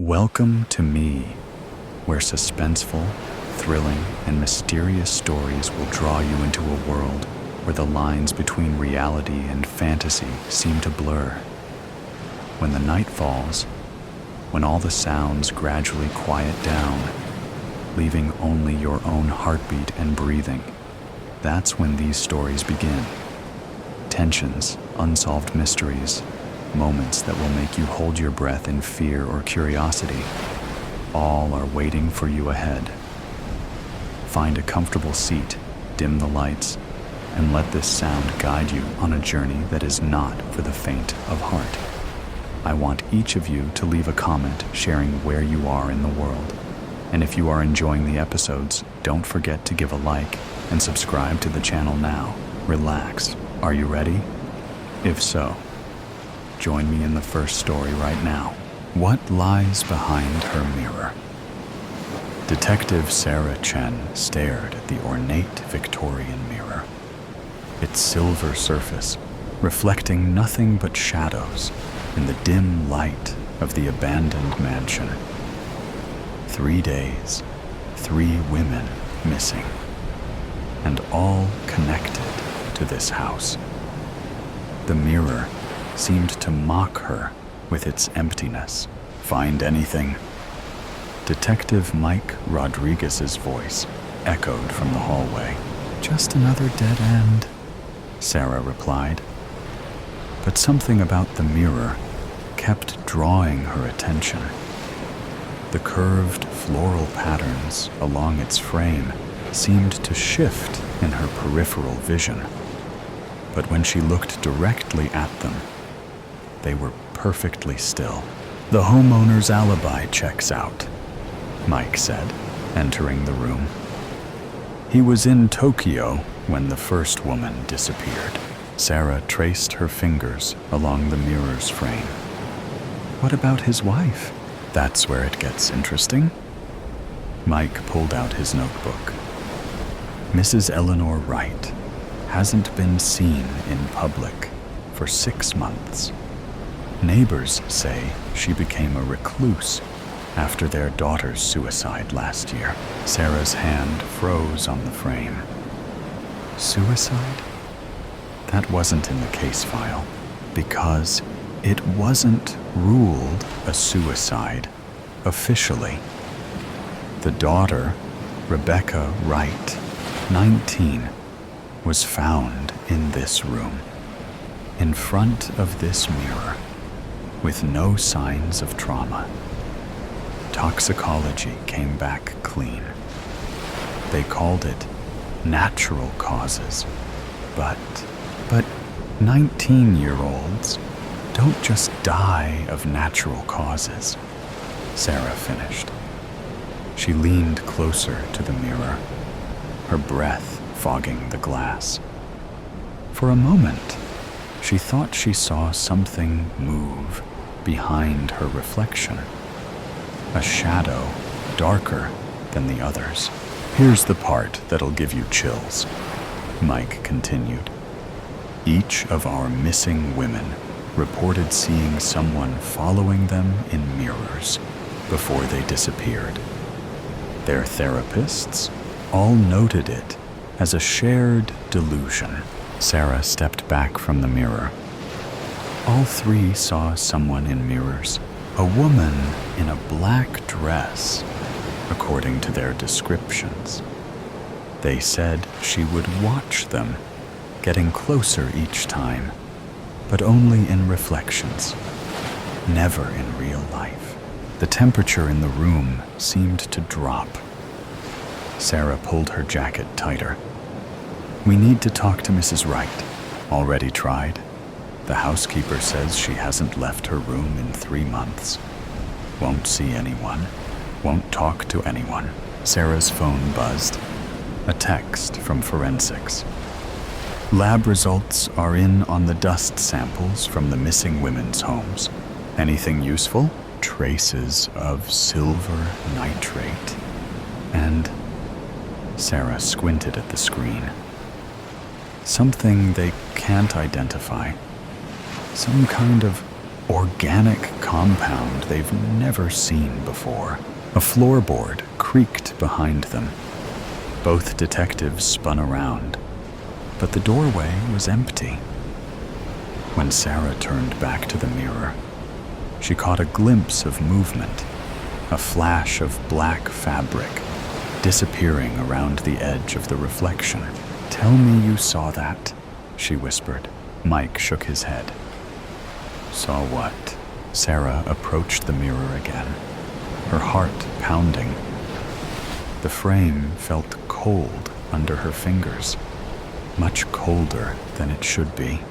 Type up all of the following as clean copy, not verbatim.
Welcome to me, where suspenseful, thrilling, and mysterious stories will draw you into a world where the lines between reality and fantasy seem to blur. When the night falls, when all the sounds gradually quiet down, leaving only your own heartbeat and breathing, that's when these stories begin. Tensions, unsolved mysteries, moments that will make you hold your breath in fear or curiosity, all are waiting for you ahead. Find a comfortable seat, dim the lights, and let this sound guide you on a journey that is not for the faint of heart. I want each of you to leave a comment sharing where you are in the world. And if you are enjoying the episodes, don't forget to give a like and subscribe to the channel now. Relax. Are you ready? If so, join me in the first story right now. What lies behind her mirror? Detective Sarah Chen stared at the ornate Victorian mirror, its silver surface reflecting nothing but shadows in the dim light of the abandoned mansion. 3 days, 3 women missing, and all connected to this house. The mirror seemed to mock her with its emptiness. Find anything? Detective Mike Rodriguez's voice echoed from the hallway. Just another dead end, Sarah replied. But something about the mirror kept drawing her attention. The curved floral patterns along its frame seemed to shift in her peripheral vision. But when she looked directly at them, they were perfectly still. The homeowner's alibi checks out, Mike said, entering the room. He was in Tokyo when the first woman disappeared. Sarah traced her fingers along the mirror's frame. What about his wife? That's where it gets interesting. Mike pulled out his notebook. Mrs. Eleanor Wright hasn't been seen in public for 6 months. Neighbors say she became a recluse after their daughter's suicide last year. Sarah's hand froze on the frame. Suicide? That wasn't in the case file, because it wasn't ruled a suicide officially. The daughter, Rebecca Wright, 19, was found in this room, in front of this mirror, with no signs of trauma. Toxicology came back clean. They called it natural causes, but 19-year-olds don't just die of natural causes, Sarah finished. She leaned closer to the mirror, her breath fogging the glass. For a moment, she thought she saw something move behind her reflection, a shadow darker than the others. Here's the part that'll give you chills, Mike continued. Each of our missing women reported seeing someone following them in mirrors before they disappeared. Their therapists all noted it as a shared delusion. Sarah stepped back from the mirror. All 3 saw someone in mirrors, a woman in a black dress, according to their descriptions. They said she would watch them, getting closer each time, but only in reflections, never in real life. The temperature in the room seemed to drop. Sarah pulled her jacket tighter. We need to talk to Mrs. Wright. Already tried. The housekeeper says she hasn't left her room in 3 months. Won't see anyone. Won't talk to anyone. Sarah's phone buzzed. A text from forensics. Lab results are in on the dust samples from the missing women's homes. Anything useful? Traces of silver nitrate. And Sarah squinted at the screen. Something they can't identify. Some kind of organic compound they've never seen before. A floorboard creaked behind them. Both detectives spun around, but the doorway was empty. When Sarah turned back to the mirror, she caught a glimpse of movement, a flash of black fabric disappearing around the edge of the reflection. "Tell me you saw that," she whispered. Mike shook his head. "Saw what?" Sarah approached the mirror again, her heart pounding. The frame felt cold under her fingers, much colder than it should be.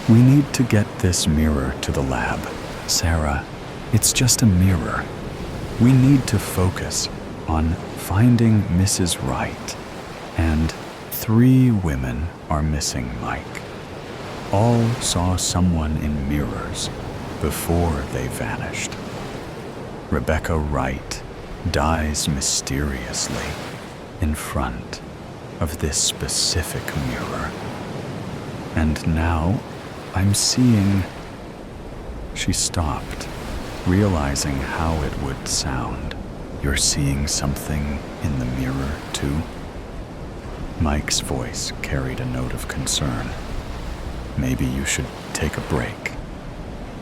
"We need to get this mirror to the lab. Sarah, it's just a mirror. We need to focus on finding Mrs. Wright. And 3 women are missing, Mike. All saw someone in mirrors before they vanished. Rebecca Wright dies mysteriously in front of this specific mirror. And now I'm seeing..." She stopped, realizing how it would sound. "You're seeing something in the mirror, too?" Mike's voice carried a note of concern. "Maybe you should take a break.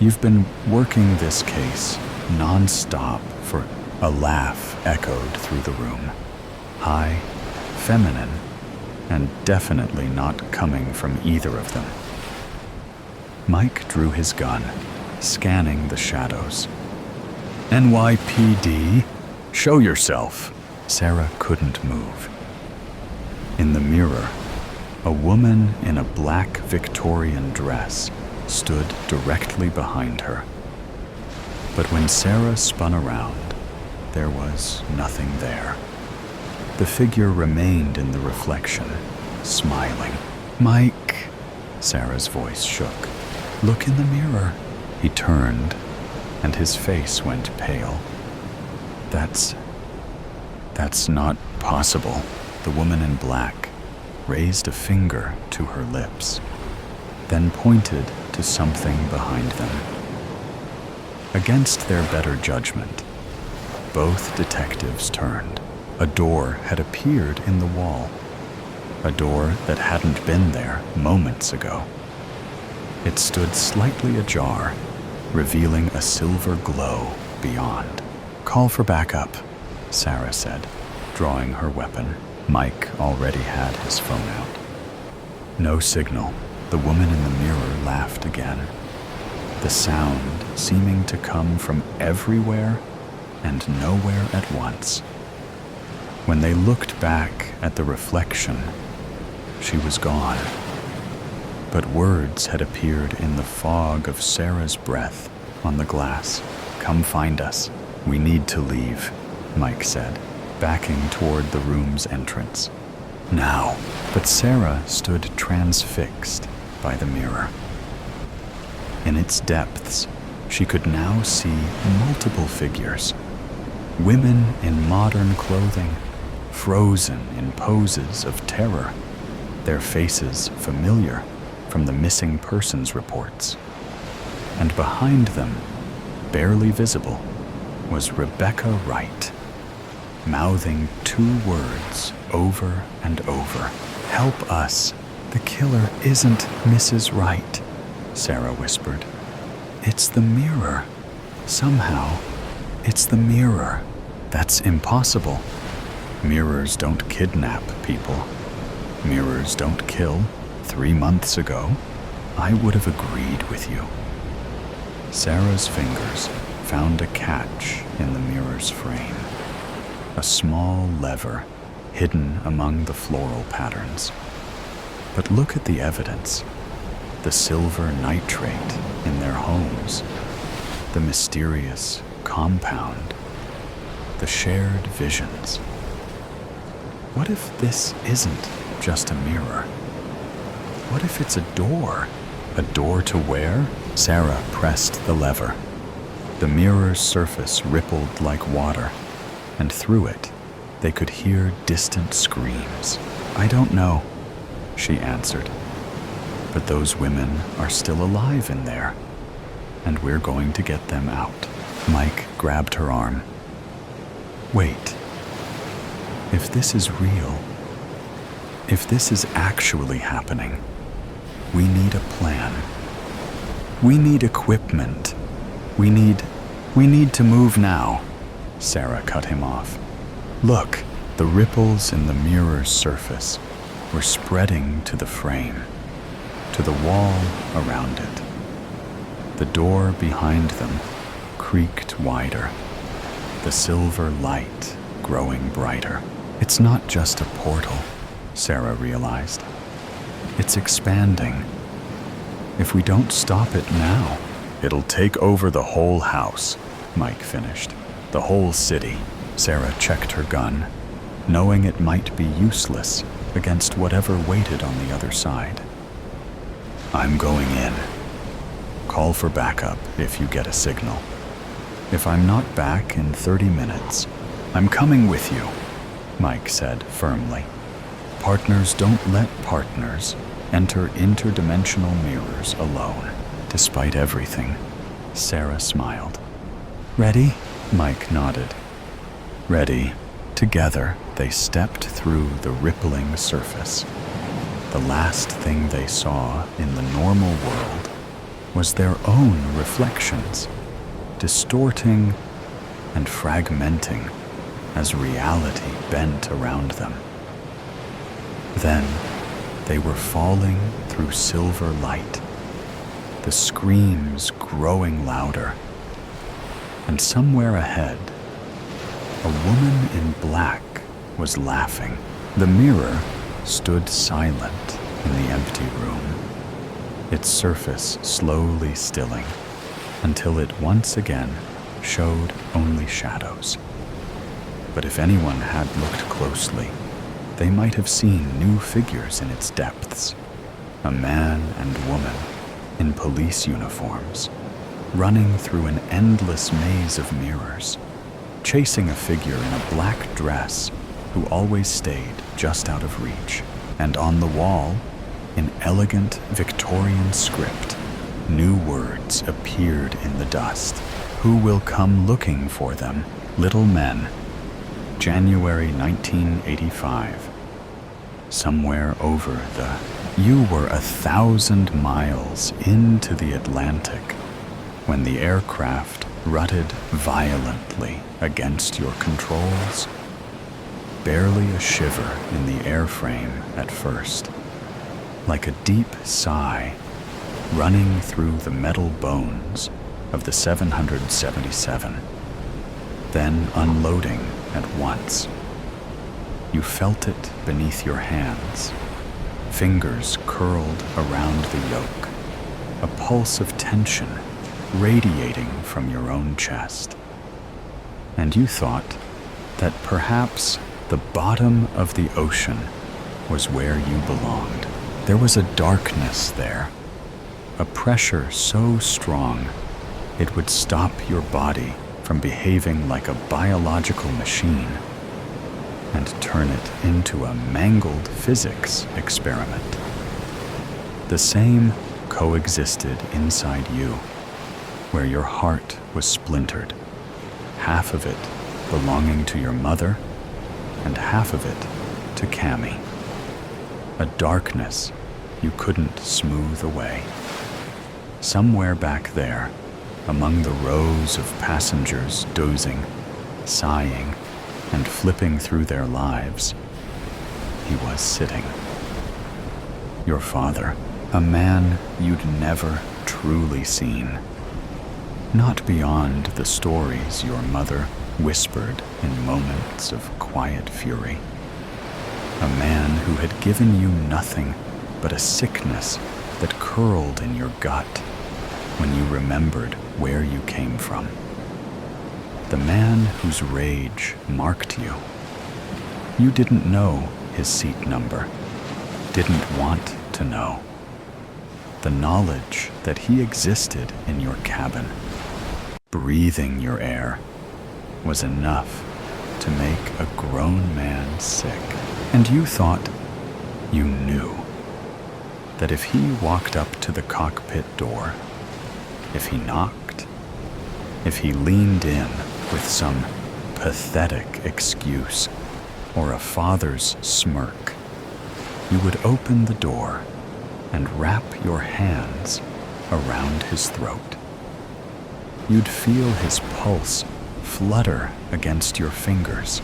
You've been working this case non-stop for..." A laugh echoed through the room. High, feminine, and definitely not coming from either of them. Mike drew his gun, scanning the shadows. "NYPD, show yourself." Sarah couldn't move. In the mirror, a woman in a black Victorian dress stood directly behind her. But when Sarah spun around, there was nothing there. The figure remained in the reflection, smiling. "Mike," Sarah's voice shook. "Look in the mirror." He turned, and his face went pale. That's not possible." The woman in black raised a finger to her lips, then pointed to something behind them. Against their better judgment, both detectives turned. A door had appeared in the wall, a door that hadn't been there moments ago. It stood slightly ajar, revealing a silver glow beyond. "Call for backup," Sarah said, drawing her weapon. Mike already had his phone out. No signal. The woman in the mirror laughed again, the sound seeming to come from everywhere and nowhere at once. When they looked back at the reflection, she was gone. But words had appeared in the fog of Sarah's breath on the glass. "Come find us. We need to leave," Mike said, backing toward the room's entrance. "Now." But Sarah stood transfixed by the mirror. In its depths, she could now see multiple figures. Women in modern clothing, frozen in poses of terror, their faces familiar from the missing persons reports. And behind them, barely visible, was Rebecca Wright, mouthing 2 words over and over. "Help us. The killer isn't Mrs. Wright," Sarah whispered. "It's the mirror. Somehow, it's the mirror." "That's impossible. Mirrors don't kidnap people. Mirrors don't kill. 3 months ago, I would have agreed with you." Sarah's fingers found a catch in the mirror's frame, a small lever hidden among the floral patterns. But look at the evidence. The silver nitrate in their homes, the mysterious compound, the shared visions. What if this isn't just a mirror? What if it's a door? A door to where? Sarah pressed the lever. The mirror's surface rippled like water, and through it, they could hear distant screams. "I don't know," she answered. "But those women are still alive in there. and we're going to get them out. Mike grabbed her arm. Wait. If this is real, if this is actually happening, we need a plan. We need equipment. We need to move now. Sarah cut him off. Look, the ripples in the mirror's surface were spreading to the frame, to the wall around it. The door behind them creaked wider, the silver light growing brighter. It's not just a portal, Sarah realized. It's expanding. If we don't stop it now, it'll take over the whole house, Mike finished. The whole city. Sarah checked her gun, knowing it might be useless against whatever waited on the other side. I'm going in. Call for backup if you get a signal. If I'm not back in 30 minutes, I'm coming with you, Mike said firmly. Partners don't let partners enter interdimensional mirrors alone. Despite everything, Sarah smiled. Ready? Mike nodded. Ready. Together, they stepped through the rippling surface. The last thing they saw in the normal world was their own reflections, distorting and fragmenting as reality bent around them. Then, they were falling through silver light, the screams growing louder. And somewhere ahead, a woman in black was laughing. The mirror stood silent in the empty room, its surface slowly stilling until it once again showed only shadows. But if anyone had looked closely, they might have seen new figures in its depths. A man and woman in police uniforms, running through an endless maze of mirrors, chasing a figure in a black dress who always stayed just out of reach. And on the wall, in elegant Victorian script, new words appeared in the dust. Who will come looking for them? Little men. January 1985. Somewhere over the... You were 1,000 miles into the Atlantic when the aircraft rutted violently against your controls. Barely a shiver in the airframe at first, like a deep sigh running through the metal bones of the 777, then unloading at once. You felt it beneath your hands, fingers curled around the yoke, a pulse of tension radiating from your own chest. And you thought that perhaps the bottom of the ocean was where you belonged. There was a darkness there, a pressure so strong it would stop your body from behaving like a biological machine and turn it into a mangled physics experiment. The same coexisted inside you, where your heart was splintered, half of it belonging to your mother and half of it to Cammy. A darkness you couldn't smooth away. Somewhere back there, among the rows of passengers dozing, sighing, and flipping through their lives, he was sitting. Your father, a man you'd never truly seen. Not beyond the stories your mother whispered in moments of quiet fury. A man who had given you nothing but a sickness that curled in your gut when you remembered where you came from. The man whose rage marked you. You didn't know his seat number, didn't want to know. The knowledge that he existed in your cabin, breathing your air, was enough to make a grown man sick. And you thought you knew that if he walked up to the cockpit door, if he knocked, If he leaned in with some pathetic excuse or a father's smirk, you would open the door and wrap your hands around his throat. You'd feel his pulse flutter against your fingers,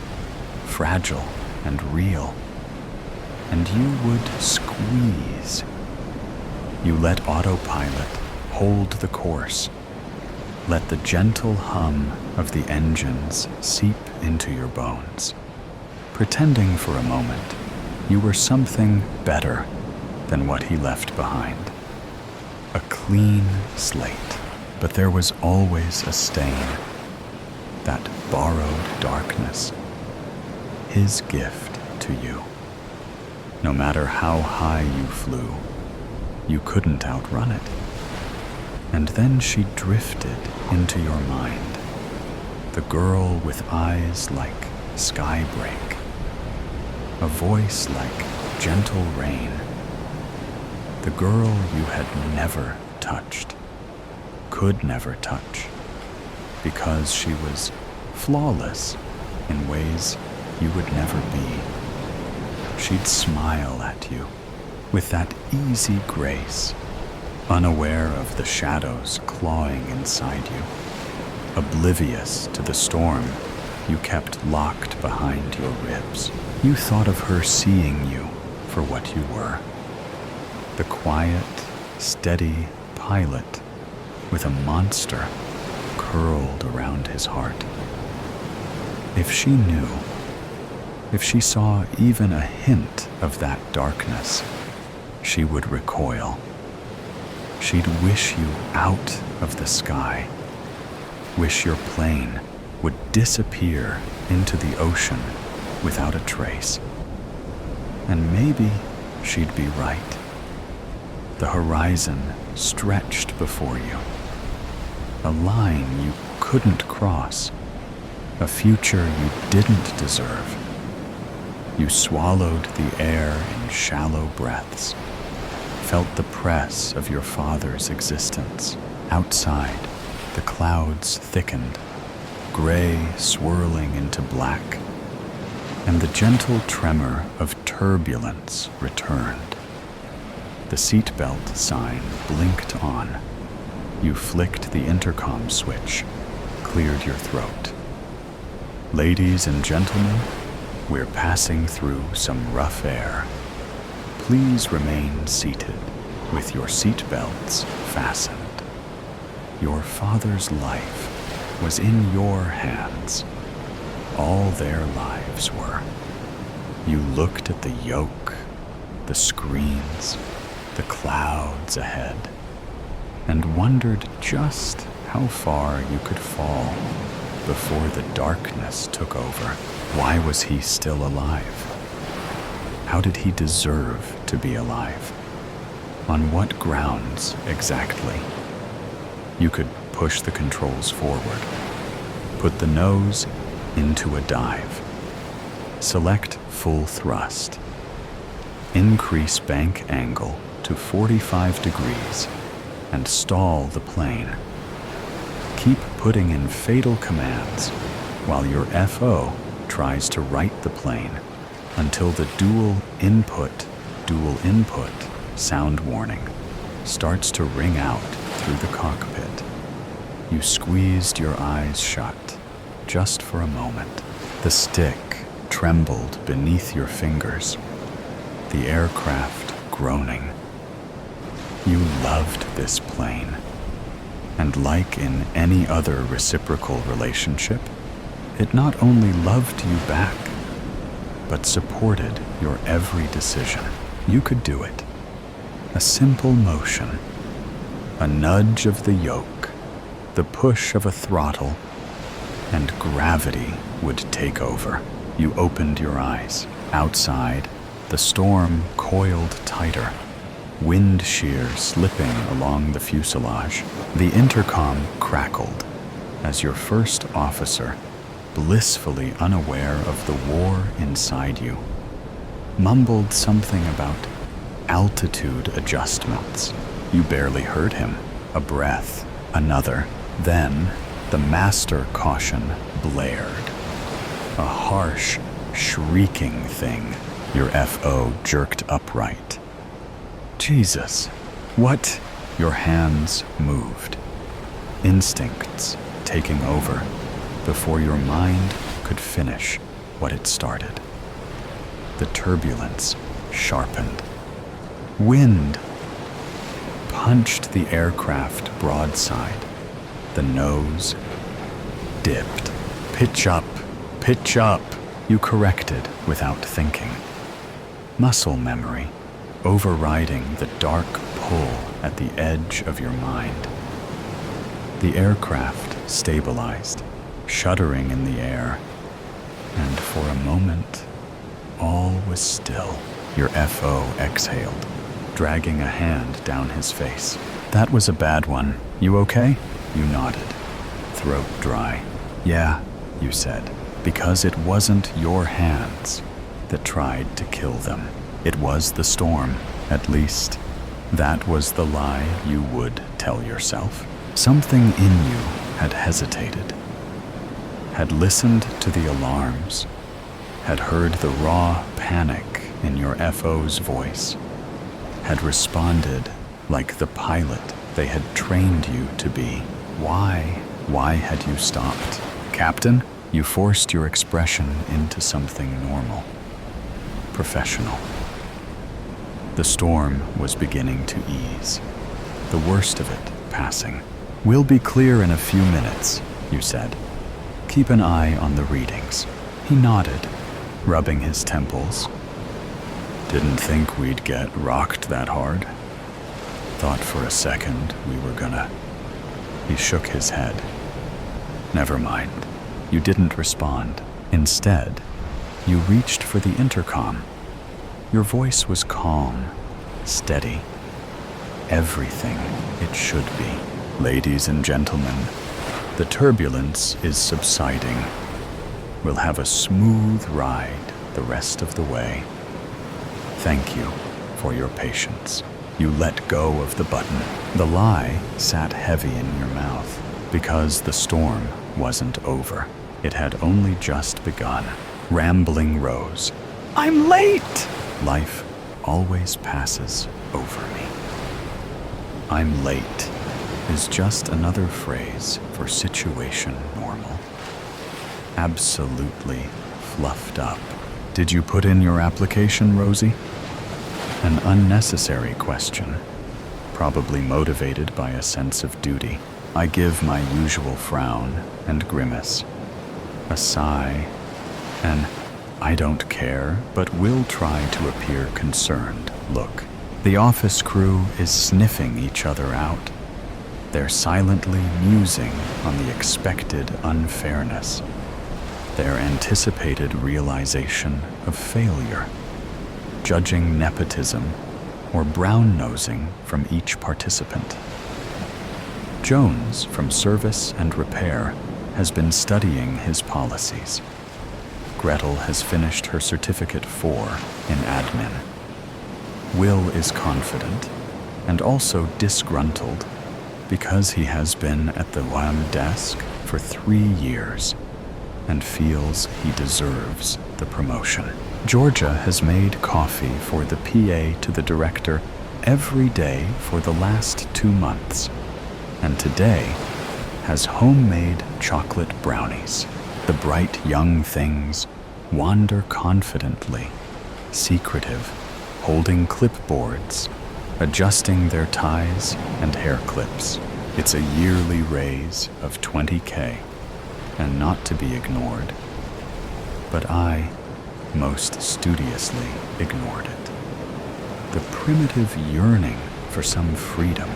fragile and real, and you would squeeze. You let autopilot hold the course. Let the gentle hum of the engines seep into your bones, pretending for a moment you were something better than what he left behind. A clean slate, but there was always a stain, that borrowed darkness, his gift to you. No matter how high you flew, you couldn't outrun it. And then she drifted into your mind, the girl with eyes like sky break, a voice like gentle rain, the girl you had never touched, could never touch, because she was flawless in ways you would never be. She'd smile at you with that easy grace, unaware of the shadows clawing inside you, oblivious to the storm you kept locked behind your ribs. You thought of her seeing you for what you were, the quiet, steady pilot with a monster curled around his heart. If she knew, if she saw even a hint of that darkness, she would recoil. She'd wish you out of the sky, wish your plane would disappear into the ocean without a trace. And maybe she'd be right. The horizon stretched before you, a line you couldn't cross, a future you didn't deserve. You swallowed the air in shallow breaths, felt the press of your father's existence. Outside, the clouds thickened, gray swirling into black, and the gentle tremor of turbulence returned. The seatbelt sign blinked on. You flicked the intercom switch, cleared your throat. Ladies and gentlemen, we're passing through some rough air. Please remain seated with your seatbelts fastened. Your father's life was in your hands. All their lives were. You looked at the yoke, the screens, the clouds ahead, and wondered just how far you could fall before the darkness took over. Why was he still alive? How did he deserve to be alive? On what grounds exactly? You could push the controls forward, put the nose into a dive, select full thrust, increase bank angle to 45 degrees, and stall the plane. Keep putting in fatal commands while your FO tries to right the plane until the dual input sound warning starts to ring out through the cockpit. You squeezed your eyes shut just for a moment. The stick trembled beneath your fingers, the aircraft groaning. You loved this plane, and like in any other reciprocal relationship, it not only loved you back, but supported your every decision. You could do it. A simple motion, a nudge of the yoke, the push of a throttle, and gravity would take over. You opened your eyes. Outside, the storm coiled tighter, wind shear slipping along the fuselage. The intercom crackled as your first officer, blissfully unaware of the war inside you, mumbled something about altitude adjustments. You barely heard him. A breath, another. Then The master caution blared. A harsh, shrieking thing. Your FO jerked upright. Jesus, what? Your hands moved. Instincts taking over before your mind could finish what it started. The turbulence sharpened. Wind punched the aircraft broadside. The nose dipped. Pitch up, pitch up, you corrected without thinking. Muscle memory overriding the dark pull at the edge of your mind. The aircraft stabilized, shuddering in the air, and for a moment, all was still. Your FO exhaled, dragging a hand down his face. That was a bad one. You okay? You nodded, throat dry. Yeah, you said, because it wasn't your hands that tried to kill them. It was the storm, at least. That was the lie you would tell yourself. Something in you had hesitated, had listened to the alarms, had heard the raw panic in your FO's voice, had responded like the pilot they had trained you to be. Why? Why had you stopped? Captain, you forced your expression into something normal, professional. The storm was beginning to ease, the worst of it passing. We'll be clear in a few minutes, you said. Keep an eye on the readings. He nodded, rubbing his temples. Didn't think we'd get rocked that hard. Thought for a second we were gonna. He shook his head. Never mind. You didn't respond. Instead, you reached for the intercom. Your voice was calm, steady. Everything it should be. Ladies and gentlemen, the turbulence is subsiding. We'll have a smooth ride the rest of the way. Thank you for your patience. You let go of the button. The lie sat heavy in your mouth because the storm wasn't over. It had only just begun. Rambling rose. I'm late! Life always passes over me. I'm late is just another phrase for situation normal. Absolutely fluffed up. Did you put in your application, Rosie? An unnecessary question, probably motivated by a sense of duty. I give my usual frown and grimace, a sigh, and I don't care, but will try to appear concerned look. The office crew is sniffing each other out. They're silently musing on the expected unfairness, their anticipated realization of failure, judging nepotism or brown-nosing from each participant. Jones, from service and repair, has been studying his policies. Gretel has finished her Certificate 4 in admin. Will is confident and also disgruntled because he has been at the WAM desk for 3 years and feels he deserves the promotion. Georgia has made coffee for the PA to the director every day for the last 2 months, and today has homemade chocolate brownies. The bright young things wander confidently, secretive, holding clipboards, adjusting their ties and hair clips. It's a yearly raise of $20K, and not to be ignored. But I most studiously ignored it. The primitive yearning for some freedom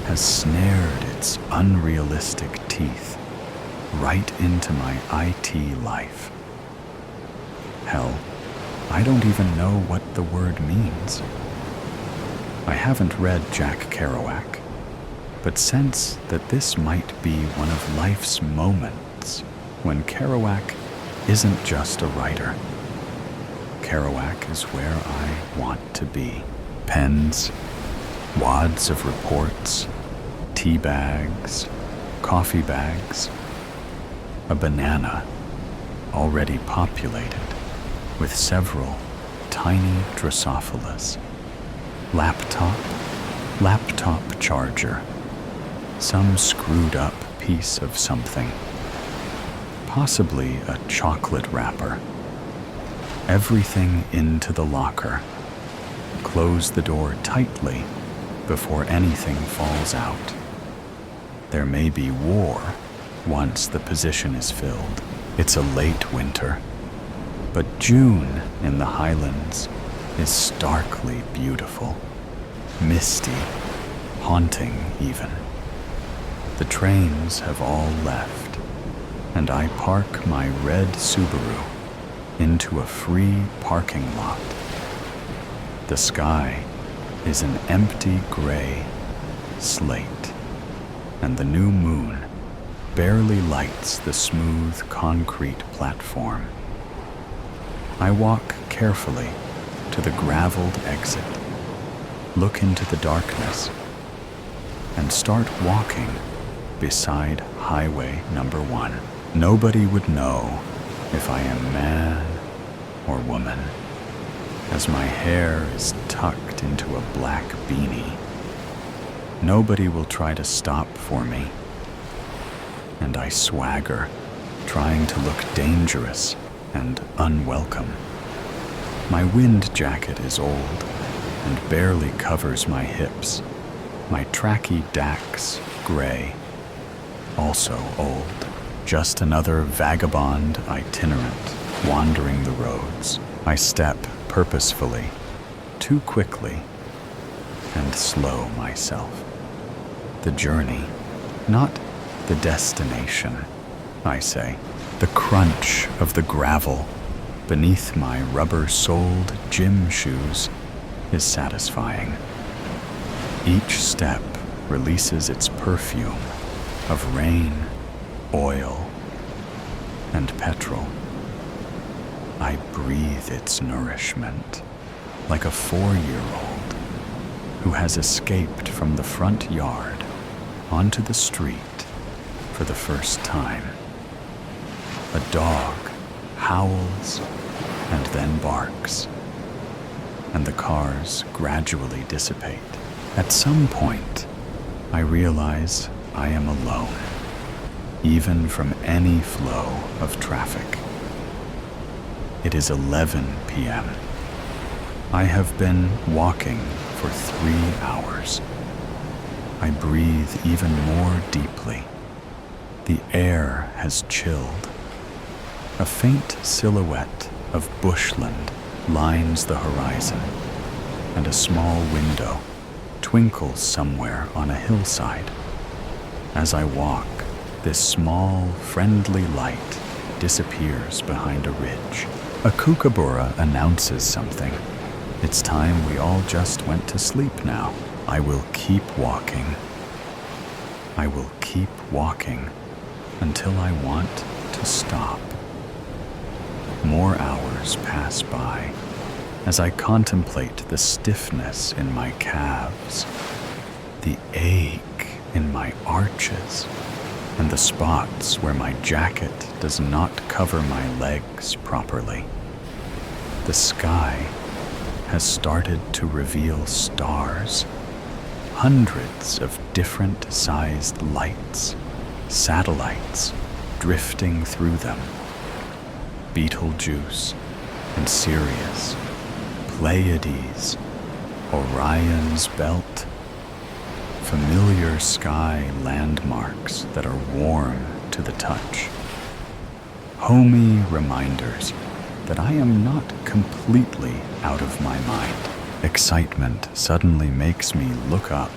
has snared its unrealistic teeth right into my IT life. Hell, I don't even know what the word means. I haven't read Jack Kerouac, but sense that this might be one of life's moments when Kerouac isn't just a writer. Kerouac is where I want to be. Pens, wads of reports, tea bags, coffee bags, a banana already populated with several tiny Drosophilas. Laptop charger, some screwed up piece of something, possibly a chocolate wrapper. Everything into the locker. Close the door tightly before anything falls out. There may be war once the position is filled. It's a late winter, but June in the Highlands is starkly beautiful, misty, haunting even. The trains have all left, and I park my red Subaru into a free parking lot. The sky is an empty gray slate, and the new moon barely lights the smooth concrete platform. I walk carefully to the graveled exit, look into the darkness, and start walking beside highway number 1. Nobody would know if I am man or woman, as my hair is tucked into a black beanie. Nobody will try to stop for me, and I swagger, trying to look dangerous and unwelcome. My wind jacket is old and barely covers my hips. My tracky Dax, gray, also old. Just another vagabond itinerant wandering the roads. I step purposefully, too quickly, and slow myself. The journey, not the destination, I say. The crunch of the gravel beneath my rubber-soled gym shoes is satisfying. Each step releases its perfume of rain, oil, and petrol. I breathe its nourishment like a 4-year-old who has escaped from the front yard onto the street for the first time. A dog howls and then barks, and the cars gradually dissipate. At some point, I realize I am alone, even from any flow of traffic. It is 11 p.m. I have been walking for 3 hours. I breathe even more deeply. The air has chilled. A faint silhouette of bushland lines the horizon, and a small window twinkles somewhere on a hillside. As I walk, this small, friendly light disappears behind a ridge. A kookaburra announces something. It's time we all just went to sleep now. I will keep walking. I will keep walking until I want to stop. More hours pass by as I contemplate the stiffness in my calves, the ache in my arches, and the spots where my jacket does not cover my legs properly. The sky has started to reveal stars, hundreds of different-sized lights, satellites drifting through them. Betelgeuse and Sirius, Pleiades, Orion's belt, familiar sky landmarks that are warm to the touch. Homey reminders that I am not completely out of my mind. Excitement suddenly makes me look up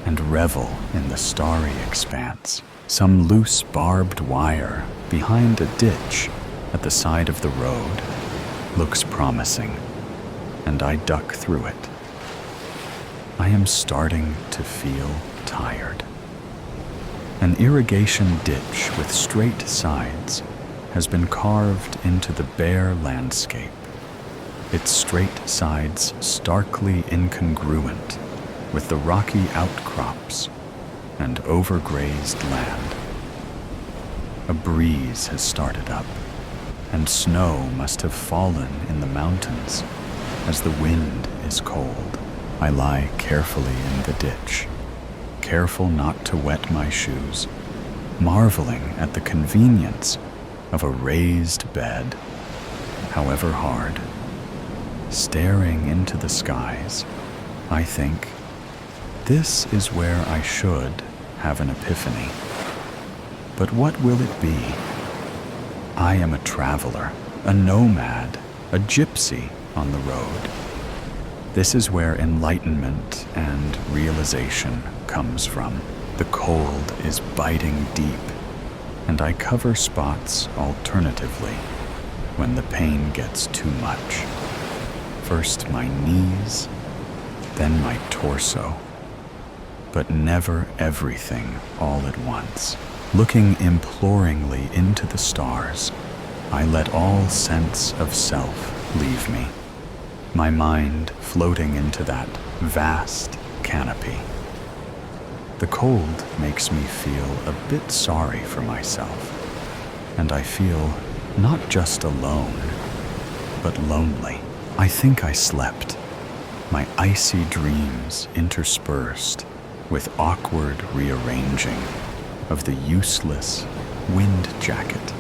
and revel in the starry expanse. Some loose barbed wire behind a ditch at the side of the road looks promising, and I duck through it. I am starting to feel tired. An irrigation ditch with straight sides has been carved into the bare landscape, its straight sides starkly incongruent with the rocky outcrops and overgrazed land. A breeze has started up, and snow must have fallen in the mountains as the wind is cold. I lie carefully in the ditch, careful not to wet my shoes, marveling at the convenience of a raised bed, however hard. Staring into the skies, I think, this is where I should have an epiphany. But what will it be? I am a traveler, a nomad, a gypsy on the road. This is where enlightenment and realization comes from. The cold is biting deep, and I cover spots alternatively when the pain gets too much. First my knees, then my torso, but never everything all at once. Looking imploringly into the stars, I let all sense of self leave me, my mind floating into that vast canopy. The cold makes me feel a bit sorry for myself, and I feel not just alone, but lonely. I think I slept, my icy dreams interspersed with awkward rearranging of the useless wind jacket.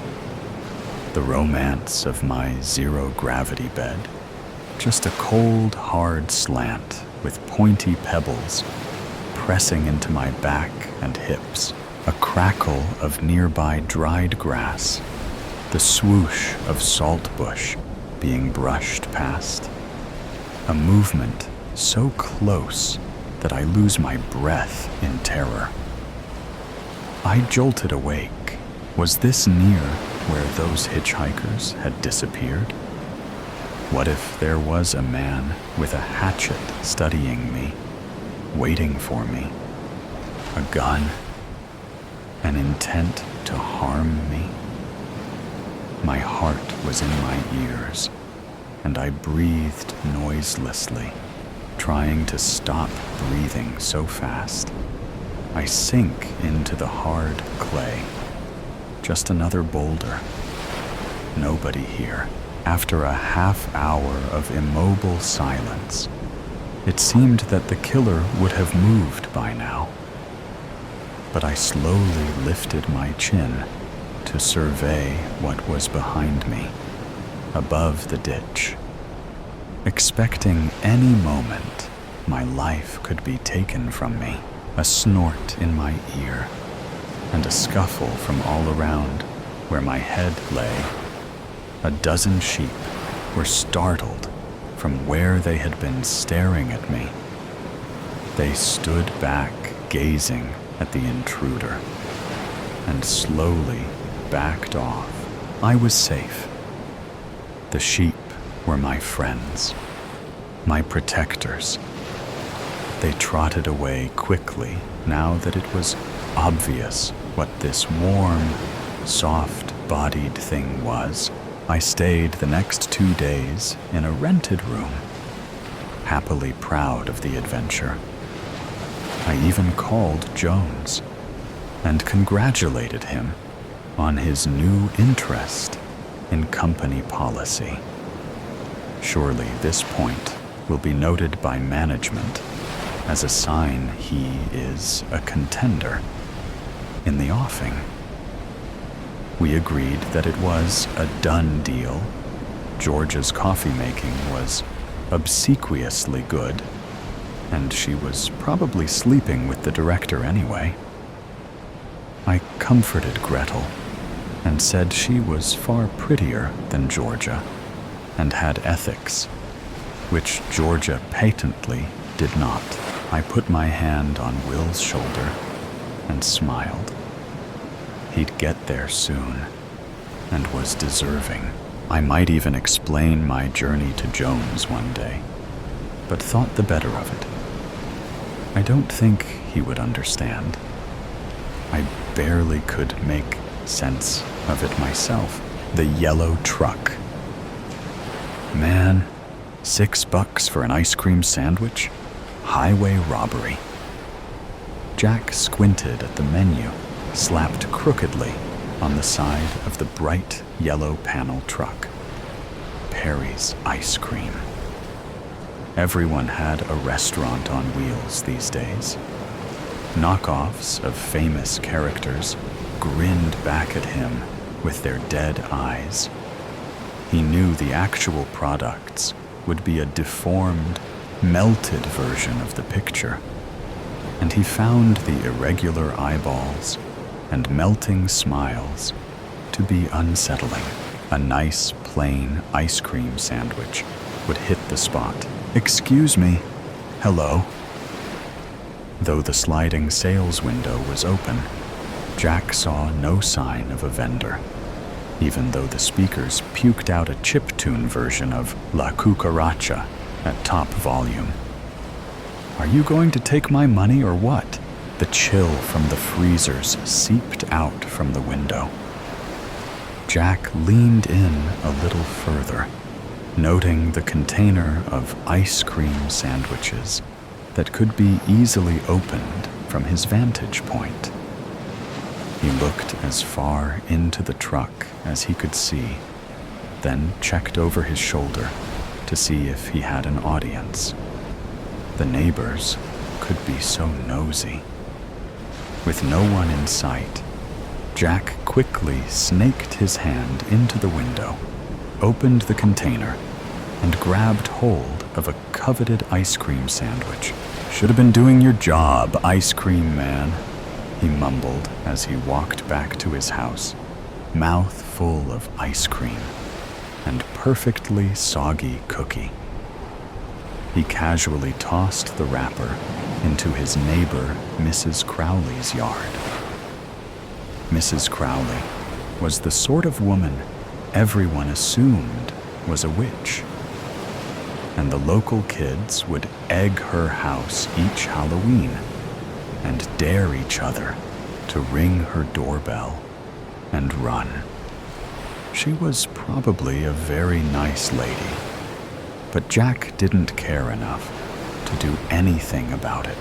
The romance of my zero-gravity bed, just a cold, hard slant with pointy pebbles pressing into my back and hips, a crackle of nearby dried grass, the swoosh of saltbush being brushed past, a movement so close that I lose my breath in terror. I jolted awake. Was this near where those hitchhikers had disappeared? What if there was a man with a hatchet studying me, waiting for me, a gun, an intent to harm me? My heart was in my ears, and I breathed noiselessly, trying to stop breathing so fast. I sink into the hard clay. Just another boulder. Nobody here. After a half hour of immobile silence, it seemed that the killer would have moved by now. But I slowly lifted my chin to survey what was behind me, above the ditch, expecting any moment my life could be taken from me. A snort in my ear, and a scuffle from all around where my head lay. A dozen sheep were startled from where they had been staring at me. They stood back, gazing at the intruder, and slowly backed off. I was safe. The sheep were my friends, my protectors. They trotted away quickly now that it was obvious what this warm, soft-bodied thing was. I stayed the next 2 days in a rented room, happily proud of the adventure. I even called Jones and congratulated him on his new interest in company policy. Surely this point will be noted by management as a sign he is a contender in the offing. We agreed that it was a done deal. Georgia's coffee making was obsequiously good, and she was probably sleeping with the director anyway. I comforted Gretel and said she was far prettier than Georgia and had ethics, which Georgia patently did not. I put my hand on Will's shoulder and smiled. He'd get there soon, and was deserving. I might even explain my journey to Jones one day, but thought the better of it. I don't think he would understand. I barely could make sense of it myself. The yellow truck. Man, $6 for an ice cream sandwich? Highway robbery. Jack squinted at the menu, slapped crookedly on the side of the bright yellow panel truck. Perry's Ice Cream. Everyone had a restaurant on wheels these days. Knockoffs of famous characters grinned back at him with their dead eyes. He knew the actual products would be a deformed, melted version of the picture, and he found the irregular eyeballs and melting smiles to be unsettling. A nice, plain ice cream sandwich would hit the spot. "Excuse me." "Hello." Though the sliding sales window was open, Jack saw no sign of a vendor, even though the speakers puked out a chiptune version of La Cucaracha at top volume. "Are you going to take my money or what?" The chill from the freezers seeped out from the window. Jack leaned in a little further, noting the container of ice cream sandwiches that could be easily opened from his vantage point. He looked as far into the truck as he could see, then checked over his shoulder to see if he had an audience. The neighbors could be so nosy. With no one in sight, Jack quickly snaked his hand into the window, opened the container, and grabbed hold of a coveted ice cream sandwich. "Should have been doing your job, ice cream man," he mumbled as he walked back to his house, mouth full of ice cream and perfectly soggy cookie. He casually tossed the wrapper into his neighbor Mrs. Crowley's yard. Mrs. Crowley was the sort of woman everyone assumed was a witch, and the local kids would egg her house each Halloween and dare each other to ring her doorbell and run. She was probably a very nice lady, but Jack didn't care enough to do anything about it.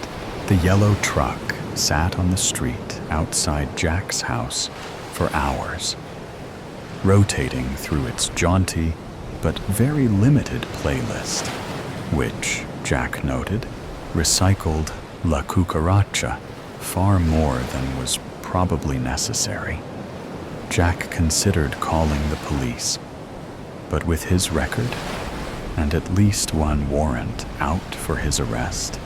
The yellow truck sat on the street outside Jack's house for hours, rotating through its jaunty but very limited playlist, which, Jack noted, recycled La Cucaracha far more than was probably necessary. Jack considered calling the police, but with his record and at least one warrant out for his arrest,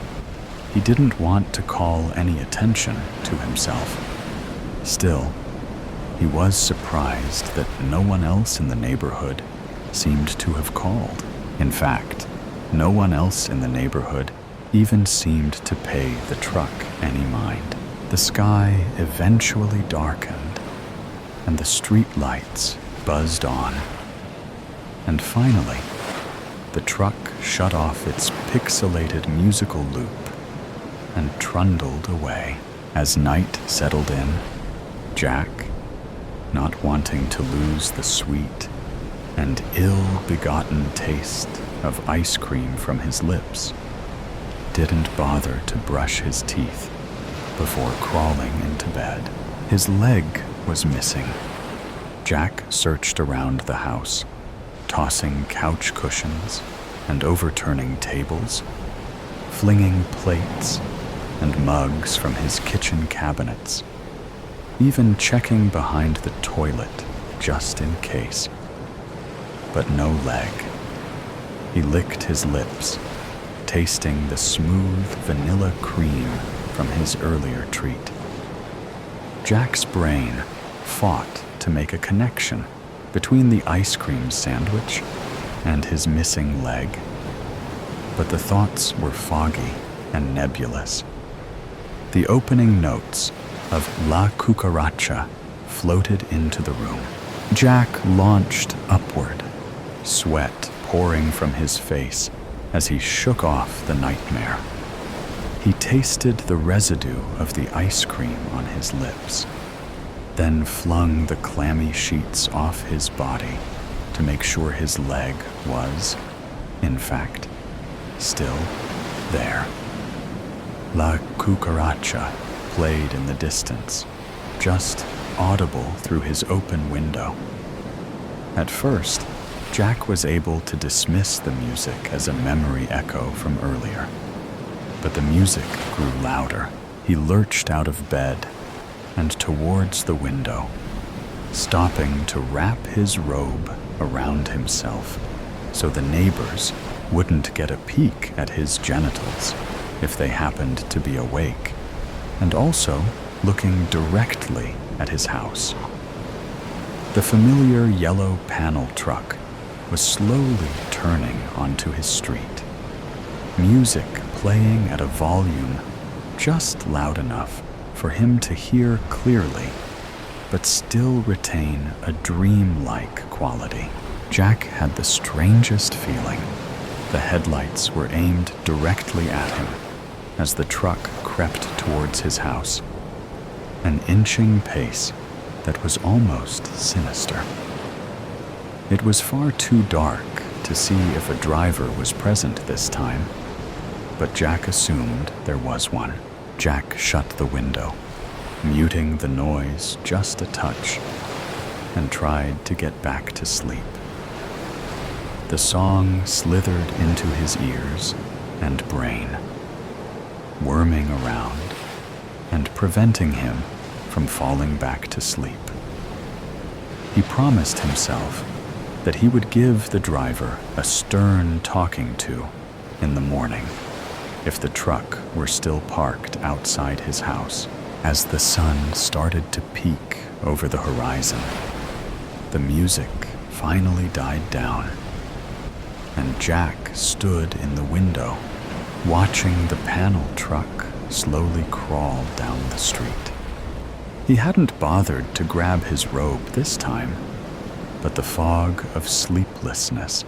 he didn't want to call any attention to himself. Still, he was surprised that no one else in the neighborhood seemed to have called. In fact, no one else in the neighborhood even seemed to pay the truck any mind. The sky eventually darkened, and the street lights buzzed on. And finally, the truck shut off its pixelated musical loop and trundled away. As night settled in, Jack, not wanting to lose the sweet and ill-begotten taste of ice cream from his lips, didn't bother to brush his teeth before crawling into bed. His leg was missing. Jack searched around the house, tossing couch cushions and overturning tables, flinging plates and mugs from his kitchen cabinets, even checking behind the toilet just in case. But no leg. He licked his lips, tasting the smooth vanilla cream from his earlier treat. Jack's brain fought to make a connection between the ice cream sandwich and his missing leg, but the thoughts were foggy and nebulous. The opening notes of La Cucaracha floated into the room. Jack launched upward, sweat pouring from his face as he shook off the nightmare. He tasted the residue of the ice cream on his lips, then flung the clammy sheets off his body to make sure his leg was, in fact, still there. La Cucaracha played in the distance, just audible through his open window. At first, Jack was able to dismiss the music as a memory echo from earlier. But the music grew louder. He lurched out of bed and towards the window, stopping to wrap his robe around himself so the neighbors wouldn't get a peek at his genitals if they happened to be awake, and also looking directly at his house. The familiar yellow panel truck was slowly turning onto his street, music playing at a volume just loud enough for him to hear clearly, but still retain a dreamlike quality. Jack had the strangest feeling. The headlights were aimed directly at him as the truck crept towards his house, an inching pace that was almost sinister. It was far too dark to see if a driver was present this time, but Jack assumed there was one. Jack shut the window, muting the noise just a touch, and tried to get back to sleep. The song slithered into his ears and brain, worming around and preventing him from falling back to sleep. He promised himself that he would give the driver a stern talking to in the morning if the truck were still parked outside his house. As the sun started to peak over the horizon, the music finally died down, and Jack stood in the window, watching the panel truck slowly crawl down the street. He hadn't bothered to grab his robe this time, but the fog of sleeplessness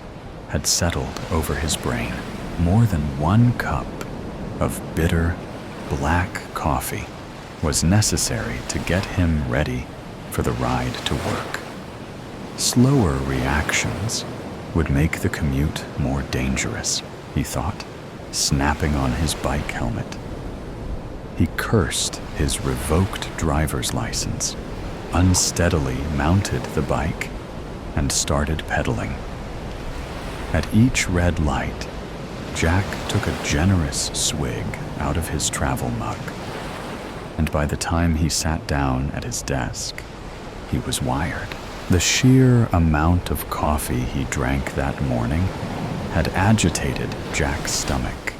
had settled over his brain. More than 1 cup of bitter, black coffee was necessary to get him ready for the ride to work. Slower reactions would make the commute more dangerous, he thought, snapping on his bike helmet. He cursed his revoked driver's license, unsteadily mounted the bike, and started pedaling. At each red light, Jack took a generous swig out of his travel mug, and by the time he sat down at his desk, he was wired. The sheer amount of coffee he drank that morning had agitated Jack's stomach,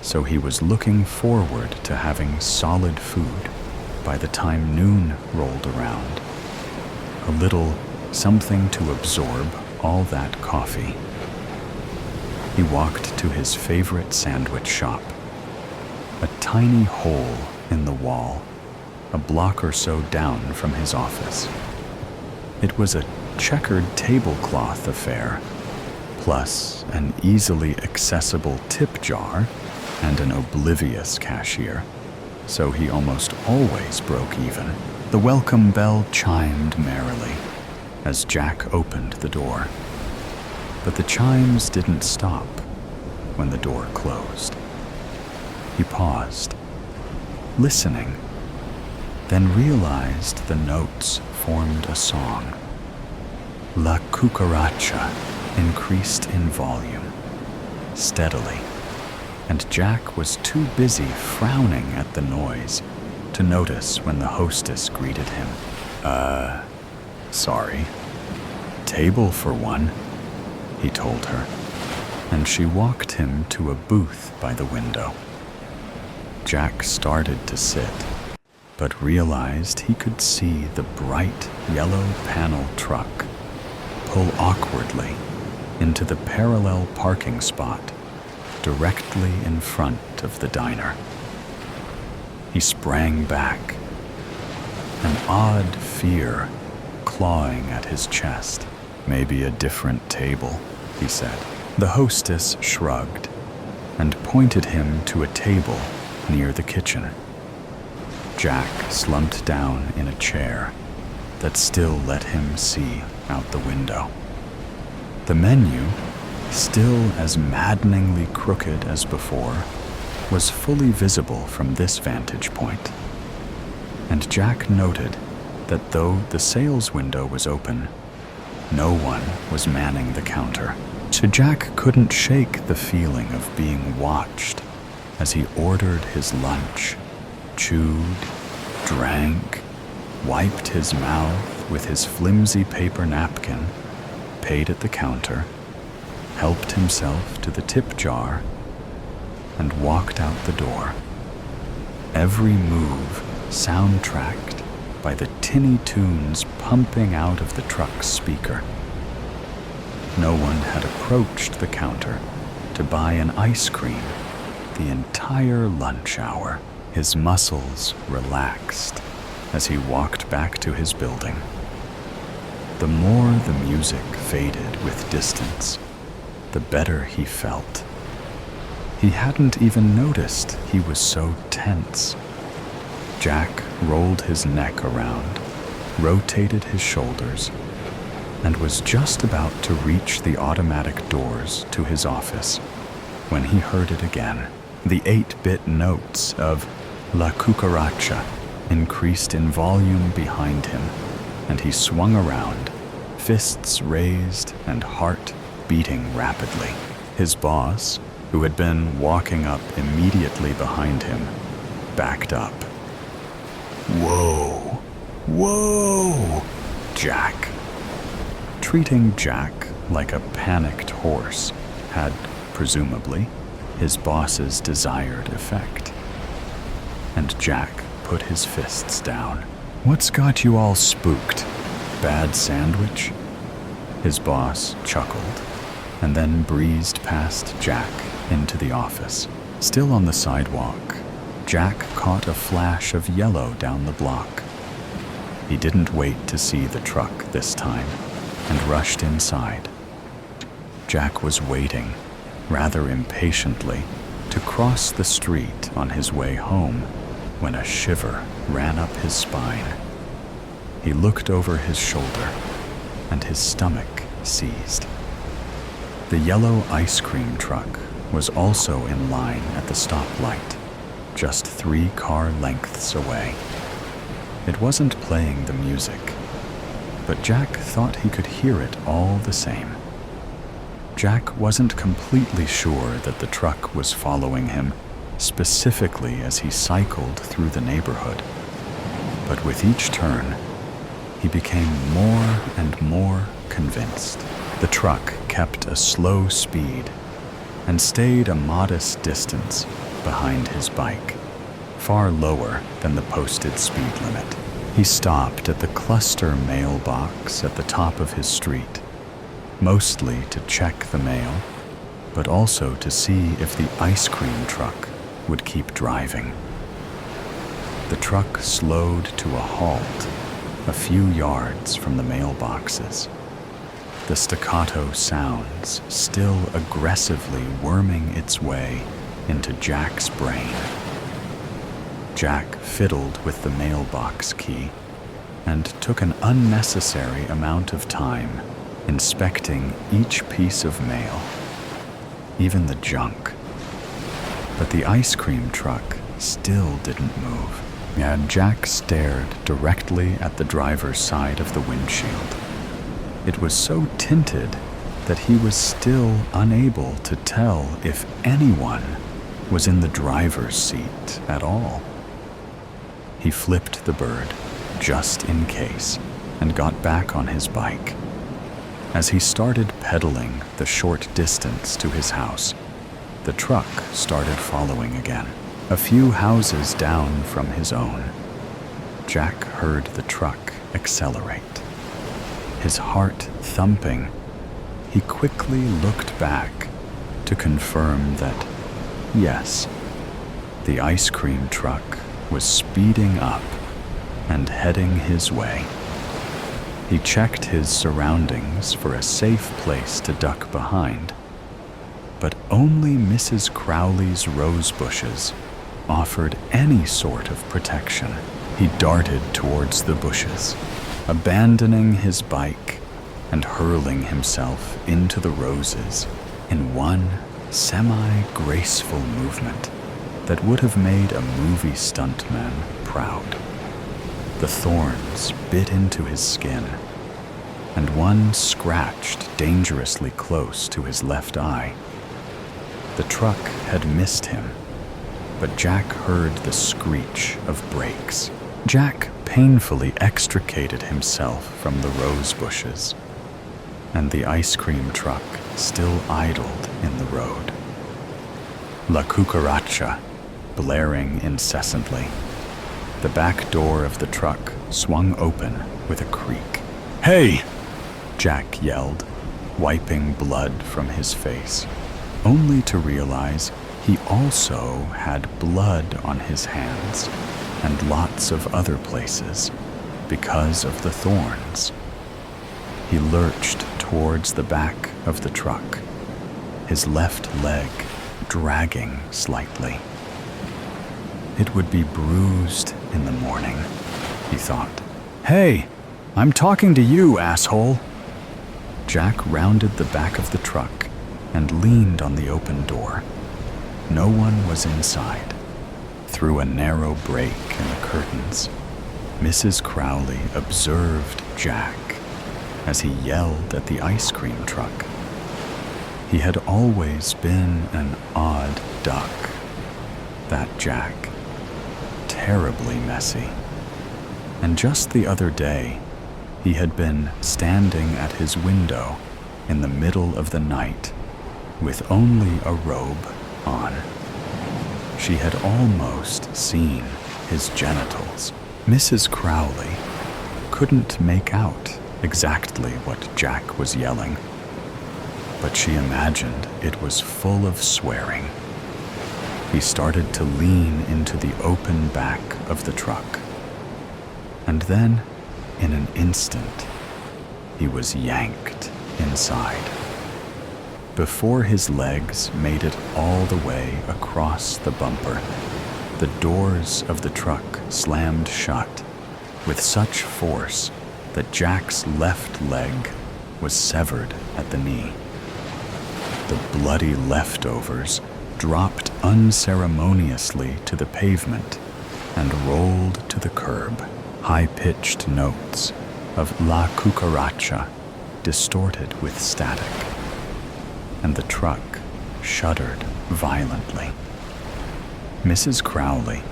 so he was looking forward to having solid food by the time noon rolled around. A little something to absorb all that coffee. He walked to his favorite sandwich shop, a tiny hole in the wall, a block or so down from his office. It was a checkered tablecloth affair, plus an easily accessible tip jar and an oblivious cashier, so he almost always broke even. The welcome bell chimed merrily as Jack opened the door, but the chimes didn't stop when the door closed. He paused, listening, then realized the notes formed a song. La cucaracha increased in volume, steadily, and Jack was too busy frowning at the noise to notice when the hostess greeted him. Sorry. Table for one, he told her, and she walked him to a booth by the window. Jack started to sit, but realized he could see the bright yellow panel truck pull awkwardly into the parallel parking spot directly in front of the diner. He sprang back, an odd fear clawing at his chest. Maybe a different table, he said. The hostess shrugged and pointed him to a table near the kitchen. Jack slumped down in a chair that still let him see out the window. The menu, still as maddeningly crooked as before, was fully visible from this vantage point, and Jack noted that though the sales window was open, no one was manning the counter. So Jack couldn't shake the feeling of being watched as he ordered his lunch, chewed, drank, wiped his mouth with his flimsy paper napkin, paid at the counter, helped himself to the tip jar, and walked out the door. Every move soundtracked by the tinny tunes pumping out of the truck's speaker. No one had approached the counter to buy an ice cream the entire lunch hour. His muscles relaxed as he walked back to his building. The more the music faded with distance, the better he felt. He hadn't even noticed he was so tense. Jack rolled his neck around, rotated his shoulders, and was just about to reach the automatic doors to his office when he heard it again. The 8-bit notes of La Cucaracha increased in volume behind him, and he swung around, fists raised and heart beating rapidly. His boss, who had been walking up immediately behind him, backed up. "Whoa! Whoa! Jack!" Treating Jack like a panicked horse had, presumably, his boss's desired effect. And Jack put his fists down. "What's got you all spooked? Bad sandwich?" His boss chuckled and then breezed past Jack into the office. Still on the sidewalk, Jack caught a flash of yellow down the block. He didn't wait to see the truck this time and rushed inside. Jack was waiting, rather impatiently, to cross the street on his way home when a shiver ran up his spine. He looked over his shoulder and his stomach seized. The yellow ice cream truck was also in line at the stoplight, just 3 car lengths away. It wasn't playing the music, but Jack thought he could hear it all the same. Jack wasn't completely sure that the truck was following him specifically as he cycled through the neighborhood, but with each turn, he became more and more convinced. The truck kept a slow speed and stayed a modest distance behind his bike, far lower than the posted speed limit. He stopped at the cluster mailbox at the top of his street, mostly to check the mail, but also to see if the ice cream truck would keep driving. The truck slowed to a halt a few yards from the mailboxes, the staccato sounds still aggressively worming its way into Jack's brain. Jack fiddled with the mailbox key and took an unnecessary amount of time inspecting each piece of mail, even the junk. But the ice cream truck still didn't move. And Jack stared directly at the driver's side of the windshield. It was so tinted that he was still unable to tell if anyone was in the driver's seat at all. He flipped the bird, just in case, and got back on his bike. As he started pedaling the short distance to his house, the truck started following again. A few houses down from his own, Jack heard the truck accelerate. His heart thumping, he quickly looked back to confirm that, yes, the ice cream truck was speeding up and heading his way. He checked his surroundings for a safe place to duck behind, but only Mrs. Crowley's rose bushes offered any sort of protection. He darted towards the bushes, abandoning his bike and hurling himself into the roses in one semi-graceful movement that would have made a movie stuntman proud. The thorns bit into his skin, and one scratched dangerously close to his left eye. The truck had missed him, but Jack heard the screech of brakes. Jack painfully extricated himself from the rose bushes, and the ice cream truck still idled in the road. La cucaracha, blaring incessantly. The back door of the truck swung open with a creak. "Hey!" Jack yelled, wiping blood from his face, only to realize he also had blood on his hands and lots of other places because of the thorns. He lurched towards the back of the truck, his left leg dragging slightly. It would be bruised in the morning, he thought. "Hey, I'm talking to you, asshole!" Jack rounded the back of the truck and leaned on the open door. No one was inside. Through a narrow break in the curtains, Mrs. Crowley observed Jack as he yelled at the ice cream truck. He had always been an odd duck, that Jack. Terribly messy. And just the other day, he had been standing at his window in the middle of the night with only a robe on. She had almost seen his genitals. Mrs. Crowley couldn't make out exactly what Jack was yelling, but she imagined it was full of swearing. He started to lean into the open back of the truck, and then, in an instant, he was yanked inside. Before his legs made it all the way across the bumper, the doors of the truck slammed shut with such force that Jack's left leg was severed at the knee. The bloody leftovers dropped unceremoniously to the pavement and rolled to the curb. High-pitched notes of La Cucaracha distorted with static, and the truck shuddered violently. Mrs. Crowley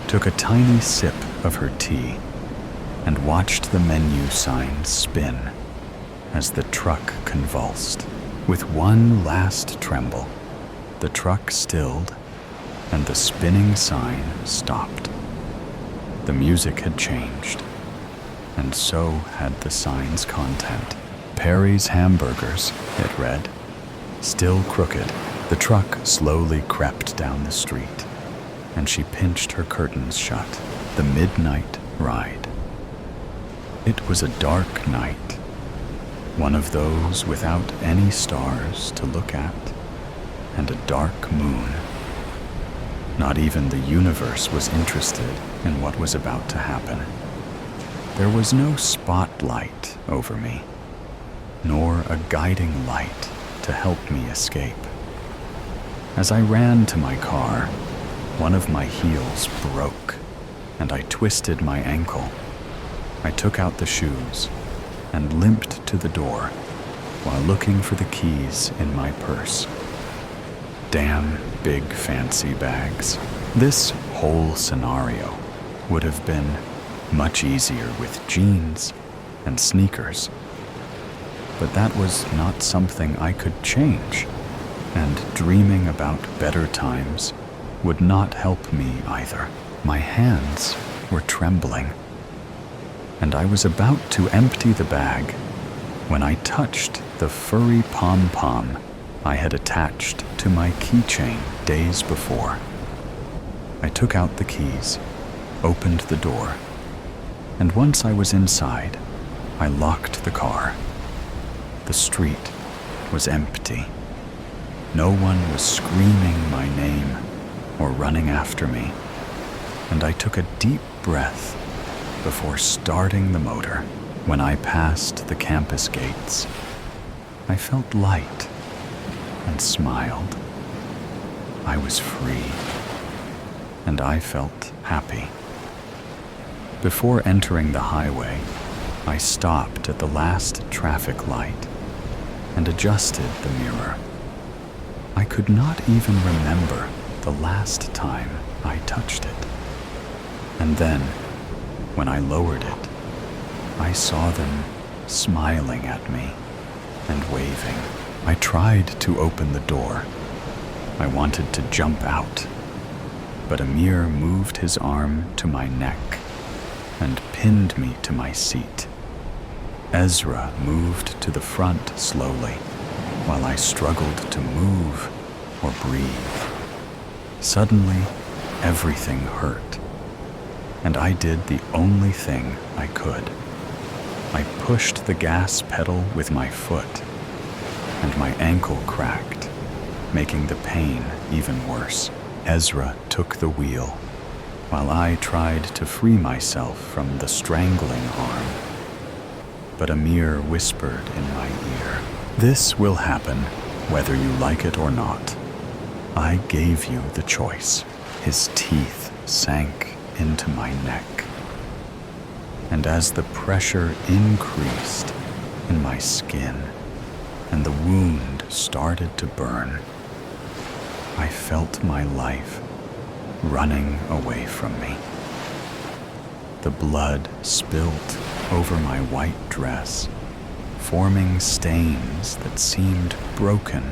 took a tiny sip of her tea and watched the menu sign spin as the truck convulsed. With one last tremble, the truck stilled and the spinning sign stopped. The music had changed, and so had the sign's content. Perry's Hamburgers, it read. Still crooked, the truck slowly crept down the street, and she pinched her curtains shut. The midnight ride. It was a dark night, one of those without any stars to look at, and a dark moon. Not even the universe was interested in what was about to happen. There was no spotlight over me, nor a guiding light to help me escape. As I ran to my car, one of my heels broke, and I twisted my ankle. I took out the shoes and limped to the door while looking for the keys in my purse. Damn big fancy bags. This whole scenario would have been much easier with jeans and sneakers. But that was not something I could change, and dreaming about better times would not help me either. My hands were trembling, and I was about to empty the bag when I touched the furry pom-pom I had attached to my keychain days before. I took out the keys, opened the door, and once I was inside, I locked the car. The street was empty. No one was screaming my name or running after me, and I took a deep breath before starting the motor. When I passed the campus gates, I felt light and smiled. I was free, and I felt happy. Before entering the highway, I stopped at the last traffic light and adjusted the mirror. I could not even remember the last time I touched it. And then, when I lowered it, I saw them smiling at me and waving. I tried to open the door. I wanted to jump out, but Amir moved his arm to my neck and pinned me to my seat. Ezra moved to the front slowly, while I struggled to move or breathe. Suddenly, everything hurt, and I did the only thing I could. I pushed the gas pedal with my foot, and my ankle cracked, making the pain even worse. Ezra took the wheel, while I tried to free myself from the strangling arm. But Amir whispered in my ear, "This will happen, whether you like it or not. I gave you the choice." His teeth sank into my neck, and as the pressure increased in my skin and the wound started to burn, I felt my life running away from me. The blood spilt over my white dress, forming stains that seemed broken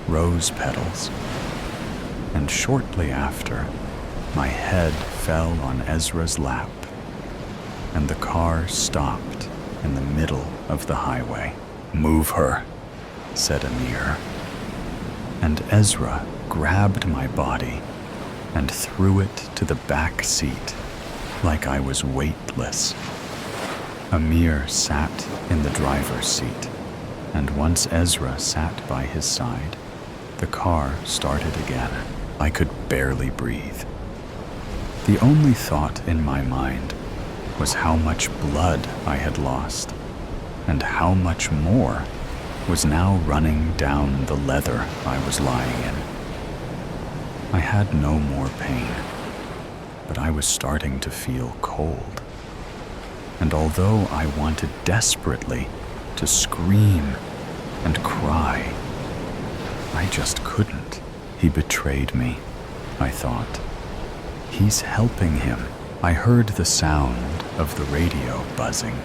rose petals. And shortly after, my head fell on Ezra's lap, and the car stopped in the middle of the highway. "Move her," said Amir. And Ezra grabbed my body and threw it to the back seat like I was weightless. Amir sat in the driver's seat, and once Ezra sat by his side, the car started again. I could barely breathe. The only thought in my mind was how much blood I had lost, and how much more was now running down the leather I was lying in. I had no more pain, but I was starting to feel cold. And although I wanted desperately to scream and cry, I just couldn't. He betrayed me, I thought. He's helping him. I heard the sound of the radio buzzing,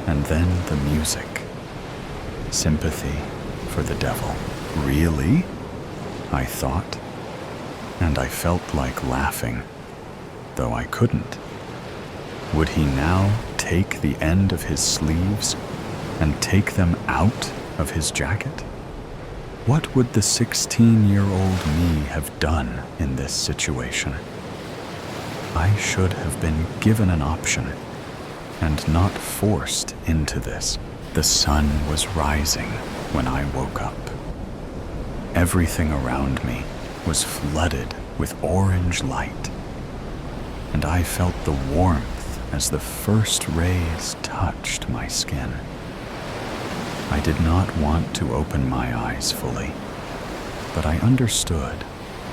and then the music. Sympathy for the devil. Really? I thought, and I felt like laughing, though I couldn't. Would he now take the end of his sleeves and take them out of his jacket? What would the 16-year-old me have done in this situation? I should have been given an option and not forced into this. The sun was rising when I woke up. Everything around me was flooded with orange light, and I felt the warmth as the first rays touched my skin. I did not want to open my eyes fully, but I understood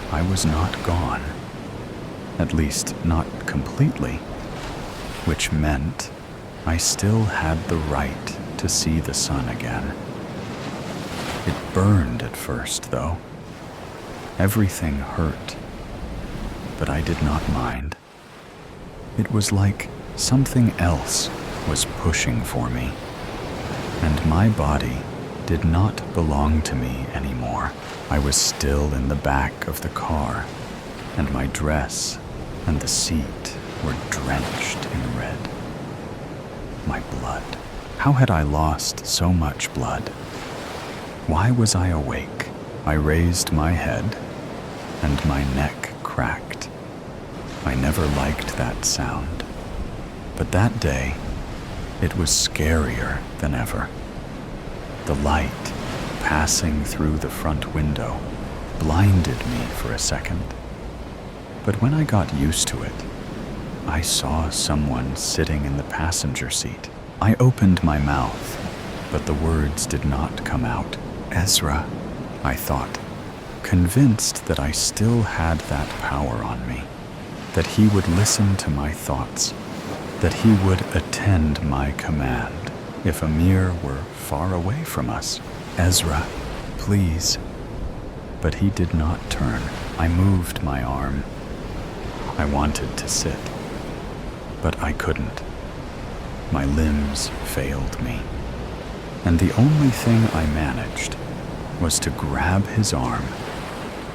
I was not gone, at least not completely, which meant I still had the right to see the sun again. It burned at first, though. Everything hurt, but I did not mind. It was like something else was pushing for me, and my body did not belong to me anymore. I was still in the back of the car, and my dress and the seat were drenched in red. My blood. How had I lost so much blood? Why was I awake? I raised my head, and my neck cracked. I never liked that sound, but that day, it was scarier than ever. The light passing through the front window blinded me for a second. But when I got used to it, I saw someone sitting in the passenger seat. I opened my mouth, but the words did not come out. Ezra, I thought, convinced that I still had that power on me, that he would listen to my thoughts that he would attend my command if Amir were far away from us. "Ezra, please." But he did not turn. I moved my arm. I wanted to sit, but I couldn't. My limbs failed me, and the only thing I managed was to grab his arm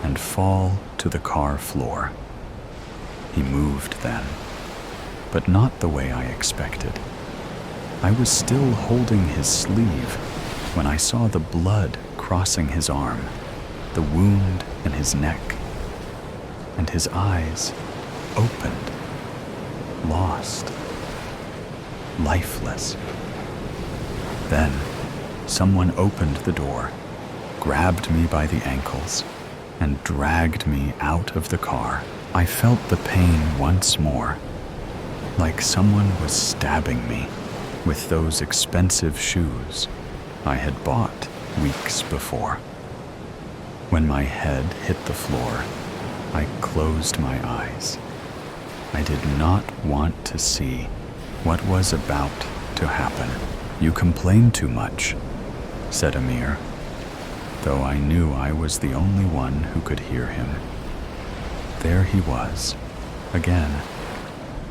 and fall to the car floor. He moved then, but not the way I expected. I was still holding his sleeve when I saw the blood crossing his arm, the wound in his neck, and his eyes opened, lost, lifeless. Then someone opened the door, grabbed me by the ankles, and dragged me out of the car. I felt the pain once more, like someone was stabbing me with those expensive shoes I had bought weeks before. When my head hit the floor, I closed my eyes. I did not want to see what was about to happen. "You complain too much," said Amir, though I knew I was the only one who could hear him. There he was, again,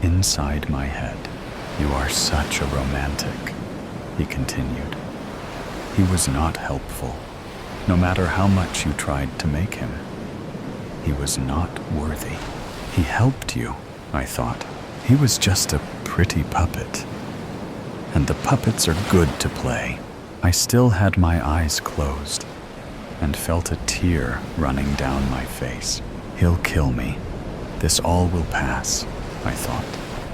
inside my head. "You are such a romantic," he continued. He was not helpful, no matter how much you tried to make him. He was not worthy. He helped you, I thought. He was just a pretty puppet. And the puppets are good to play. I still had my eyes closed and felt a tear running down my face. "He'll kill me. This all will pass," I thought.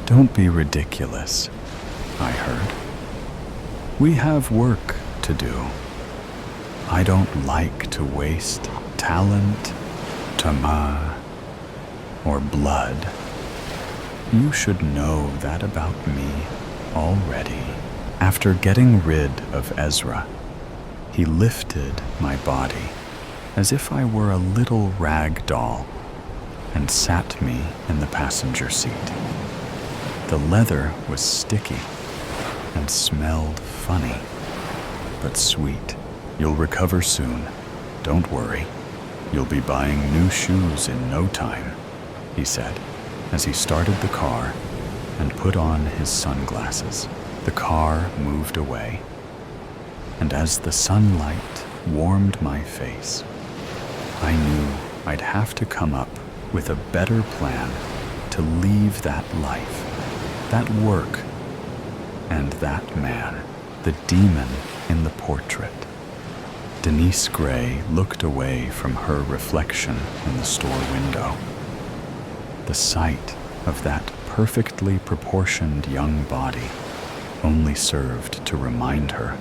"Don't be ridiculous," I heard. "We have work to do. I don't like to waste talent, tama, or blood. You should know that about me already." After getting rid of Ezra, he lifted my body as if I were a little rag doll and sat me in the passenger seat. The leather was sticky and smelled funny, but sweet. "You'll recover soon. Don't worry. You'll be buying new shoes in no time," he said as he started the car and put on his sunglasses. The car moved away, and as the sunlight warmed my face, I knew I'd have to come up with a better plan to leave that life, that work, and that man, the demon in the portrait. Denise Gray looked away from her reflection in the store window. The sight of that perfectly proportioned young body only served to remind her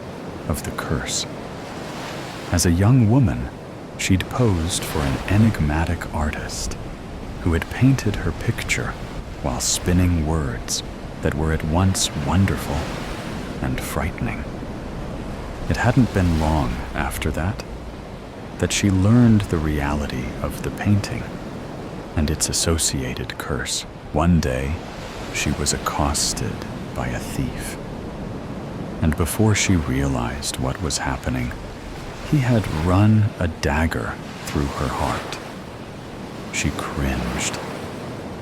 of the curse. As a young woman, she'd posed for an enigmatic artist who had painted her picture while spinning words that were at once wonderful and frightening. It hadn't been long after that she learned the reality of the painting and its associated curse. One day, she was accosted by a thief, and before she realized what was happening, he had run a dagger through her heart. She cringed,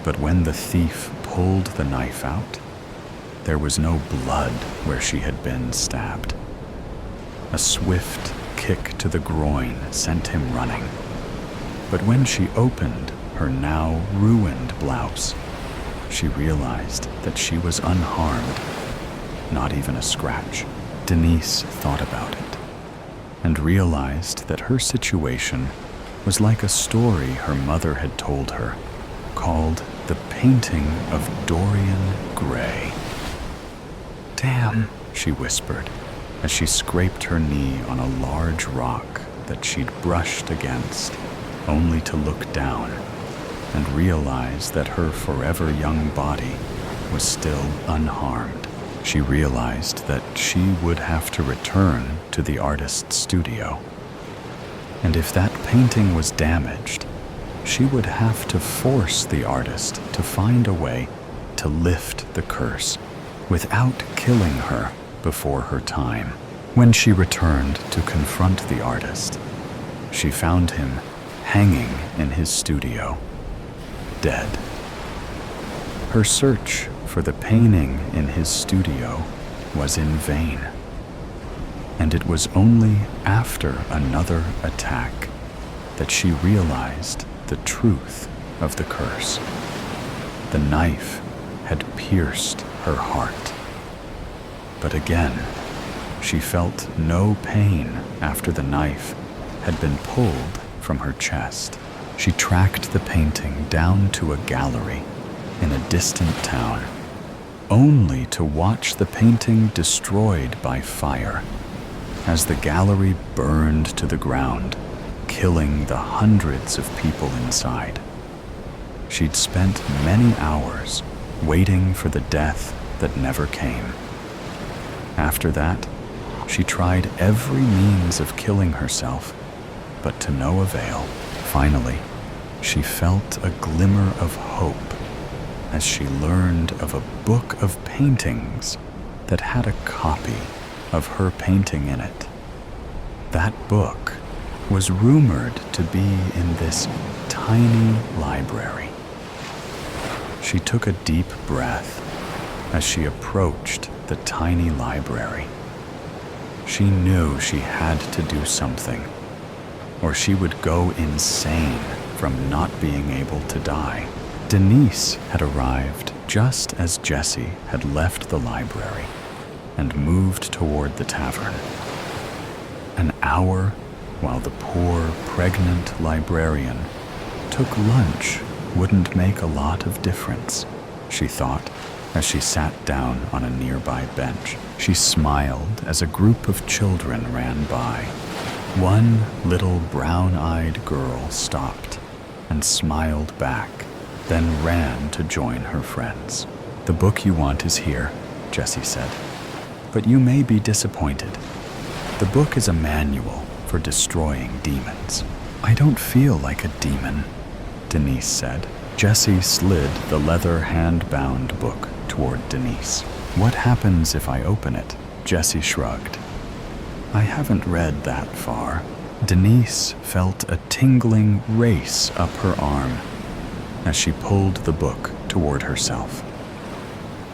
but when the thief pulled the knife out, there was no blood where she had been stabbed. A swift kick to the groin sent him running, but when she opened her now ruined blouse, she realized that she was unharmed, not even a scratch. Denise thought about it and realized that her situation was like a story her mother had told her, called The Painting of Dorian Gray. "Damn," she whispered as she scraped her knee on a large rock that she'd brushed against, only to look down and realize that her forever young body was still unharmed. She realized that she would have to return to the artist's studio. And if that painting was damaged, she would have to force the artist to find a way to lift the curse without killing her before her time. When she returned to confront the artist, she found him hanging in his studio, dead. Her search for the painting in his studio was in vain, and it was only after another attack that she realized the truth of the curse. The knife had pierced her heart. But again, she felt no pain after the knife had been pulled from her chest. She tracked the painting down to a gallery in a distant town, only to watch the painting destroyed by fire as the gallery burned to the ground, killing the hundreds of people inside. She'd spent many hours waiting for the death that never came. After that, she tried every means of killing herself, but to no avail. Finally, she felt a glimmer of hope as she learned of a book of paintings that had a copy of her painting in it. That book was rumored to be in this tiny library. She took a deep breath as she approached the tiny library. She knew she had to do something, or she would go insane from not being able to die. Denise had arrived just as Jessie had left the library and moved toward the tavern. An hour while the poor, pregnant librarian took lunch wouldn't make a lot of difference, she thought, as she sat down on a nearby bench. She smiled as a group of children ran by. One little brown-eyed girl stopped and smiled back, then ran to join her friends. "The book you want is here," Jessie said, "but you may be disappointed. The book is a manual for destroying demons." "I don't feel like a demon," Denise said. Jessie slid the leather hand-bound book toward Denise. "What happens if I open it?" Jessie shrugged. "I haven't read that far." Denise felt a tingling race up her arm as she pulled the book toward herself.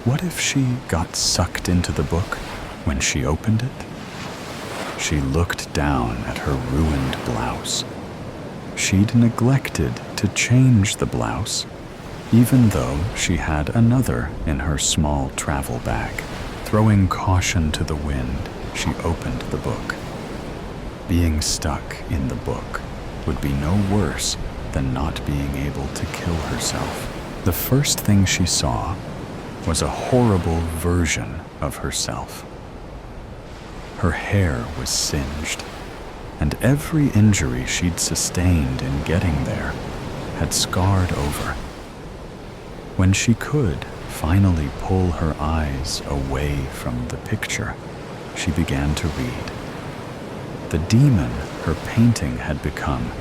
What if she got sucked into the book when she opened it? She looked down at her ruined blouse. She'd neglected to change the blouse, even though she had another in her small travel bag. Throwing caution to the wind, she opened the book. Being stuck in the book would be no worse than not being able to kill herself. The first thing she saw was a horrible version of herself. Her hair was singed, and every injury she'd sustained in getting there had scarred over. When she could finally pull her eyes away from the picture, she began to read. The demon her painting had become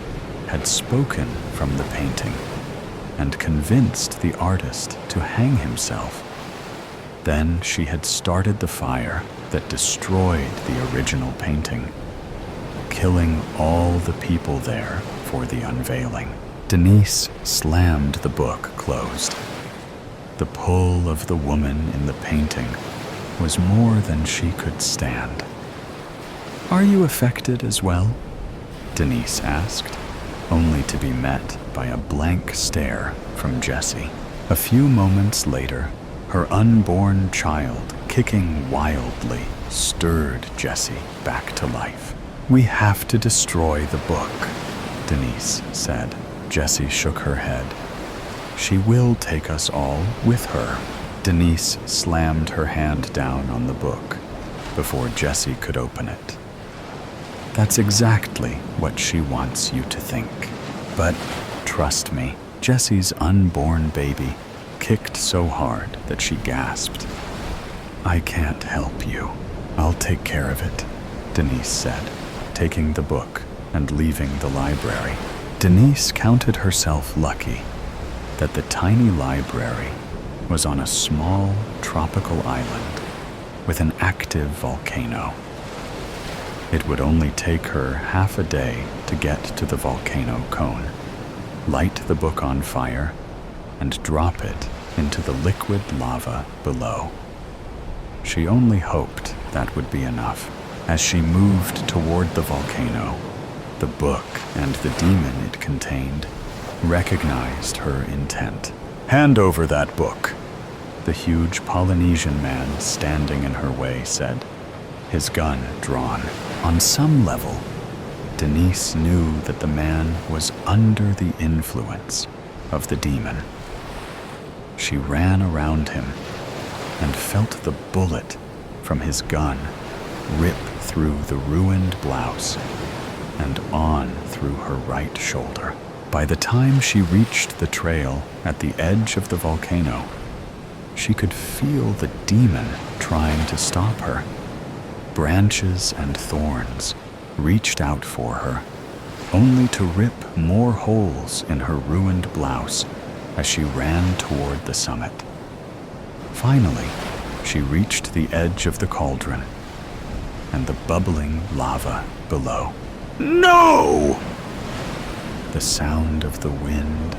had spoken from the painting and convinced the artist to hang himself. Then she had started the fire that destroyed the original painting, killing all the people there for the unveiling. Denise slammed the book closed. The pull of the woman in the painting was more than she could stand. "Are you affected as well?" Denise asked, only to be met by a blank stare from Jessie. A few moments later, her unborn child, kicking wildly, stirred Jessie back to life. "We have to destroy the book," Denise said. Jessie shook her head. "She will take us all with her." Denise slammed her hand down on the book before Jessie could open it. "That's exactly what she wants you to think. But trust me," Jessie's unborn baby kicked so hard that she gasped. "I can't help you. I'll take care of it," Denise said, taking the book and leaving the library. Denise counted herself lucky that the tiny library was on a small tropical island with an active volcano. It would only take her half a day to get to the volcano cone, light the book on fire, and drop it into the liquid lava below. She only hoped that would be enough. As she moved toward the volcano, the book and the demon it contained recognized her intent. "Hand over that book," the huge Polynesian man standing in her way said, his gun drawn. On some level, Denise knew that the man was under the influence of the demon. She ran around him and felt the bullet from his gun rip through the ruined blouse and on through her right shoulder. By the time she reached the trail at the edge of the volcano, she could feel the demon trying to stop her. Branches and thorns reached out for her, only to rip more holes in her ruined blouse as she ran toward the summit. Finally, she reached the edge of the cauldron and the bubbling lava below. "No!" The sound of the wind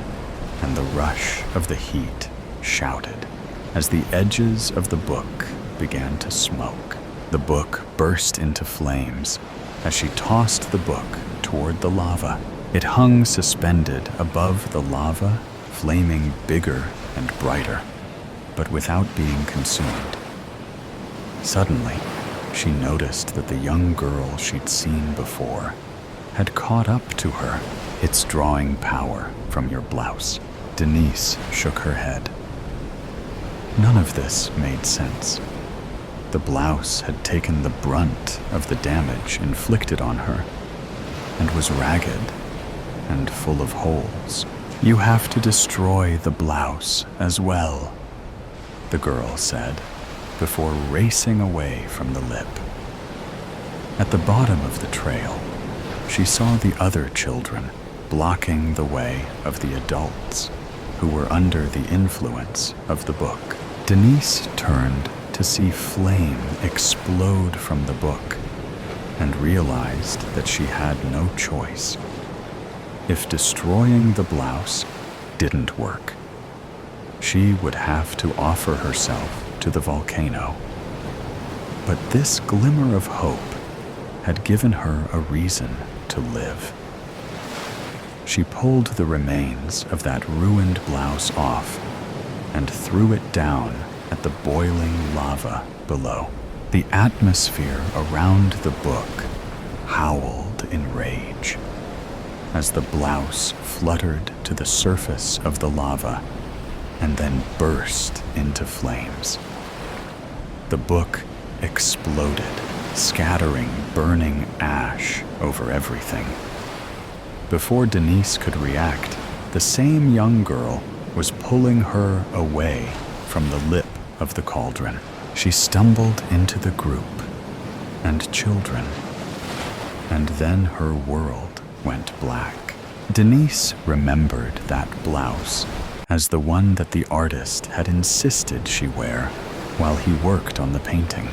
and the rush of the heat shouted as the edges of the book began to smoke. The book burst into flames as she tossed the book toward the lava. It hung suspended above the lava, flaming bigger and brighter, but without being consumed. Suddenly, she noticed that the young girl she'd seen before had caught up to her. "It's drawing power from your blouse." Denise shook her head. None of this made sense. The blouse had taken the brunt of the damage inflicted on her and was ragged and full of holes. "You have to destroy the blouse as well," the girl said, before racing away from the lip. At the bottom of the trail, she saw the other children blocking the way of the adults who were under the influence of the book. Denise turned to see flame explode from the book and realized that she had no choice. If destroying the blouse didn't work, she would have to offer herself to the volcano. But this glimmer of hope had given her a reason to live. She pulled the remains of that ruined blouse off and threw it down at the boiling lava below. The atmosphere around the book howled in rage as the blouse fluttered to the surface of the lava and then burst into flames. The book exploded, scattering burning ash over everything. Before Denise could react, the same young girl was pulling her away from the lip of the cauldron. She stumbled into the group and children, and then her world went black. Denise remembered that blouse as the one that the artist had insisted she wear while he worked on the painting.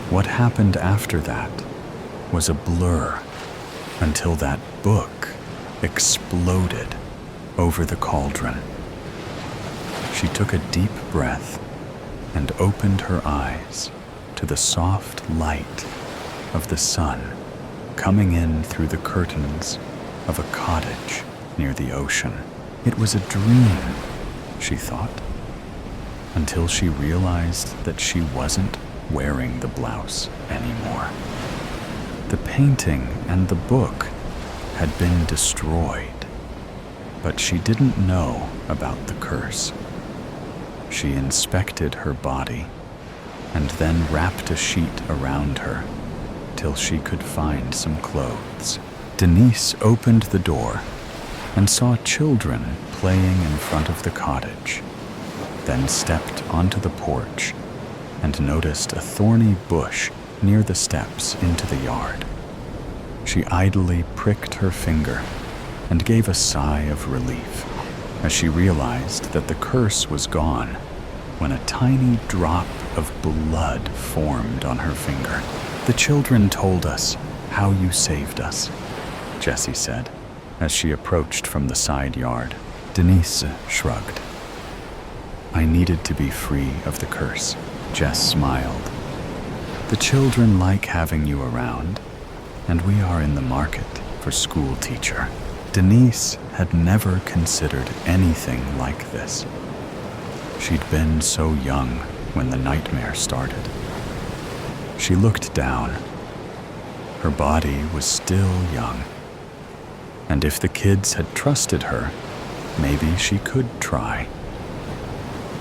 What happened after that was a blur until that book exploded over the cauldron. She took a deep breath and opened her eyes to the soft light of the sun coming in through the curtains of a cottage near the ocean. It was a dream, she thought, until she realized that she wasn't wearing the blouse anymore. The painting and the book had been destroyed, but she didn't know about the curse. She inspected her body and then wrapped a sheet around her till she could find some clothes. Denise opened the door and saw children playing in front of the cottage, then stepped onto the porch and noticed a thorny bush near the steps into the yard. She idly pricked her finger and gave a sigh of relief. as she realized that the curse was gone when a tiny drop of blood formed on her finger. "The children told us how you saved us," Jessie said, as she approached from the side yard. Denise shrugged. "I needed to be free of the curse," Jess smiled. "The children like having you around, and we are in the market for school teacher." Denise had never considered anything like this. She'd been so young when the nightmare started. She looked down. Her body was still young, and if the kids had trusted her, maybe she could try.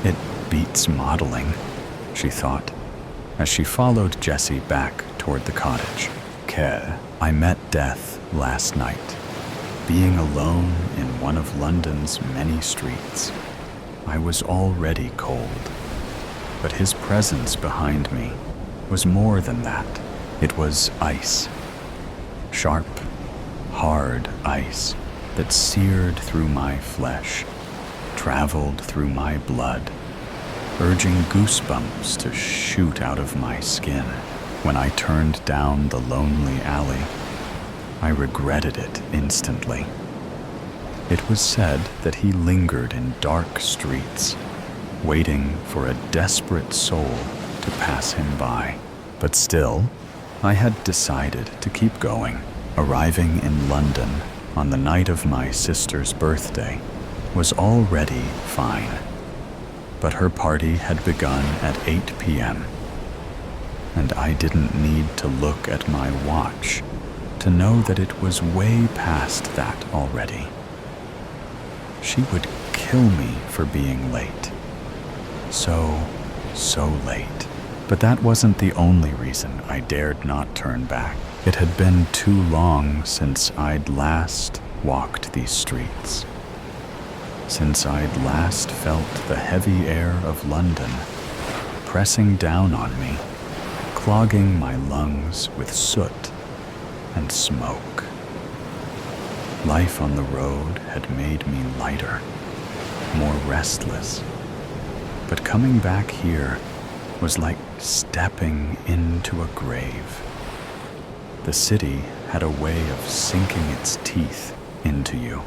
"It beats modeling," she thought, as she followed Jessie back toward the cottage. I met death last night, being alone in one of London's many streets. I was already cold, but his presence behind me was more than that. It was ice. Sharp, hard ice that seared through my flesh, traveled through my blood, urging goosebumps to shoot out of my skin. When I turned down the lonely alley, I regretted it instantly. It was said that he lingered in dark streets, waiting for a desperate soul to pass him by. But still, I had decided to keep going. Arriving in London on the night of my sister's birthday was already fine, but her party had begun at 8 p.m., and I didn't need to look at my watch to know that it was way past that already. She would kill me for being late. So late. But that wasn't the only reason I dared not turn back. It had been too long since I'd last walked these streets, since I'd last felt the heavy air of London pressing down on me, clogging my lungs with soot and smoke. Life on the road had made me lighter, more restless, but coming back here was like stepping into a grave. The city had a way of sinking its teeth into you,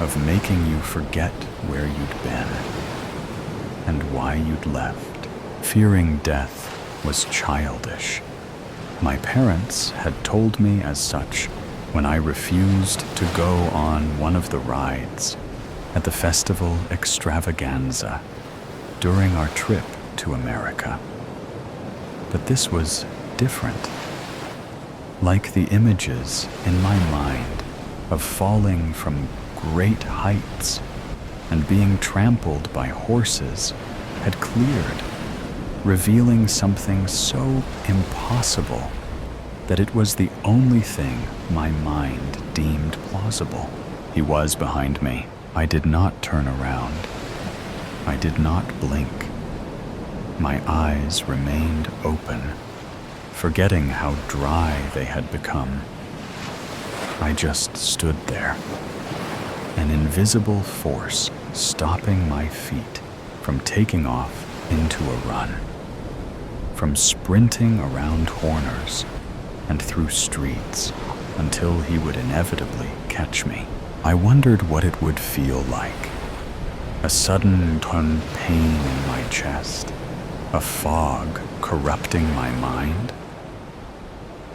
of making you forget where you'd been and why you'd left. Fearing death was childish. My parents had told me as such when I refused to go on one of the rides at the festival extravaganza during our trip to America. But this was different. Like the images in my mind of falling from great heights and being trampled by horses had cleared, revealing something so impossible that it was the only thing my mind deemed plausible. He was behind me. I did not turn around. I did not blink. My eyes remained open, forgetting how dry they had become. I just stood there, an invisible force stopping my feet from taking off into a run, from sprinting around corners and through streets until he would inevitably catch me. I wondered what it would feel like. A sudden pain in my chest, a fog corrupting my mind.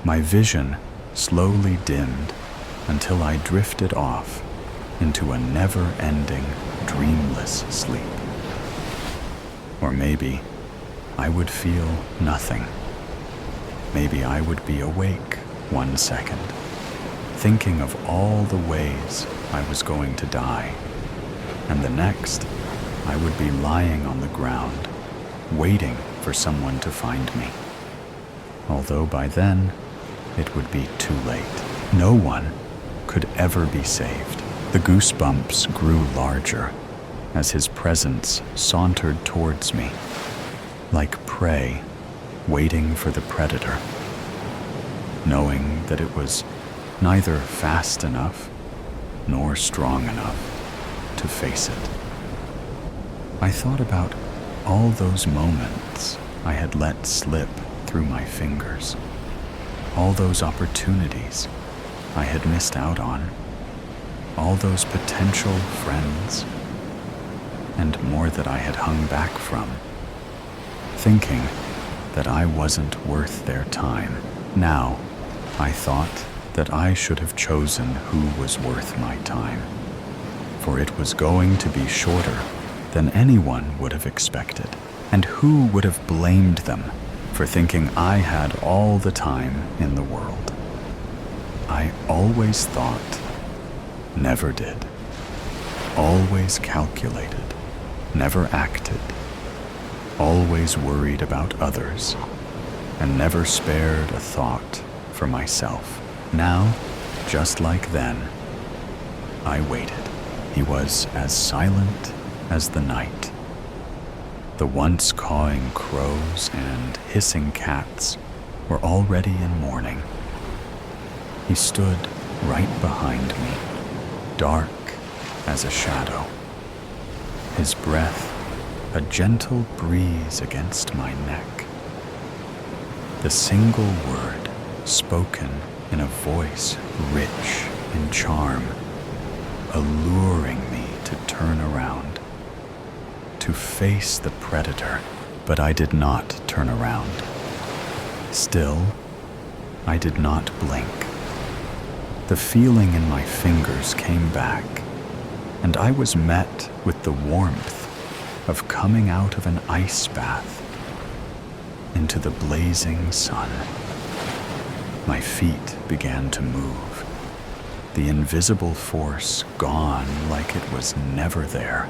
My vision slowly dimmed until I drifted off into a never-ending, dreamless sleep. Or maybe I would feel nothing. Maybe I would be awake 1 second, thinking of all the ways I was going to die, and the next I would be lying on the ground, waiting for someone to find me. Although by then, it would be too late. No one could ever be saved. The goosebumps grew larger as his presence sauntered towards me, like prey waiting for the predator, knowing that it was neither fast enough nor strong enough to face it. I thought about all those moments I had let slip through my fingers, all those opportunities I had missed out on, all those potential friends, and more that I had hung back from, thinking that I wasn't worth their time. Now, I thought that I should have chosen who was worth my time, for it was going to be shorter than anyone would have expected. And who would have blamed them for thinking I had all the time in the world? I always thought, never did. Always calculated, never acted. Always worried about others, and never spared a thought for myself. Now, just like then, I waited. He was as silent as the night. The once cawing crows and hissing cats were already in mourning. He stood right behind me, dark as a shadow. His breath, a gentle breeze against my neck. The single word spoken in a voice rich in charm, alluring me to turn around, to face the predator, but I did not turn around. Still, I did not blink. The feeling in my fingers came back, and I was met with the warmth of coming out of an ice bath into the blazing sun. My feet began to move, the invisible force gone like it was never there.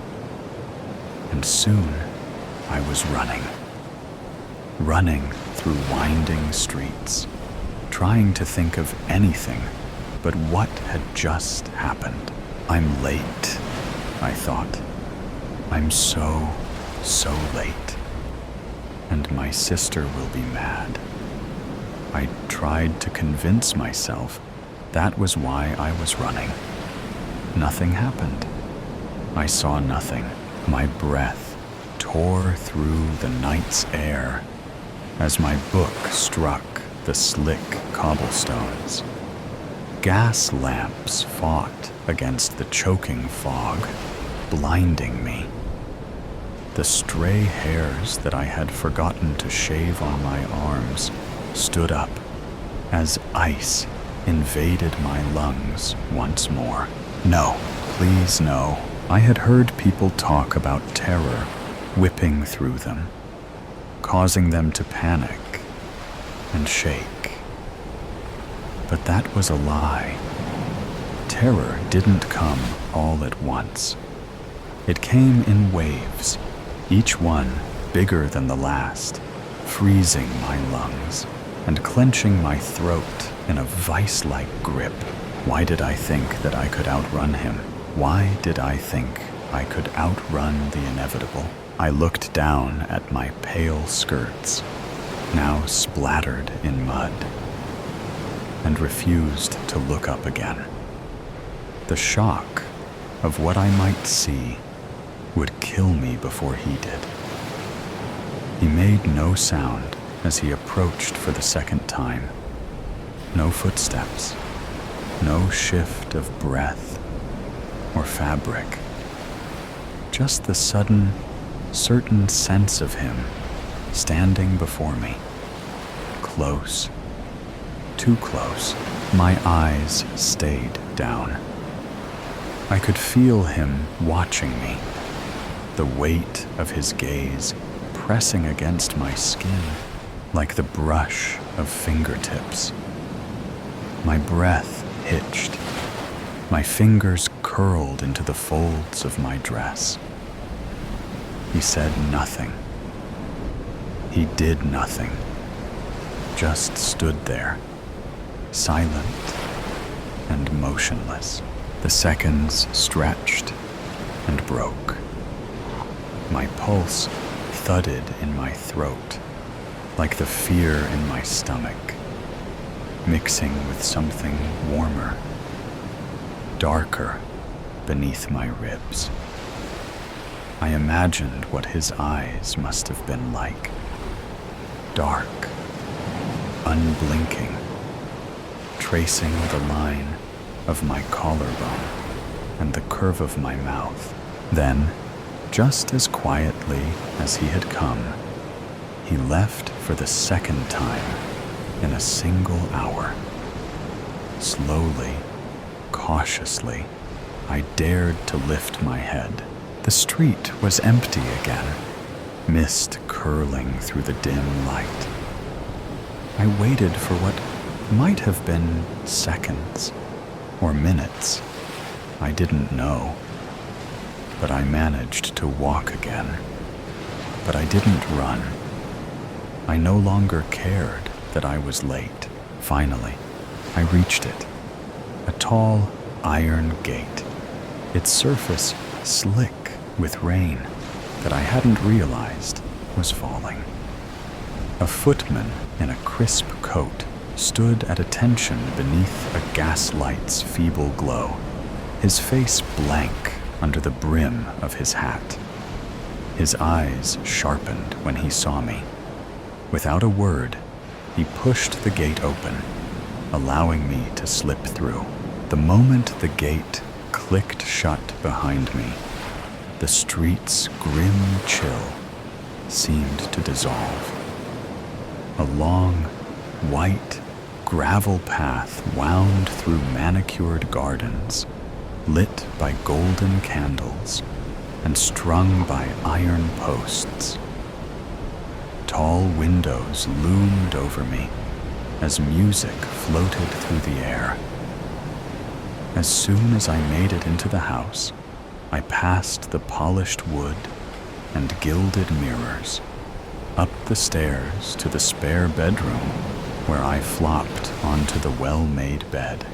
And soon I was running through winding streets, trying to think of anything but what had just happened. I'm late, I thought. I'm so late. And my sister will be mad. I tried to convince myself that was why I was running. Nothing happened. I saw nothing. My breath tore through the night's air as my book struck the slick cobblestones. Gas lamps fought against the choking fog, blinding me. The stray hairs that I had forgotten to shave on my arms stood up as ice invaded my lungs once more. No, please no. I had heard people talk about terror whipping through them, causing them to panic and shake. But that was a lie. Terror didn't come all at once. It came in waves, each one bigger than the last, freezing my lungs and clenching my throat in a vice-like grip. Why did I think that I could outrun him? Why did I think I could outrun the inevitable? I looked down at my pale skirts, now splattered in mud, and refused to look up again. The shock of what I might see would kill me before he did. He made no sound as he approached for the second time. No footsteps, no shift of breath or fabric. Just the sudden, certain sense of him standing before me. Close, too close. My eyes stayed down. I could feel him watching me, the weight of his gaze pressing against my skin like the brush of fingertips. My breath hitched. My fingers curled into the folds of my dress. He said nothing. He did nothing. Just stood there, silent and motionless. The seconds stretched and broke. My pulse thudded in my throat, like the fear in my stomach, mixing with something warmer, darker beneath my ribs. I imagined what his eyes must have been like. Dark, unblinking, tracing the line of my collarbone and the curve of my mouth. Then, just as quietly as he had come, he left for the second time in a single hour. Slowly, cautiously, I dared to lift my head. The street was empty again, mist curling through the dim light. I waited for what might have been seconds or minutes. I didn't know. But I managed to walk again. But I didn't run. I no longer cared that I was late. Finally, I reached it. A tall iron gate, its surface slick with rain that I hadn't realized was falling. A footman in a crisp coat stood at attention beneath a gaslight's feeble glow, his face blank under the brim of his hat. His eyes sharpened when he saw me. Without a word, he pushed the gate open, allowing me to slip through. The moment the gate clicked shut behind me, the street's grim chill seemed to dissolve. A long, white gravel path wound through manicured gardens, lit by golden candles and strung by iron posts. Tall windows loomed over me as music floated through the air. As soon as I made it into the house, I passed the polished wood and gilded mirrors, up the stairs to the spare bedroom where I flopped onto the well-made bed,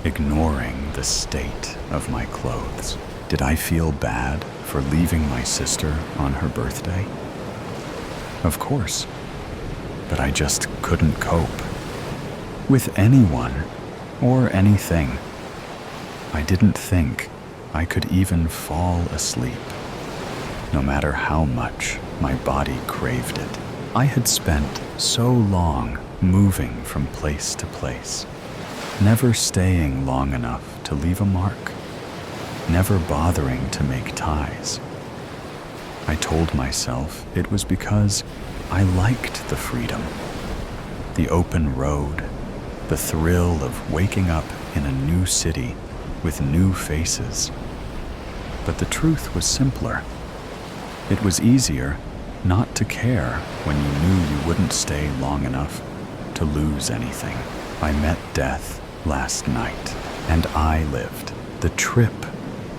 ignoring the state of my clothes. Did I feel bad for leaving my sister on her birthday? Of course, but I just couldn't cope with anyone or anything. I didn't think I could even fall asleep, no matter how much my body craved it. I had spent so long moving from place to place, never staying long enough to leave a mark, never bothering to make ties. I told myself it was because I liked the freedom, the open road, the thrill of waking up in a new city with new faces. But the truth was simpler. It was easier not to care when you knew you wouldn't stay long enough to lose anything. I met death last night, and I lived the trip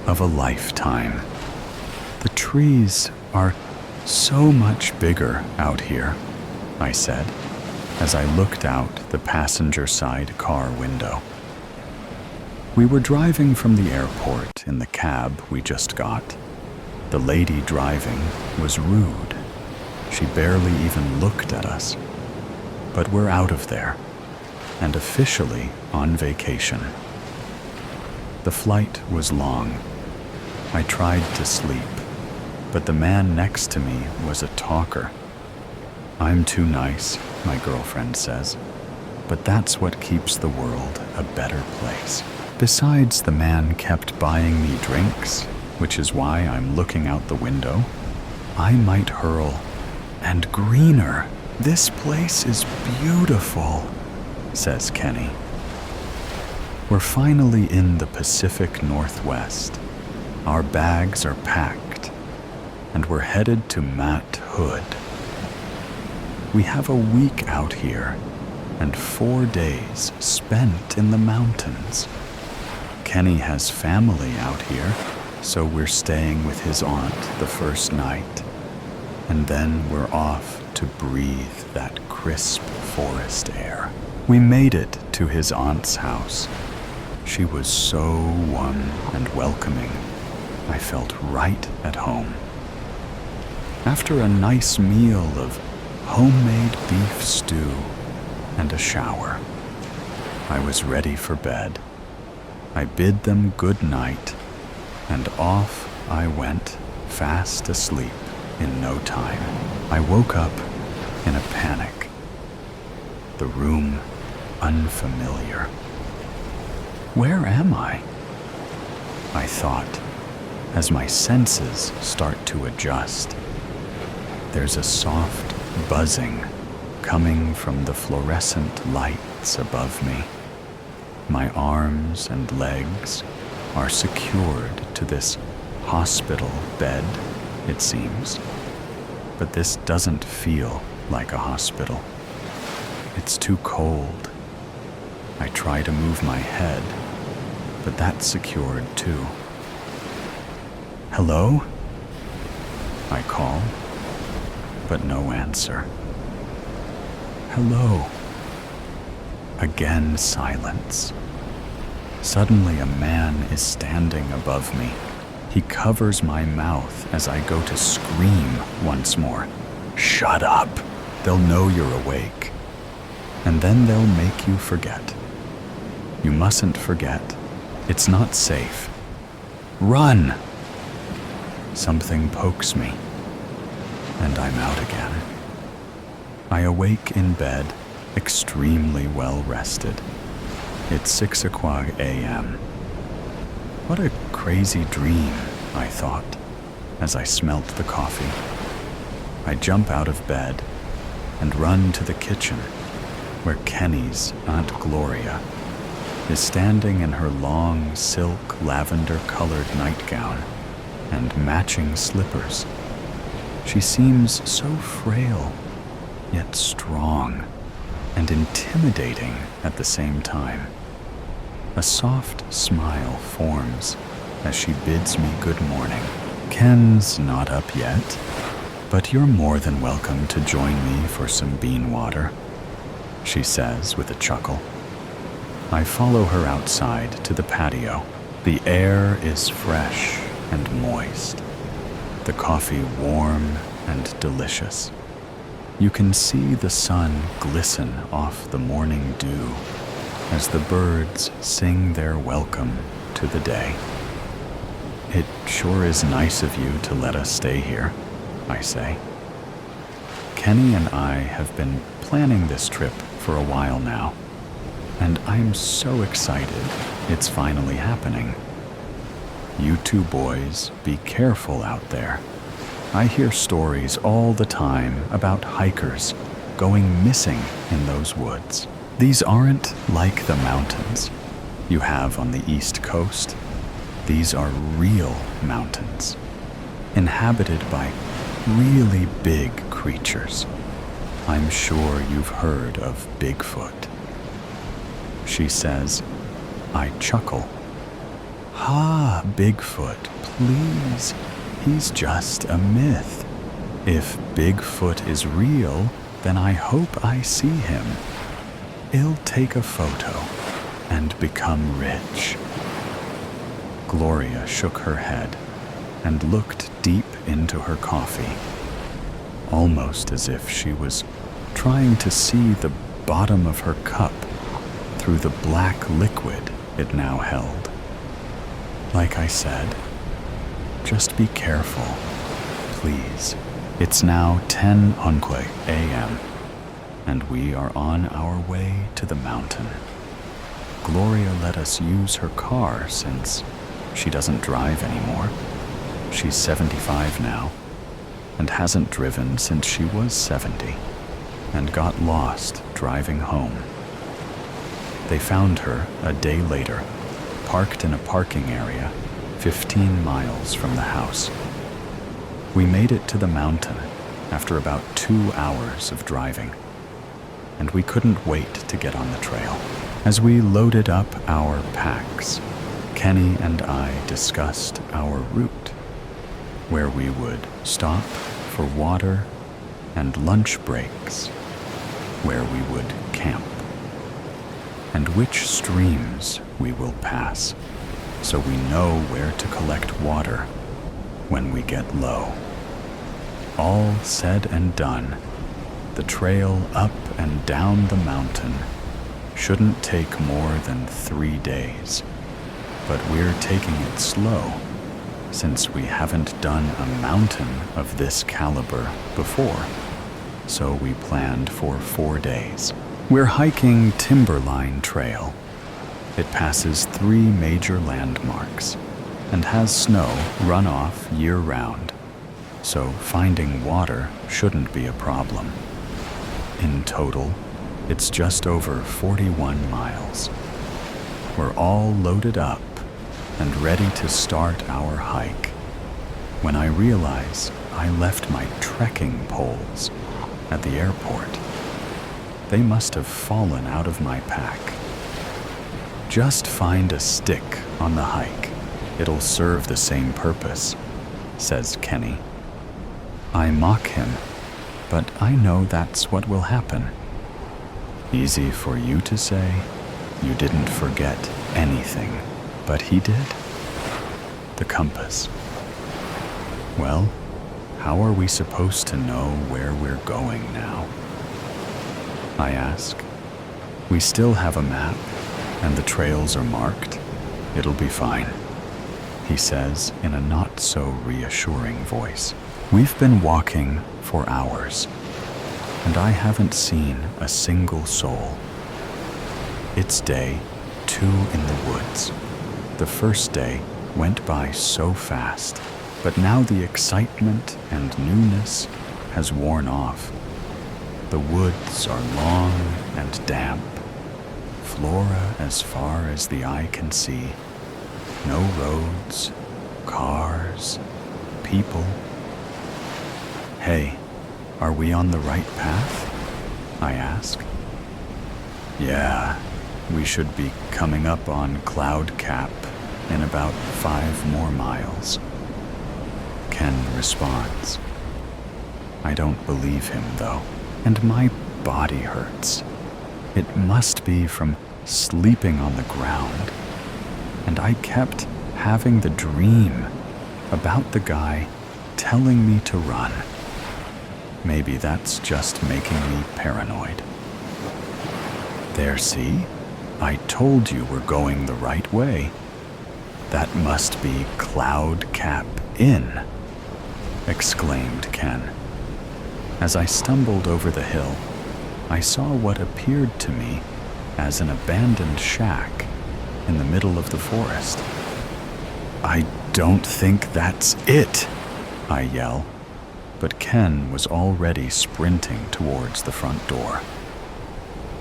of a lifetime. The trees are so much bigger out here, I said, as I looked out the passenger side car window. We were driving from the airport in the cab we just got. The lady driving was rude. She barely even looked at us. But we're out of there, and officially on vacation. The flight was long. I tried to sleep, but the man next to me was a talker. I'm too nice, my girlfriend says, but that's what keeps the world a better place. Besides, the man kept buying me drinks, which is why I'm looking out the window. I might hurl. And greener. This place is beautiful, says Kenny. We're finally in the Pacific Northwest. Our bags are packed, and we're headed to Mat Hood. We have a week out here, and 4 days spent in the mountains. Kenny has family out here, so we're staying with his aunt the first night, and then we're off to breathe that crisp forest air. We made it to his aunt's house. She was so warm and welcoming. I felt right at home. After a nice meal of homemade beef stew and a shower, I was ready for bed. I bid them good night And off I went, fast asleep in no time. I woke up in a panic. The room unfamiliar. Where am I? I thought, as my senses start to adjust. There's a soft buzzing coming from the fluorescent lights above me. My arms and legs are secured to this hospital bed, it seems. But this doesn't feel like a hospital. It's too cold. I try to move my head, but that's secured too. Hello? I call, but no answer. Hello. Again silence. Suddenly a man is standing above me. He covers my mouth as I go to scream once more. Shut up! They'll know you're awake. And then they'll make you forget. You mustn't forget. It's not safe. Run! Something pokes me, and I'm out again. I awake in bed, extremely well rested. It's 6 o'clock a.m. What a crazy dream, I thought, as I smelt the coffee. I jump out of bed and run to the kitchen, where Kenny's Aunt Gloria is standing in her long silk lavender-colored nightgown and matching slippers. She seems so frail, yet strong and intimidating at the same time. A soft smile forms as she bids me good morning. Ken's not up yet, but you're more than welcome to join me for some bean water, she says with a chuckle. I follow her outside to the patio. The air is fresh and moist, the coffee warm and delicious. You can see the sun glisten off the morning dew as the birds sing their welcome to the day. It sure is nice of you to let us stay here, I say. Kenny and I have been planning this trip for a while now, and I'm so excited it's finally happening. You two boys, be careful out there. I hear stories all the time about hikers going missing in those woods. These aren't like the mountains you have on the East Coast. These are real mountains, inhabited by really big creatures. I'm sure you've heard of Bigfoot. She says. I chuckle. Ha, Bigfoot, please. He's just a myth. If Bigfoot is real, then I hope I see him. He'll take a photo and become rich. Gloria shook her head and looked deep into her coffee, almost as if she was trying to see the bottom of her cup through the black liquid it now held. Like I said, just be careful, please. It's now 10 a.m., and we are on our way to the mountain. Gloria let us use her car since she doesn't drive anymore. She's 75 now, and hasn't driven since she was 70, and got lost driving home. They found her a day later, parked in a parking area 15 miles from the house. We made it to the mountain after about 2 hours of driving, and we couldn't wait to get on the trail. As we loaded up our packs, Kenny and I discussed our route, where we would stop for water and lunch breaks, where we would camp, and which streams we will pass, so we know where to collect water when we get low. All said and done, the trail up and down the mountain shouldn't take more than 3 days, but we're taking it slow since we haven't done a mountain of this caliber before, so we planned for 4 days. We're hiking Timberline Trail. It passes 3 major landmarks and has snow runoff year-round, so finding water shouldn't be a problem. In total, it's just over 41 miles. We're all loaded up and ready to start our hike when I realize I left my trekking poles at the airport. They must have fallen out of my pack. Just find a stick on the hike. It'll serve the same purpose, says Kenny. I mock him, but I know that's what will happen. Easy for you to say. You didn't forget anything, but he did. The compass. Well, how are we supposed to know where we're going now? I ask. We still have a map, and the trails are marked. It'll be fine, he says in a not-so-reassuring voice. We've been walking for hours, and I haven't seen a single soul. It's day 2 in the woods. The first day went by so fast, but now the excitement and newness has worn off. The woods are long and damp, flora as far as the eye can see. No roads, cars, people. Hey, are we on the right path? I ask. Yeah, we should be coming up on Cloud Cap in about 5 more miles. Ken responds. I don't believe him, though, and my body hurts. It must be from sleeping on the ground. And I kept having the dream about the guy telling me to run. Maybe that's just making me paranoid. There, see? I told you we're going the right way. That must be Cloud Cap Inn, exclaimed Ken. As I stumbled over the hill, I saw what appeared to me as an abandoned shack in the middle of the forest. I don't think that's it, I yell, but Ken was already sprinting towards the front door.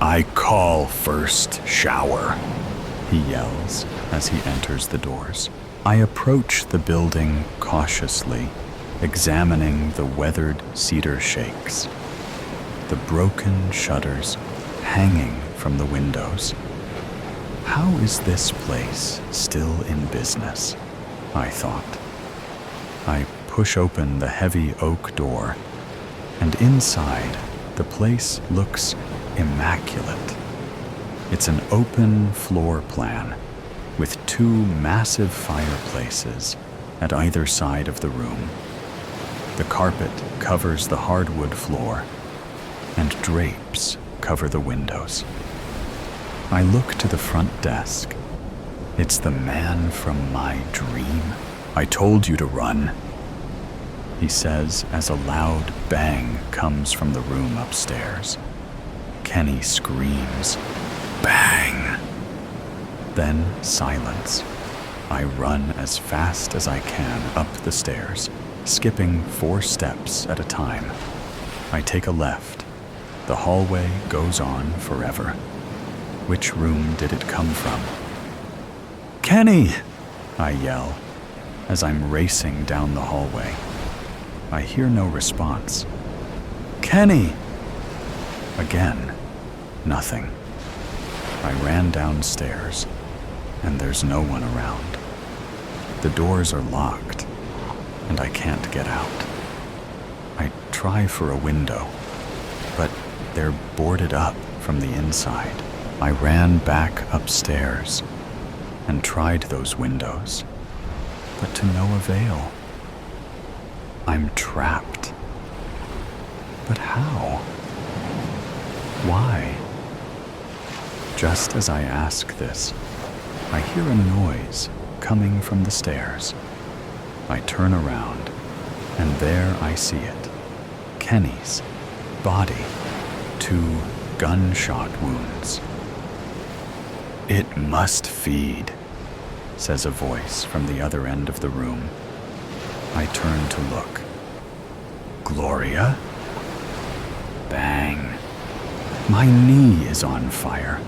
I call first shower, he yells as he enters the doors. I approach the building cautiously, examining the weathered cedar shakes, the broken shutters hanging from the windows. How is this place still in business? I thought. I push open the heavy oak door, and inside, the place looks immaculate. It's an open floor plan with 2 massive fireplaces at either side of the room. The carpet covers the hardwood floor, and drapes cover the windows. I look to the front desk. It's the man from my dream. I told you to run, he says as a loud bang comes from the room upstairs. Kenny screams, bang! Then silence. I run as fast as I can up the stairs, skipping 4 steps at a time. I take a left. The hallway goes on forever. Which room did it come from? Kenny! I yell as I'm racing down the hallway. I hear no response. Kenny! Again, nothing. I ran downstairs, and there's no one around. The doors are locked, and I can't get out. I try for a window, but they're boarded up from the inside. I ran back upstairs and tried those windows, but to no avail. I'm trapped. But how? Why? Just as I ask this, I hear a noise coming from the stairs. I turn around, and there I see it. Kenny's body, 2 gunshot wounds. "It must feed," says a voice from the other end of the room. I turn to look. Gloria? Bang. My knee is on fire.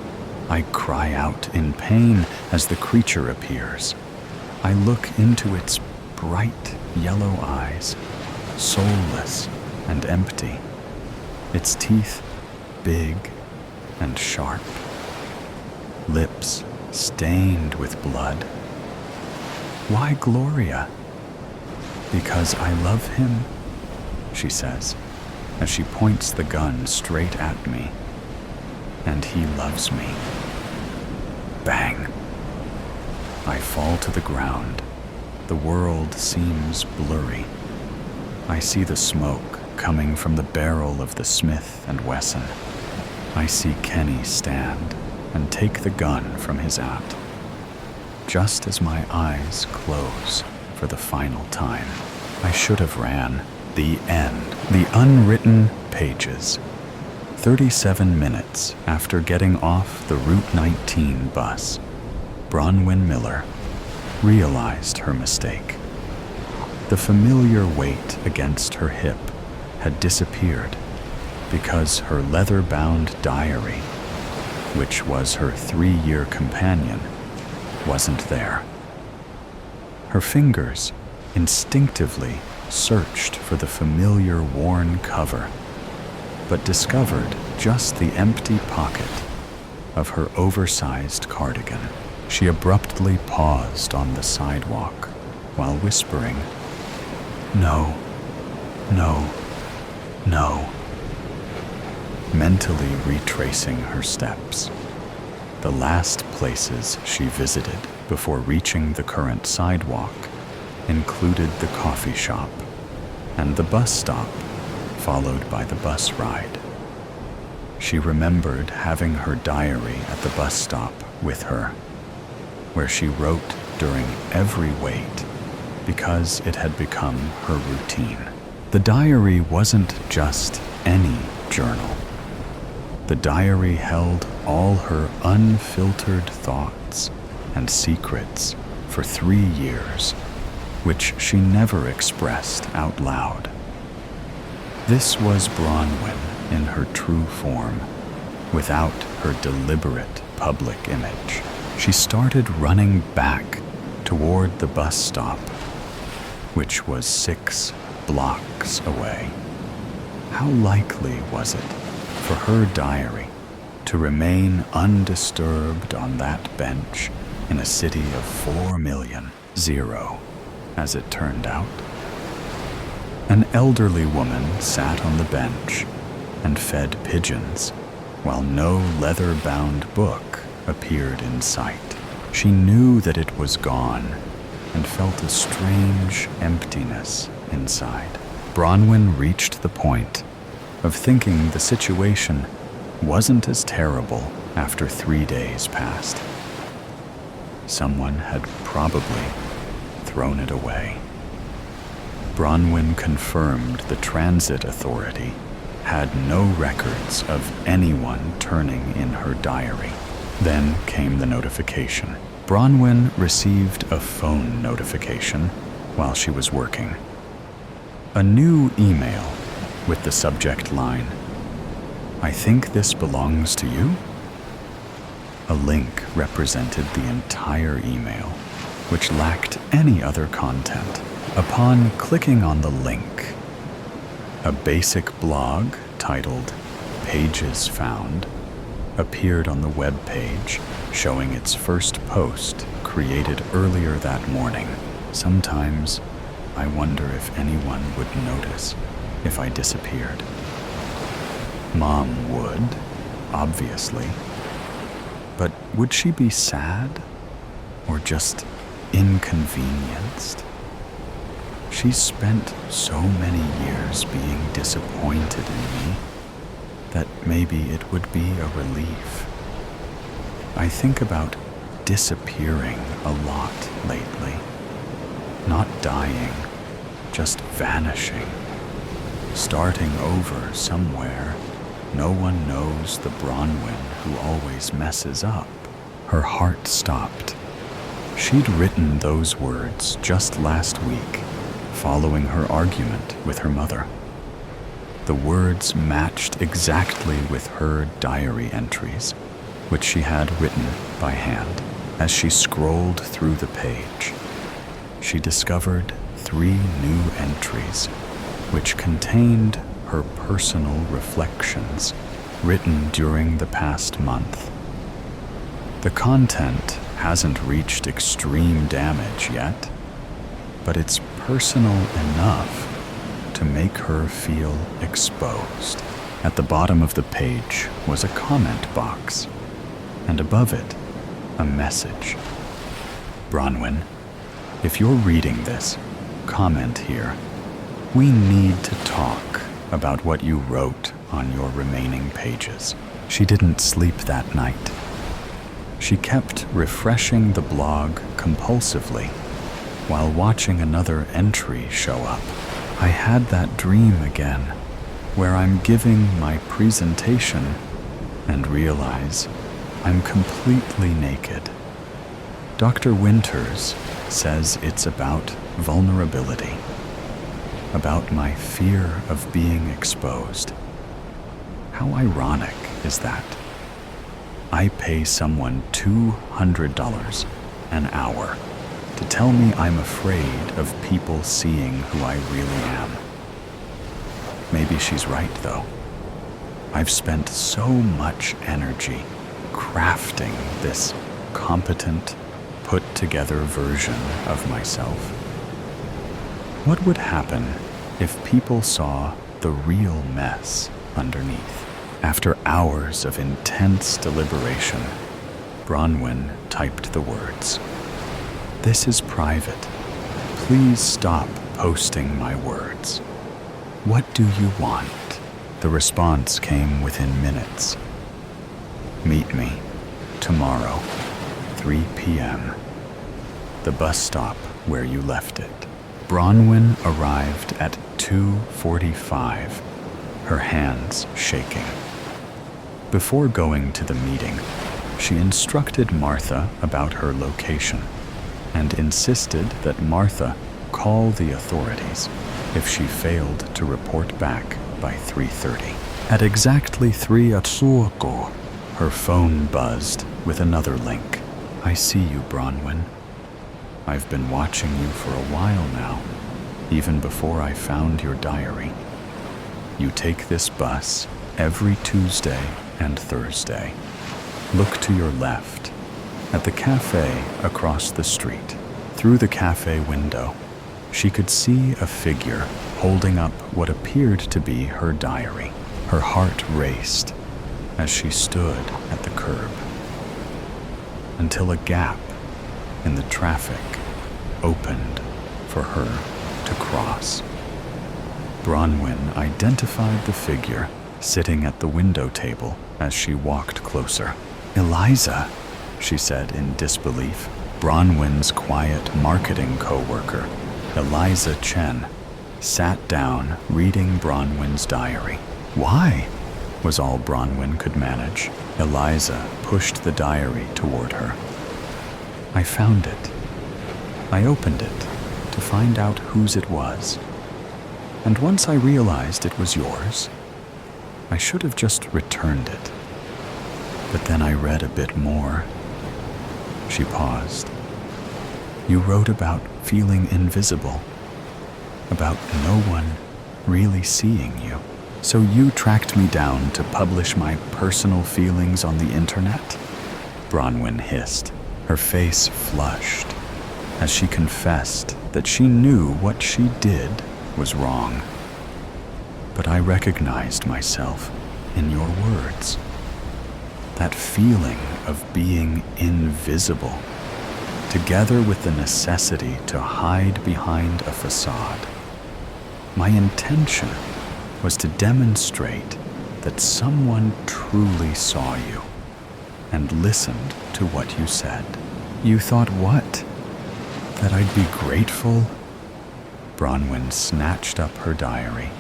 I cry out in pain as the creature appears. I look into its bright yellow eyes, soulless and empty. Its teeth big and sharp. Lips stained with blood. Why Gloria? Because I love him, she says, as she points the gun straight at me. And he loves me. Bang. I fall to the ground. The world seems blurry. I see the smoke coming from the barrel of the Smith & Wesson. I see Kenny stand and take the gun from his aunt. Just as my eyes close for the final time, I should have ran. The end. The unwritten pages. 37 minutes after getting off the Route 19 bus, Bronwyn Miller realized her mistake. The familiar weight against her hip had disappeared because her leather-bound diary, which was her 3-year companion, wasn't there. Her fingers instinctively searched for the familiar worn cover, but discovered just the empty pocket of her oversized cardigan. She abruptly paused on the sidewalk while whispering, "No, no, no," mentally retracing her steps. The last places she visited before reaching the current sidewalk included the coffee shop and the bus stop, followed by the bus ride. She remembered having her diary at the bus stop with her, where she wrote during every wait because it had become her routine. The diary wasn't just any journal. The diary held all her unfiltered thoughts and secrets for 3 years, which she never expressed out loud. This was Bronwyn in her true form, without her deliberate public image. She started running back toward the bus stop, which was 6 blocks away. How likely was it for her diary to remain undisturbed on that bench in a city of 4 million? 0, as it turned out. An elderly woman sat on the bench and fed pigeons, while no leather-bound book appeared in sight. She knew that it was gone and felt a strange emptiness inside. Bronwyn reached the point of thinking the situation wasn't as terrible after 3 days passed. Someone had probably thrown it away. Bronwyn confirmed the transit authority had no records of anyone turning in her diary. Then came the notification. Bronwyn received a phone notification while she was working. A new email with the subject line, "I think this belongs to you?" A link represented the entire email, which lacked any other content. Upon clicking on the link, a basic blog titled "Pages Found" appeared on the web page, showing its first post created earlier that morning. Sometimes I wonder if anyone would notice if I disappeared. Mom would, obviously. But would she be sad or just inconvenienced? She spent so many years being disappointed in me that maybe it would be a relief. I think about disappearing a lot lately. Not dying, just vanishing. Starting over somewhere. No one knows the Bronwyn who always messes up. Her heart stopped. She'd written those words just last week, following her argument with her mother. The words matched exactly with her diary entries, which she had written by hand. As she scrolled through the page, she discovered 3 new entries, which contained her personal reflections written during the past month. The content hasn't reached extreme damage yet, but it's personal enough to make her feel exposed. At the bottom of the page was a comment box, and above it, a message. Bronwyn, if you're reading this, comment here. We need to talk about what you wrote on your remaining pages. She didn't sleep that night. She kept refreshing the blog compulsively while watching another entry show up. I had that dream again, where I'm giving my presentation and realize I'm completely naked. Dr. Winters says it's about vulnerability, about my fear of being exposed. How ironic is that? I pay someone $200 an hour to tell me I'm afraid of people seeing who I really am. Maybe she's right, though. I've spent so much energy crafting this competent, put-together version of myself. What would happen if people saw the real mess underneath? After hours of intense deliberation, Bronwyn typed the words. This is private. Please stop posting my words. What do you want? The response came within minutes. Meet me tomorrow, 3 p.m. The bus stop where you left it. Bronwyn arrived at 2:45, her hands shaking. Before going to the meeting, she instructed Martha about her location and insisted that Martha call the authorities if she failed to report back by 3:30. At exactly 3 o'clock, her phone buzzed with another link. I see you, Bronwyn. I've been watching you for a while now, even before I found your diary. You take this bus every Tuesday and Thursday. Look to your left, at the cafe across the street. Through the cafe window, she could see a figure holding up what appeared to be her diary. Her heart raced as she stood at the curb, until a gap in the traffic opened for her to cross. Bronwyn identified the figure sitting at the window table as she walked closer. Eliza, she said in disbelief. Bronwyn's quiet marketing co-worker, Eliza Chen, sat down reading Bronwyn's diary. Why? Was all Bronwyn could manage. Eliza pushed the diary toward her. I found it. I opened it to find out whose it was. And once I realized it was yours, I should have just returned it. But then I read a bit more. She paused. You wrote about feeling invisible, about no one really seeing you. So you tracked me down to publish my personal feelings on the internet? Bronwyn hissed. Her face flushed as she confessed that she knew what she did was wrong. But I recognized myself in your words. That feeling of being invisible, together with the necessity to hide behind a facade. My intention was to demonstrate that someone truly saw you and listened to what you said. You thought what? That I'd be grateful? Bronwyn snatched up her diary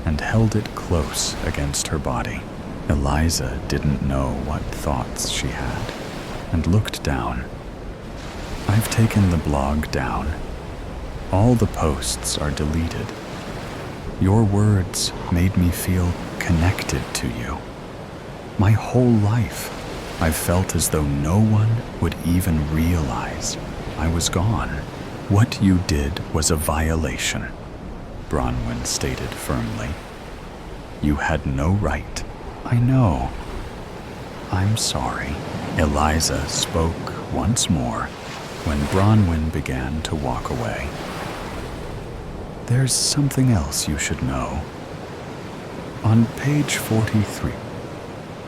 and held it close against her body. Eliza didn't know what thoughts she had and looked down. I've taken the blog down. All the posts are deleted. Your words made me feel connected to you. My whole life, I've felt as though no one would even realize I was gone. What you did was a violation, Bronwyn stated firmly. You had no right. I know. I'm sorry. Eliza spoke once more when Bronwyn began to walk away. There's something else you should know. On page 43,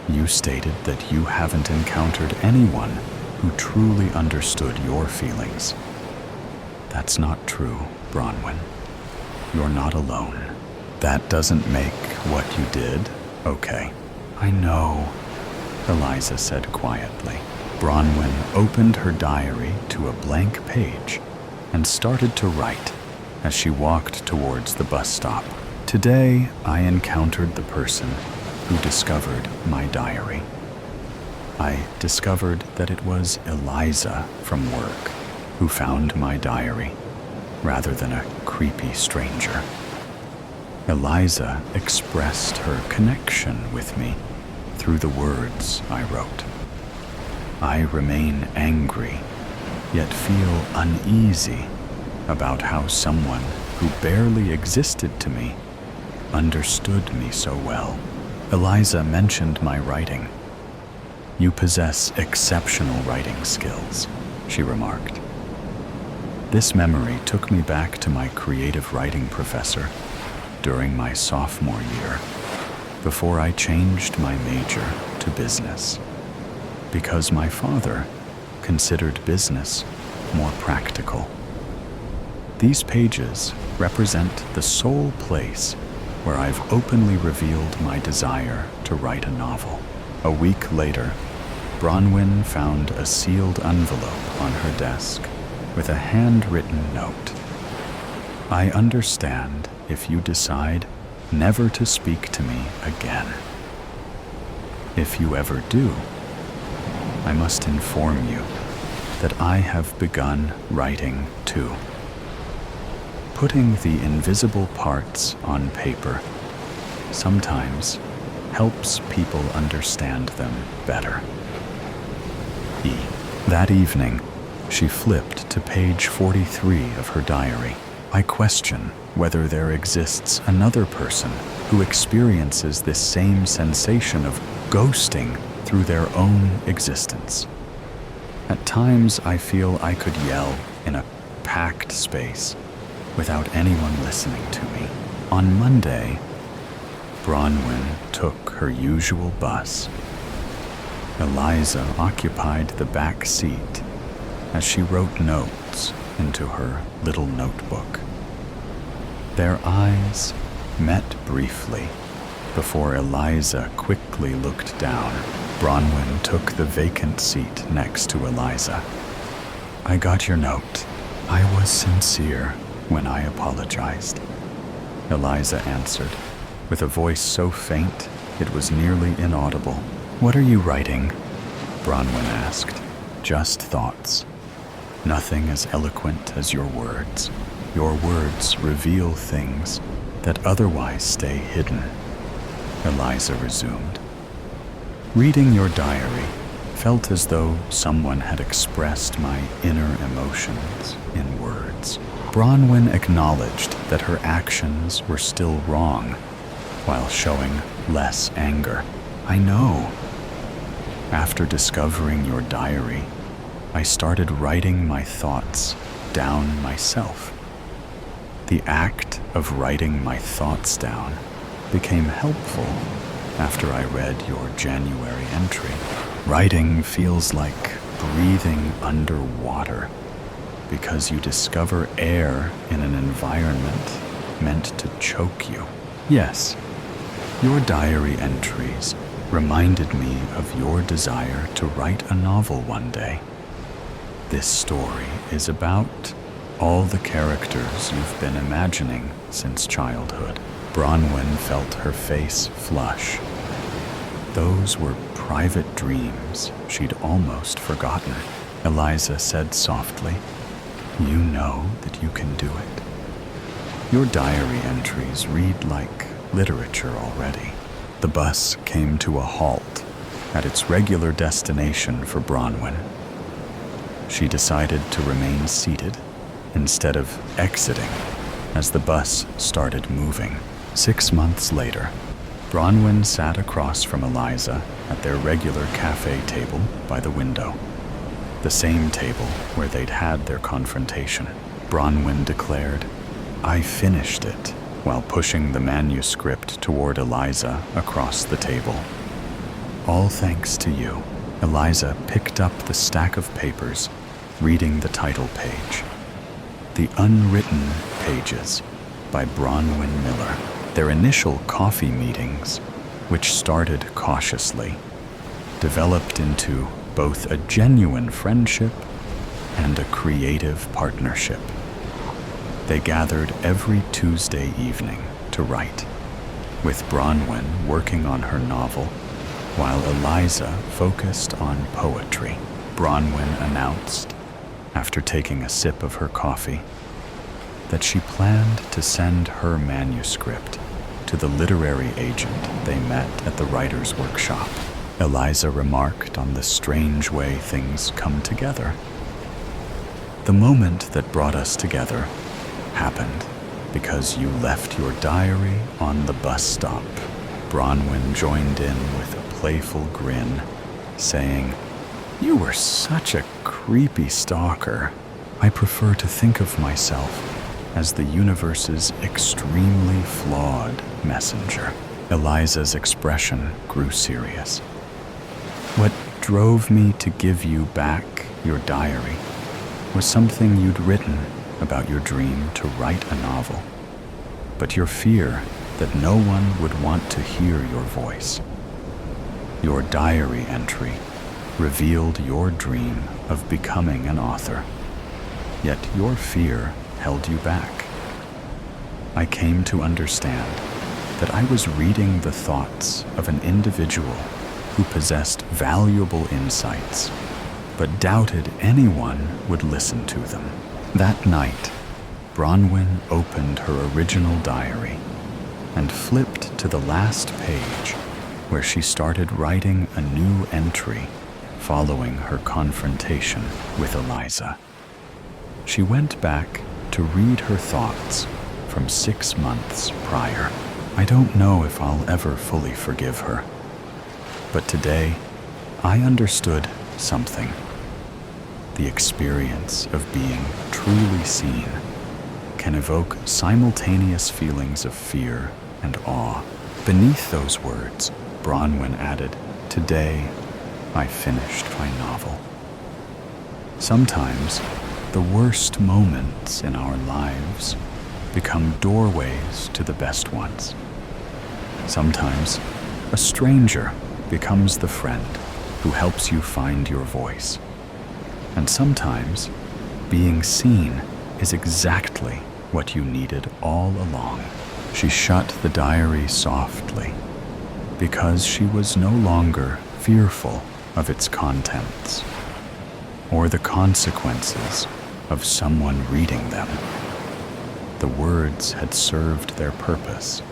you stated that you haven't encountered anyone who truly understood your feelings. That's not true, Bronwyn. You're not alone. That doesn't make what you did okay. I know, Eliza said quietly. Bronwyn opened her diary to a blank page and started to write as she walked towards the bus stop. Today, I encountered the person who discovered my diary. I discovered that it was Eliza from work who found my diary, rather than a creepy stranger. Eliza expressed her connection with me through the words I wrote. I remain angry, yet feel uneasy about how someone who barely existed to me understood me so well. Eliza mentioned my writing. You possess exceptional writing skills, she remarked. This memory took me back to my creative writing professor during my sophomore year, before I changed my major to business, because my father considered business more practical. These pages represent the sole place where I've openly revealed my desire to write a novel. A week later, Bronwyn found a sealed envelope on her desk with a handwritten note. I understand if you decide never to speak to me again. If you ever do, I must inform you that I have begun writing too. Putting the invisible parts on paper sometimes helps people understand them better. E. That evening, she flipped to page 43 of her diary. I question whether there exists another person who experiences this same sensation of ghosting through their own existence. At times, I feel I could yell in a packed space without anyone listening to me. On Monday, Bronwyn took her usual bus. Eliza occupied the back seat as she wrote notes into her little notebook. Their eyes met briefly before Eliza quickly looked down. Bronwyn took the vacant seat next to Eliza. I got your note. I was sincere when I apologized, Eliza answered, with a voice so faint it was nearly inaudible. What are you writing? Bronwyn asked. Just thoughts. Nothing as eloquent as your words. Your words reveal things that otherwise stay hidden, Eliza resumed. Reading your diary felt as though someone had expressed my inner emotions in words. Bronwyn acknowledged that her actions were still wrong, while showing less anger. I know. After discovering your diary, I started writing my thoughts down myself. The act of writing my thoughts down became helpful after I read your January entry. Writing feels like breathing underwater because you discover air in an environment meant to choke you. Yes, your diary entries reminded me of your desire to write a novel one day. This story is about All the characters you've been imagining since childhood. Bronwyn felt her face flush. Those were private dreams she'd almost forgotten. Eliza said softly, "You know that you can do it." Your diary entries read like literature already. The bus came to a halt at its regular destination for Bronwyn. She decided to remain seated instead of exiting as the bus started moving. 6 months later, Bronwyn sat across from Eliza at their regular cafe table by the window, the same table where they'd had their confrontation. Bronwyn declared, "I finished it," while pushing the manuscript toward Eliza across the table. "All thanks to you." Eliza picked up the stack of papers, reading the title page. The Unwritten Pages by Bronwyn Miller. Their initial coffee meetings, which started cautiously, developed into both a genuine friendship and a creative partnership. They gathered every Tuesday evening to write, with Bronwyn working on her novel, while Eliza focused on poetry. Bronwyn announced, after taking a sip of her coffee, that she planned to send her manuscript to the literary agent they met at the writer's workshop. Eliza remarked on the strange way things come together. "The moment that brought us together happened because you left your diary on the bus stop." Bronwyn joined in with a playful grin, saying, "You were such a creepy stalker. I prefer to think of myself as the universe's extremely flawed messenger." Eliza's expression grew serious. "What drove me to give you back your diary was something you'd written about your dream to write a novel, but your fear that no one would want to hear your voice. Your diary entry revealed your dream of becoming an author, yet your fear held you back. I came to understand that I was reading the thoughts of an individual who possessed valuable insights, but doubted anyone would listen to them." That night, Bronwyn opened her original diary and flipped to the last page, where she started writing a new entry following her confrontation with Eliza. She went back to read her thoughts from 6 months prior. "I don't know if I'll ever fully forgive her, but today I understood something. The experience of being truly seen can evoke simultaneous feelings of fear and awe." Beneath those words, Bronwyn added, "Today I finished my novel." Sometimes the worst moments in our lives become doorways to the best ones. Sometimes a stranger becomes the friend who helps you find your voice. And sometimes being seen is exactly what you needed all along. She shut the diary softly because she was no longer fearful of its contents or the consequences of someone reading them. The words had served their purpose.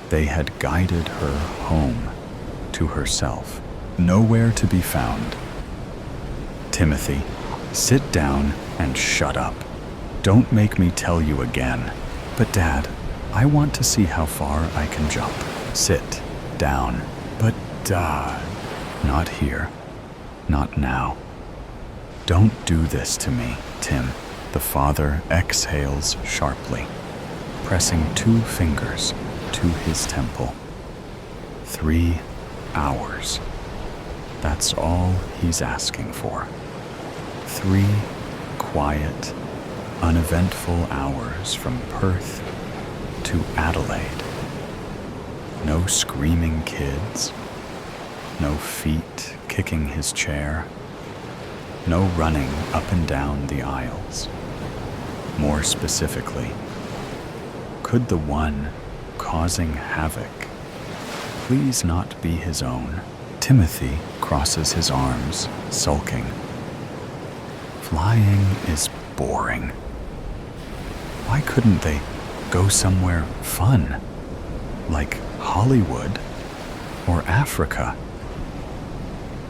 They had guided her home to herself, nowhere to be found. "Timothy, sit down and shut up. Don't make me tell you again." "But Dad, I want to see how far I can jump." "Sit down." "But Dad." "Not here. Not now. Don't do this to me, Tim." The father exhales sharply, pressing 2 fingers to his temple. 3 hours. That's all he's asking for. 3 quiet, uneventful hours from Perth to Adelaide. No screaming kids, no feet kicking his chair, no running up and down the aisles, More specifically, could the one causing havoc please not be his own? Timothy crosses his arms, sulking. Flying is boring. Why couldn't they go somewhere fun, like Hollywood or Africa?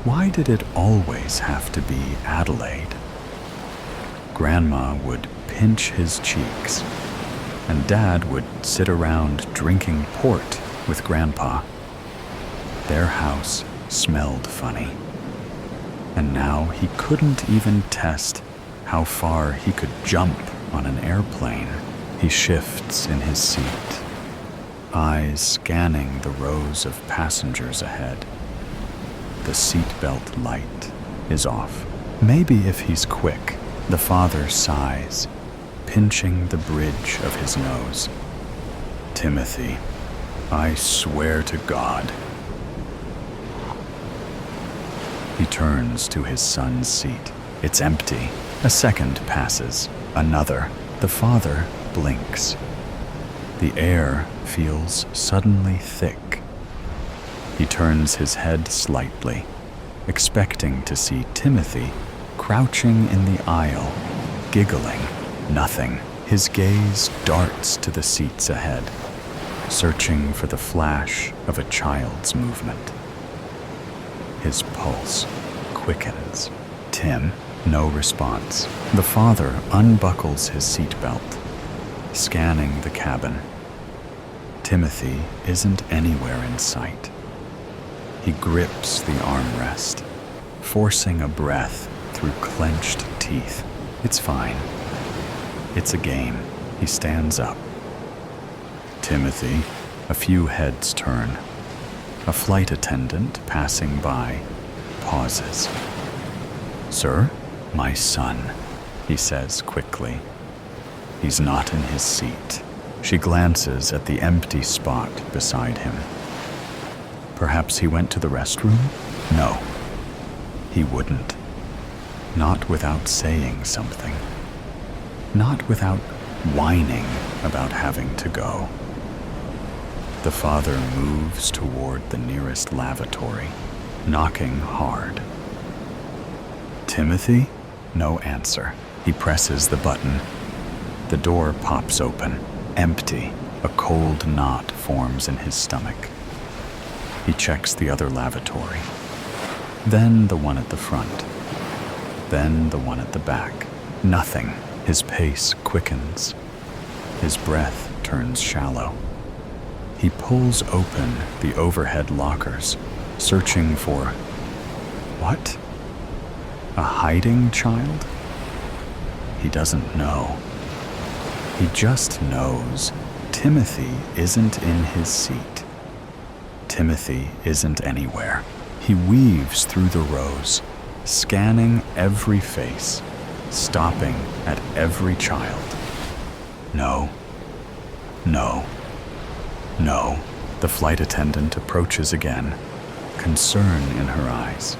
Why did it always have to be Adelaide? Grandma would pinch his cheeks, and Dad would sit around drinking port with Grandpa. Their house smelled funny, and now he couldn't even test how far he could jump on an airplane. He shifts in his seat, eyes scanning the rows of passengers ahead. The seatbelt light is off. Maybe if he's quick, the father sighs, pinching the bridge of his nose. Timothy, I swear to God. He turns to his son's seat. It's empty. A second passes. Another. The father blinks. The air feels suddenly thick. He turns his head slightly, expecting to see Timothy crouching in the aisle, giggling. Nothing. His gaze darts to the seats ahead, searching for the flash of a child's movement. His pulse quickens. Tim, no response. The father unbuckles his seatbelt, scanning the cabin. Timothy isn't anywhere in sight. He grips the armrest, forcing a breath through clenched teeth. It's fine. It's a game. He stands up. Timothy, a few heads turn. A flight attendant passing by pauses. Sir, my son, he says quickly. He's not in his seat. She glances at the empty spot beside him. Perhaps he went to the restroom? No, he wouldn't. Not without saying something. Not without whining about having to go. The father moves toward the nearest lavatory, knocking hard. Timothy? No answer. He presses the button. The door pops open. Empty. A cold knot forms in his stomach. He checks the other lavatory. Then the one at the front. Then the one at the back. Nothing. His pace quickens. His breath turns shallow. He pulls open the overhead lockers, searching for... what? A hiding child? He doesn't know. He just knows Timothy isn't in his seat. Timothy isn't anywhere. He weaves through the rows, scanning every face, stopping at every child. No. No. No. The flight attendant approaches again, concern in her eyes.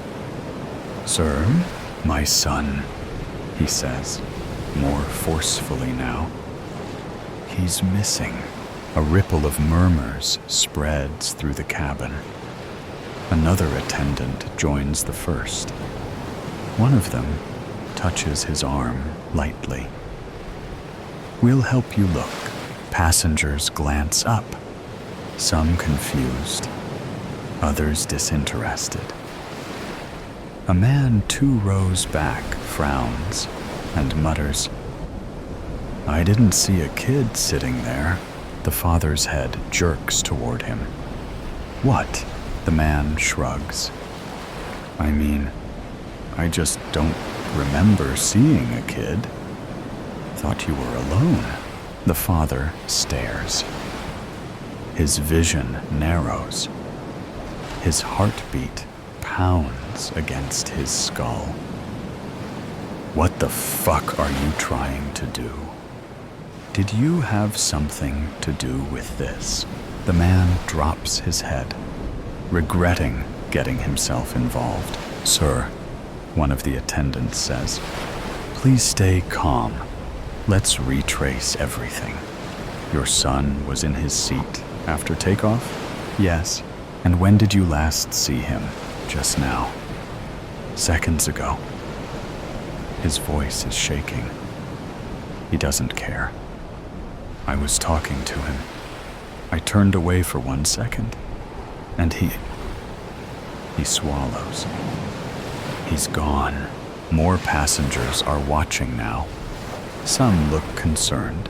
Sir, my son, he says, more forcefully now. He's missing. A ripple of murmurs spreads through the cabin. Another attendant joins the first. One of them touches his arm lightly. We'll help you look. Passengers glance up, some confused, others disinterested. A man 2 rows back frowns and mutters, I didn't see a kid sitting there. The father's head jerks toward him. What? The man shrugs. I mean, I just don't remember seeing a kid. Thought you were alone. The father stares. His vision narrows. His heartbeat pounds against his skull. What the fuck are you trying to do? Did you have something to do with this? The man drops his head, regretting getting himself involved. Sir, one of the attendants says, please stay calm. Let's retrace everything. Your son was in his seat after takeoff? Yes. And when did you last see him? Just now. Seconds ago. His voice is shaking. He doesn't care. I was talking to him. I turned away for 1 second, and he swallows. He's gone. More passengers are watching now. Some look concerned.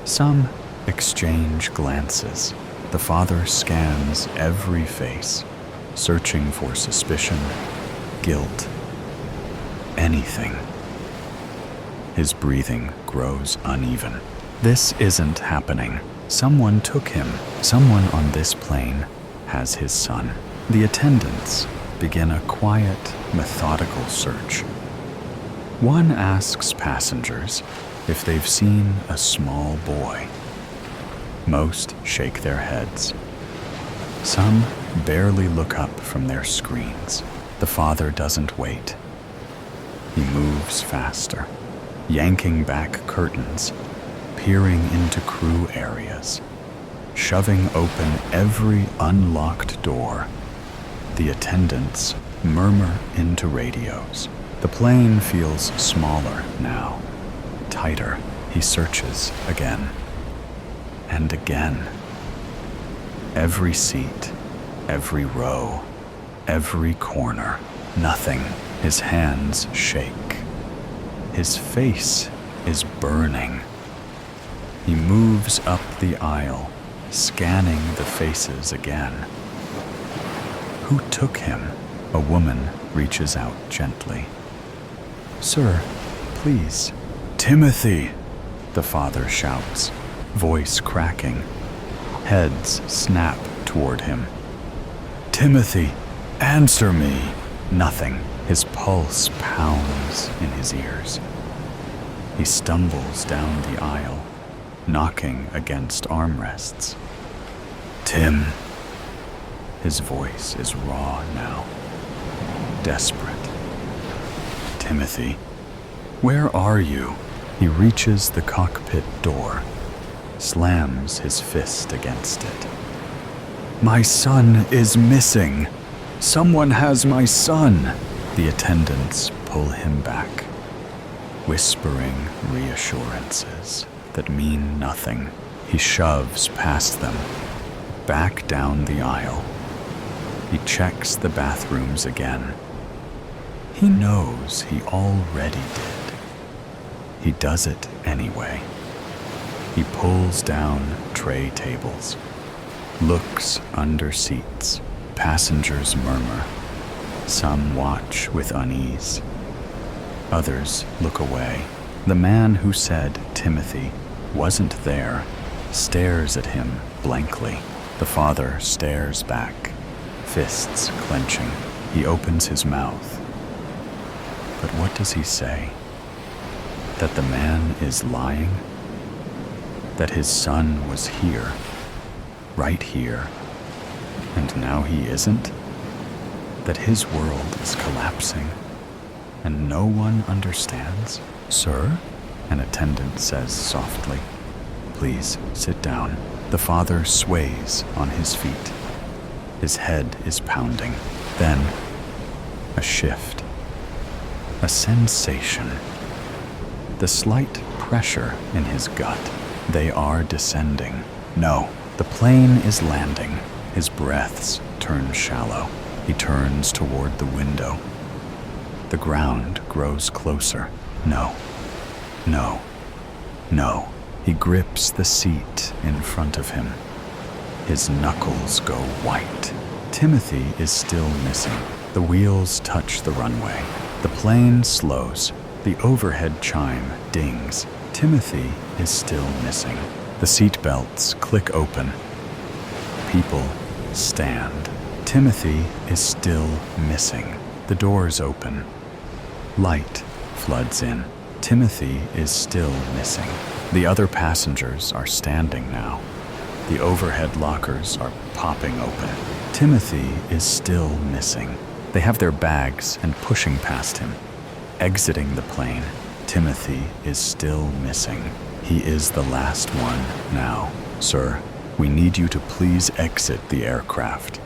Some exchange glances. The father scans every face, searching for suspicion, guilt, anything. His breathing grows uneven. This isn't happening. Someone took him. Someone on this plane has his son. The attendants begin a quiet, methodical search. One asks passengers if they've seen a small boy. Most shake their heads. Some barely look up from their screens. The father doesn't wait. He moves faster, yanking back curtains, peering into crew areas, shoving open every unlocked door. The attendants murmur into radios. The plane feels smaller now, tighter. He searches again and again. Every seat, every row, every corner, nothing. His hands shake. His face is burning. He moves up the aisle, scanning the faces again. Who took him? A woman reaches out gently. Sir, please. Timothy, the father shouts, voice cracking. Heads snap toward him. Timothy, answer me. Nothing. His pulse pounds in his ears. He stumbles down the aisle, knocking against armrests. Tim. His voice is raw now, desperate. Timothy, where are you? He reaches the cockpit door, slams his fist against it. My son is missing. Someone has my son. The attendants pull him back, whispering reassurances that mean nothing. He shoves past them, back down the aisle. He checks the bathrooms again. He knows he already did. He does it anyway. He pulls down tray tables, looks under seats. Passengers murmur. Some watch with unease. Others look away. The man who said Timothy wasn't there stares at him blankly. The father stares back, fists clenching. He opens his mouth. But what does he say? That the man is lying? That his son was here, right here, and now he isn't? That his world is collapsing, and no one understands? Sir? An attendant says softly. Please, sit down. The father sways on his feet. His head is pounding. Then, a shift. A sensation. The slight pressure in his gut. They are descending. No, the plane is landing. His breaths turn shallow. He turns toward the window. The ground grows closer. No, no, no. He grips the seat in front of him. His knuckles go white. Timothy is still missing. The wheels touch the runway. The plane slows. The overhead chime dings. Timothy is still missing. The seat belts click open. People stand. Timothy is still missing. The doors open. Light floods in. Timothy is still missing. The other passengers are standing now. The overhead lockers are popping open. Timothy is still missing. They have their bags and pushing past him, exiting the plane, Timothy is still missing. He is the last one now. Sir, we need you to please exit the aircraft.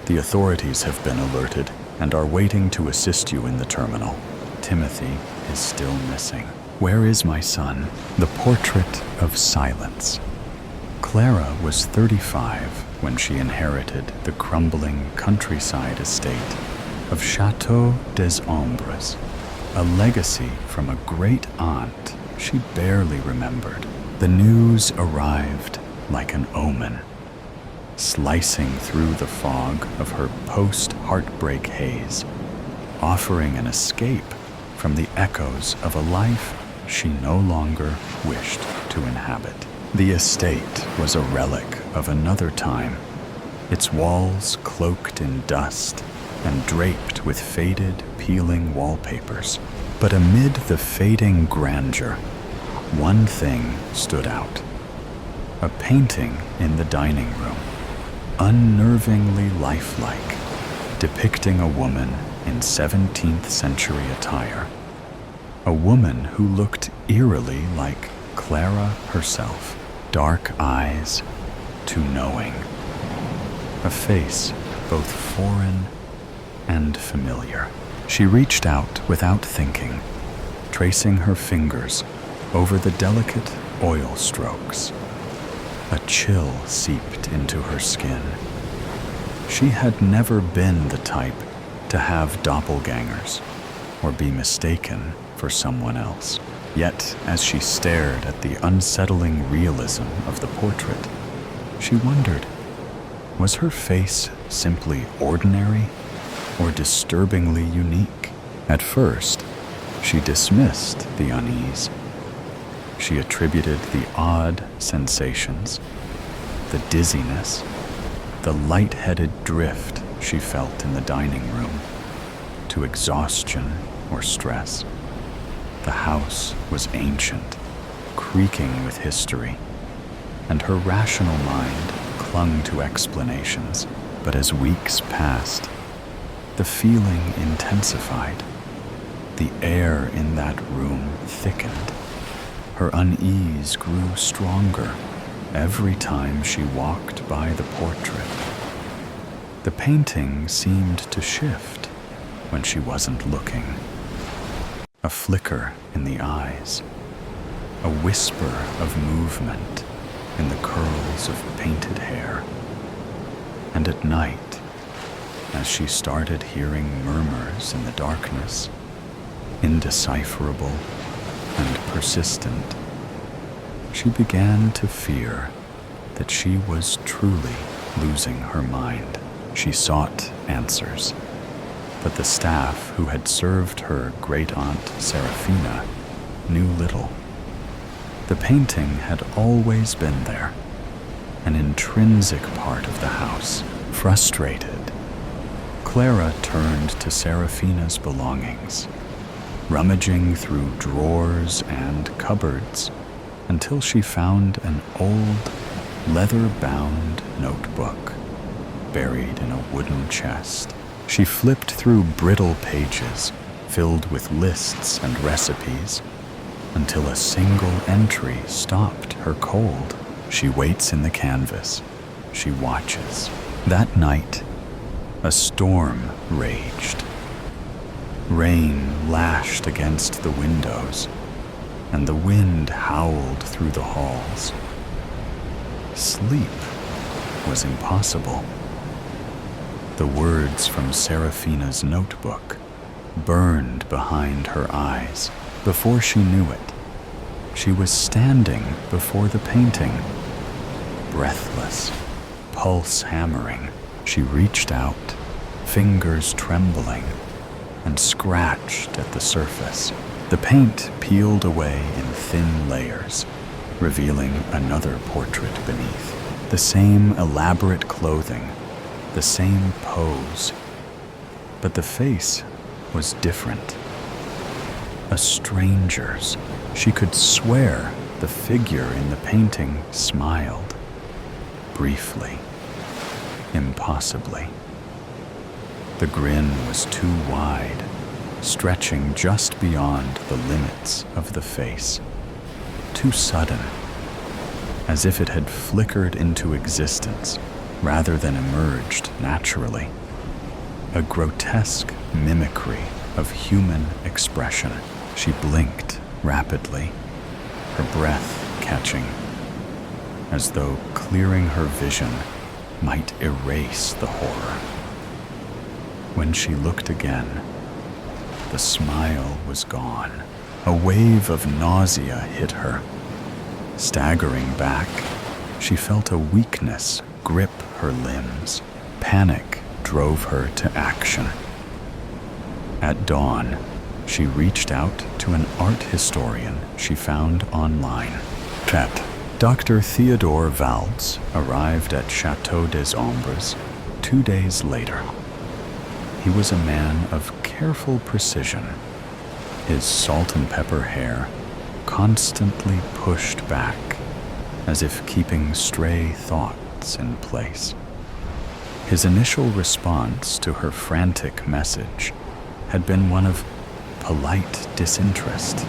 The authorities have been alerted and are waiting to assist you in the terminal. Timothy is still missing. Where is my son? The Portrait of Silence. Clara was 35 when she inherited the crumbling countryside estate of Château des Ombres, a legacy from a great aunt she barely remembered. The news arrived like an omen, slicing through the fog of her post-heartbreak haze, offering an escape from the echoes of a life she no longer wished to inhabit. The estate was a relic of another time, its walls cloaked in dust and draped with faded, peeling wallpapers. But amid the fading grandeur, one thing stood out. A painting in the dining room, unnervingly lifelike, depicting a woman in 17th century attire. A woman who looked eerily like Clara herself, dark eyes, too knowing. A face both foreign and familiar. She reached out without thinking, tracing her fingers over the delicate oil strokes. A chill seeped into her skin. She had never been the type to have doppelgangers or be mistaken for someone else. Yet, as she stared at the unsettling realism of the portrait, she wondered, was her face simply ordinary or disturbingly unique? At first, she dismissed the unease. She attributed the odd sensations, the dizziness, the light-headed drift she felt in the dining room to exhaustion or stress. The house was ancient, creaking with history, and her rational mind clung to explanations. But as weeks passed, the feeling intensified. The air in that room thickened. Her unease grew stronger every time she walked by the portrait. The painting seemed to shift when she wasn't looking. A flicker in the eyes, a whisper of movement in the curls of painted hair. And at night, as she started hearing murmurs in the darkness, indecipherable and persistent, she began to fear that she was truly losing her mind. She sought answers, but the staff who had served her great-aunt Serafina knew little. The painting had always been there, an intrinsic part of the house. Frustrated, Clara turned to Serafina's belongings, rummaging through drawers and cupboards until she found an old, leather-bound notebook buried in a wooden chest. She flipped through brittle pages filled with lists and recipes until a single entry stopped her cold. She waits in the canvas. She watches. That night, a storm raged. Rain lashed against the windows, and the wind howled through the halls. Sleep was impossible. The words from Serafina's notebook burned behind her eyes. Before she knew it, she was standing before the painting, breathless, pulse hammering. She reached out, fingers trembling, and scratched at the surface. The paint peeled away in thin layers, revealing another portrait beneath. The same elaborate clothing, the same pose, but the face was different. A stranger's. She could swear the figure in the painting smiled, briefly, impossibly. The grin was too wide, stretching just beyond the limits of the face. Too sudden, as if it had flickered into existence rather than emerged naturally. A grotesque mimicry of human expression. She blinked rapidly, her breath catching, as though clearing her vision might erase the horror. When she looked again, the smile was gone. A wave of nausea hit her. Staggering back, she felt a weakness grip her limbs. Panic drove her to action. At dawn, she reached out to an art historian she found online. Dr. Theodore Valdes arrived at Chateau des Ombres 2 days later. He was a man of careful precision, his salt and pepper hair constantly pushed back, as if keeping stray thoughts in place. His initial response to her frantic message had been one of polite disinterest,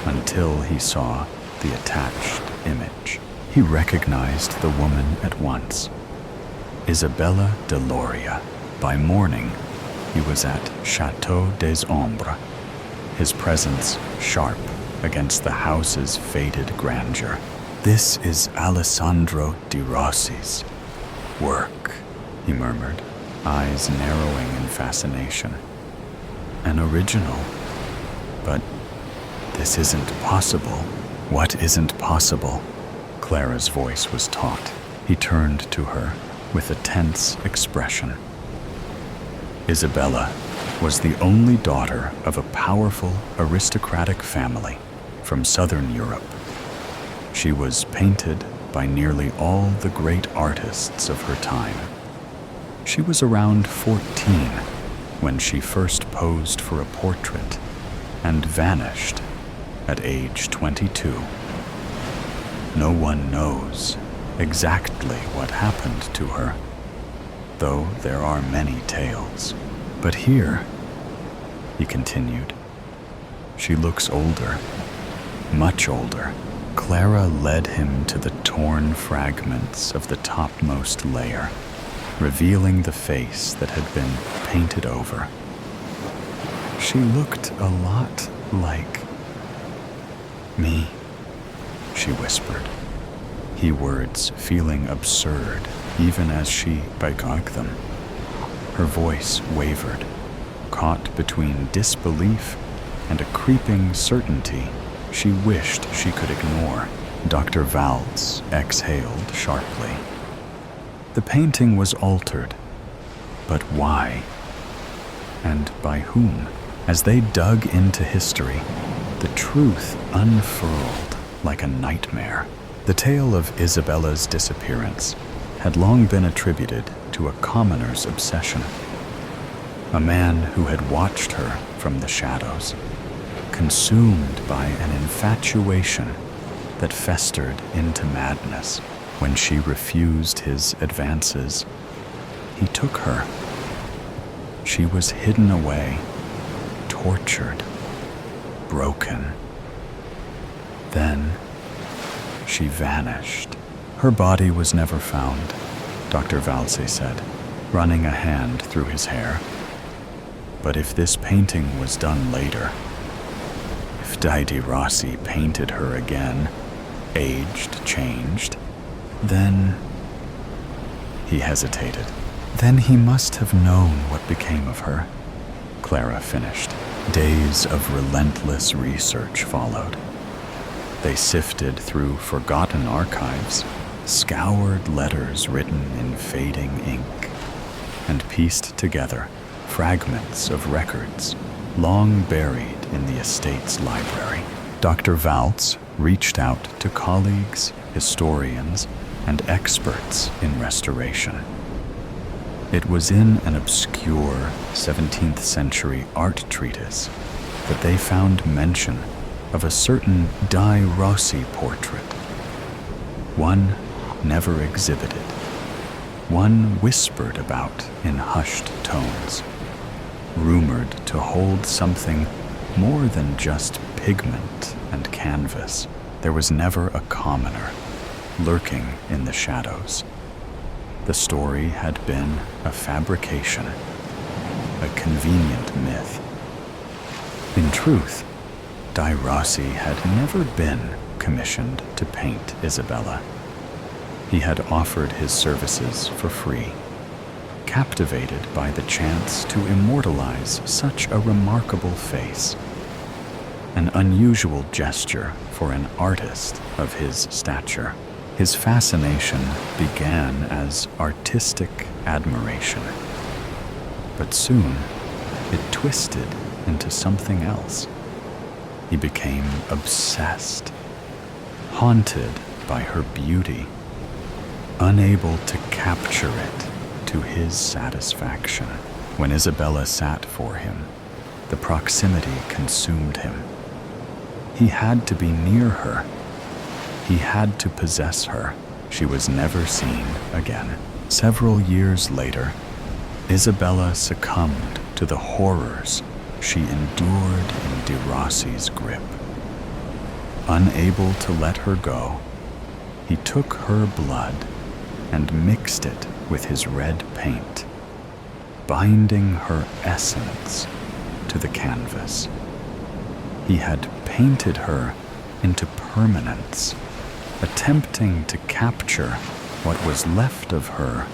until he saw the attached image. He recognized the woman at once. Isabella de Loria. By morning, he was at Chateau des Ombres, his presence sharp against the house's faded grandeur. "This is Alessandro di Rossi's work," he murmured, eyes narrowing in fascination. "An original. But this isn't possible." "What isn't possible?" Clara's voice was taut. He turned to her with a tense expression. Isabella was the only daughter of a powerful aristocratic family from southern Europe. She was painted by nearly all the great artists of her time. She was around 14 when she first posed for a portrait and vanished at age 22. No one knows exactly what happened to her, though there are many tales. But here, he continued, she looks older, much older. Clara led him to the torn fragments of the topmost layer, revealing the face that had been painted over. She looked a lot like me, she whispered, he words feeling absurd even as she begged them. Her voice wavered, caught between disbelief and a creeping certainty she wished she could ignore. Dr. Valdes exhaled sharply. The painting was altered, but why? And by whom? As they dug into history, the truth unfurled like a nightmare. The tale of Isabella's disappearance had long been attributed to a commoner's obsession. A man who had watched her from the shadows, consumed by an infatuation that festered into madness. When she refused his advances, he took her. She was hidden away, tortured, broken. Then she vanished. Her body was never found, Dr. Valse said, running a hand through his hair. But if this painting was done later, if Di Rossi painted her again, aged, changed, then... He hesitated. Then he must have known what became of her, Clara finished. Days of relentless research followed. They sifted through forgotten archives, scoured letters written in fading ink, and pieced together fragments of records long buried in the estate's library. Dr. Valtz reached out to colleagues, historians, and experts in restoration. It was in an obscure 17th century art treatise that they found mention of a certain Di Rossi portrait. One never exhibited, one whispered about in hushed tones. rumored to hold something more than just pigment and canvas. There was never a commoner lurking in the shadows. The story had been a fabrication, a convenient myth. In truth, Di Rossi had never been commissioned to paint Isabella. He had offered his services for free, captivated by the chance to immortalize such a remarkable face. An unusual gesture for an artist of his stature. His fascination began as artistic admiration, but soon it twisted into something else. He became obsessed, haunted by her beauty, unable to capture it to his satisfaction. When Isabella sat for him, the proximity consumed him. He had to be near her. He had to possess her. She was never seen again. Several years later, Isabella succumbed to the horrors she endured in De Rossi's grip. Unable to let her go, he took her blood and mixed it with his red paint, binding her essence to the canvas. He had painted her into permanence, attempting to capture what was left of her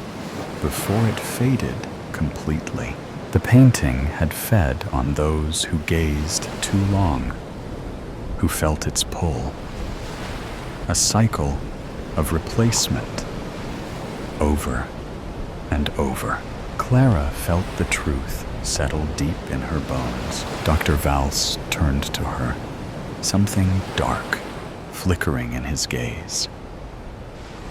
before it faded completely. The painting had fed on those who gazed too long, who felt its pull. A cycle of replacement, over and over. Clara felt the truth settle deep in her bones. Dr. Valls turned to her, something dark flickering in his gaze.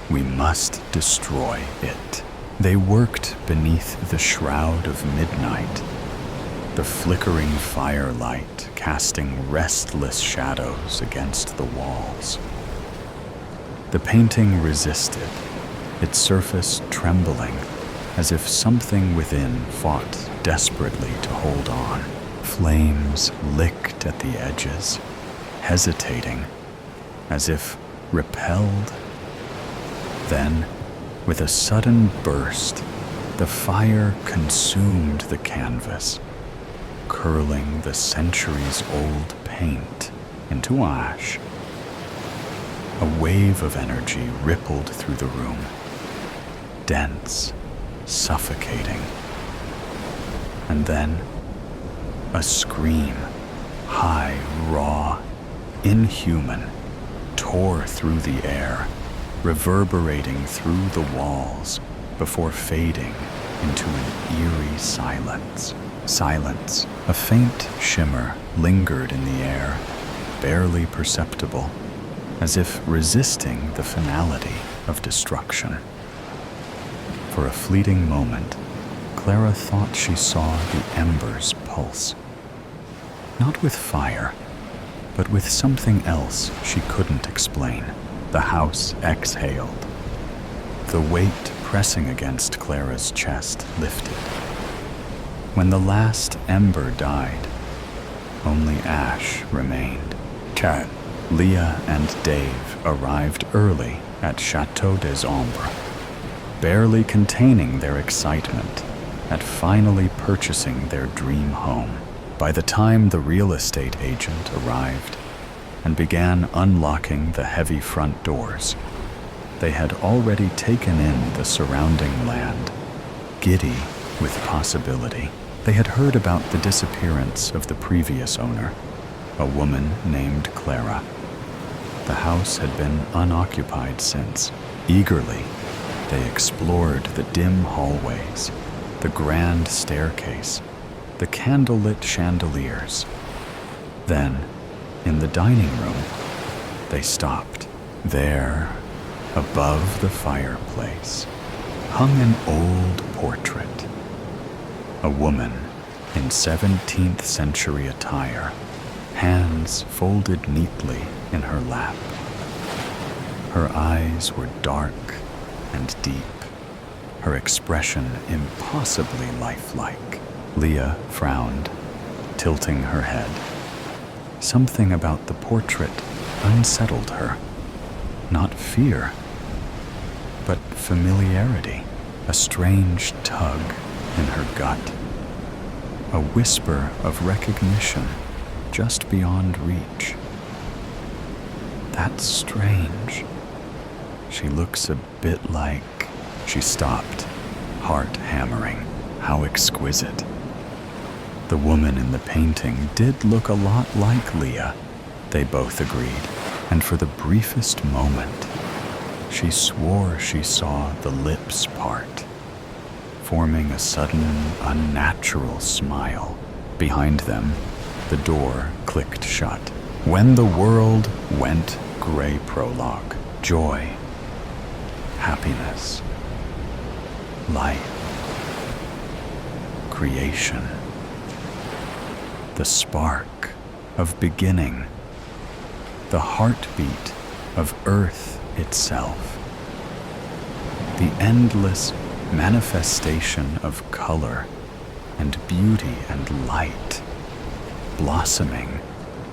We must destroy it. They worked beneath the shroud of midnight, the flickering firelight casting restless shadows against the walls. The painting resisted, its surface trembling, as if something within fought desperately to hold on. Flames licked at the edges, hesitating, as if repelled. Then, with a sudden burst, the fire consumed the canvas, curling the centuries-old paint into ash. A wave of energy rippled through the room, dense, suffocating. And then, a scream, high, raw, inhuman, tore through the air, reverberating through the walls before fading into an eerie silence. Silence. A faint shimmer lingered in the air, barely perceptible, as if resisting the finality of destruction. For a fleeting moment, Clara thought she saw the embers pulse. Not with fire, but with something else she couldn't explain. The house exhaled. The weight pressing against Clara's chest lifted. When the last ember died, only ash remained. Kat, Leah, and Dave arrived early at Chateau des Ombres, barely containing their excitement at finally purchasing their dream home. By the time the real estate agent arrived and began unlocking the heavy front doors, they had already taken in the surrounding land, giddy with possibility. They had heard about the disappearance of the previous owner, a woman named Clara. The house had been unoccupied since. Eagerly, they explored the dim hallways, the grand staircase, the candlelit chandeliers. Then, in the dining room, they stopped. There, above the fireplace, hung an old portrait. A woman in 17th century attire, hands folded neatly in her lap. Her eyes were dark and deep, her expression impossibly lifelike. Leah frowned, tilting her head. Something about the portrait unsettled her. Not fear, but familiarity, a strange tug in her gut, a whisper of recognition just beyond reach. That's strange. She looks a bit like... She stopped, heart hammering. How exquisite. The woman in the painting did look a lot like Leah, they both agreed, and for the briefest moment, she swore she saw the lips part, forming a sudden, unnatural smile. Behind them, the door clicked shut. When the world went gray. Prologue. Joy. Happiness. Life. Creation. The spark of beginning. The heartbeat of Earth itself. The endless manifestation of color and beauty and light, blossoming,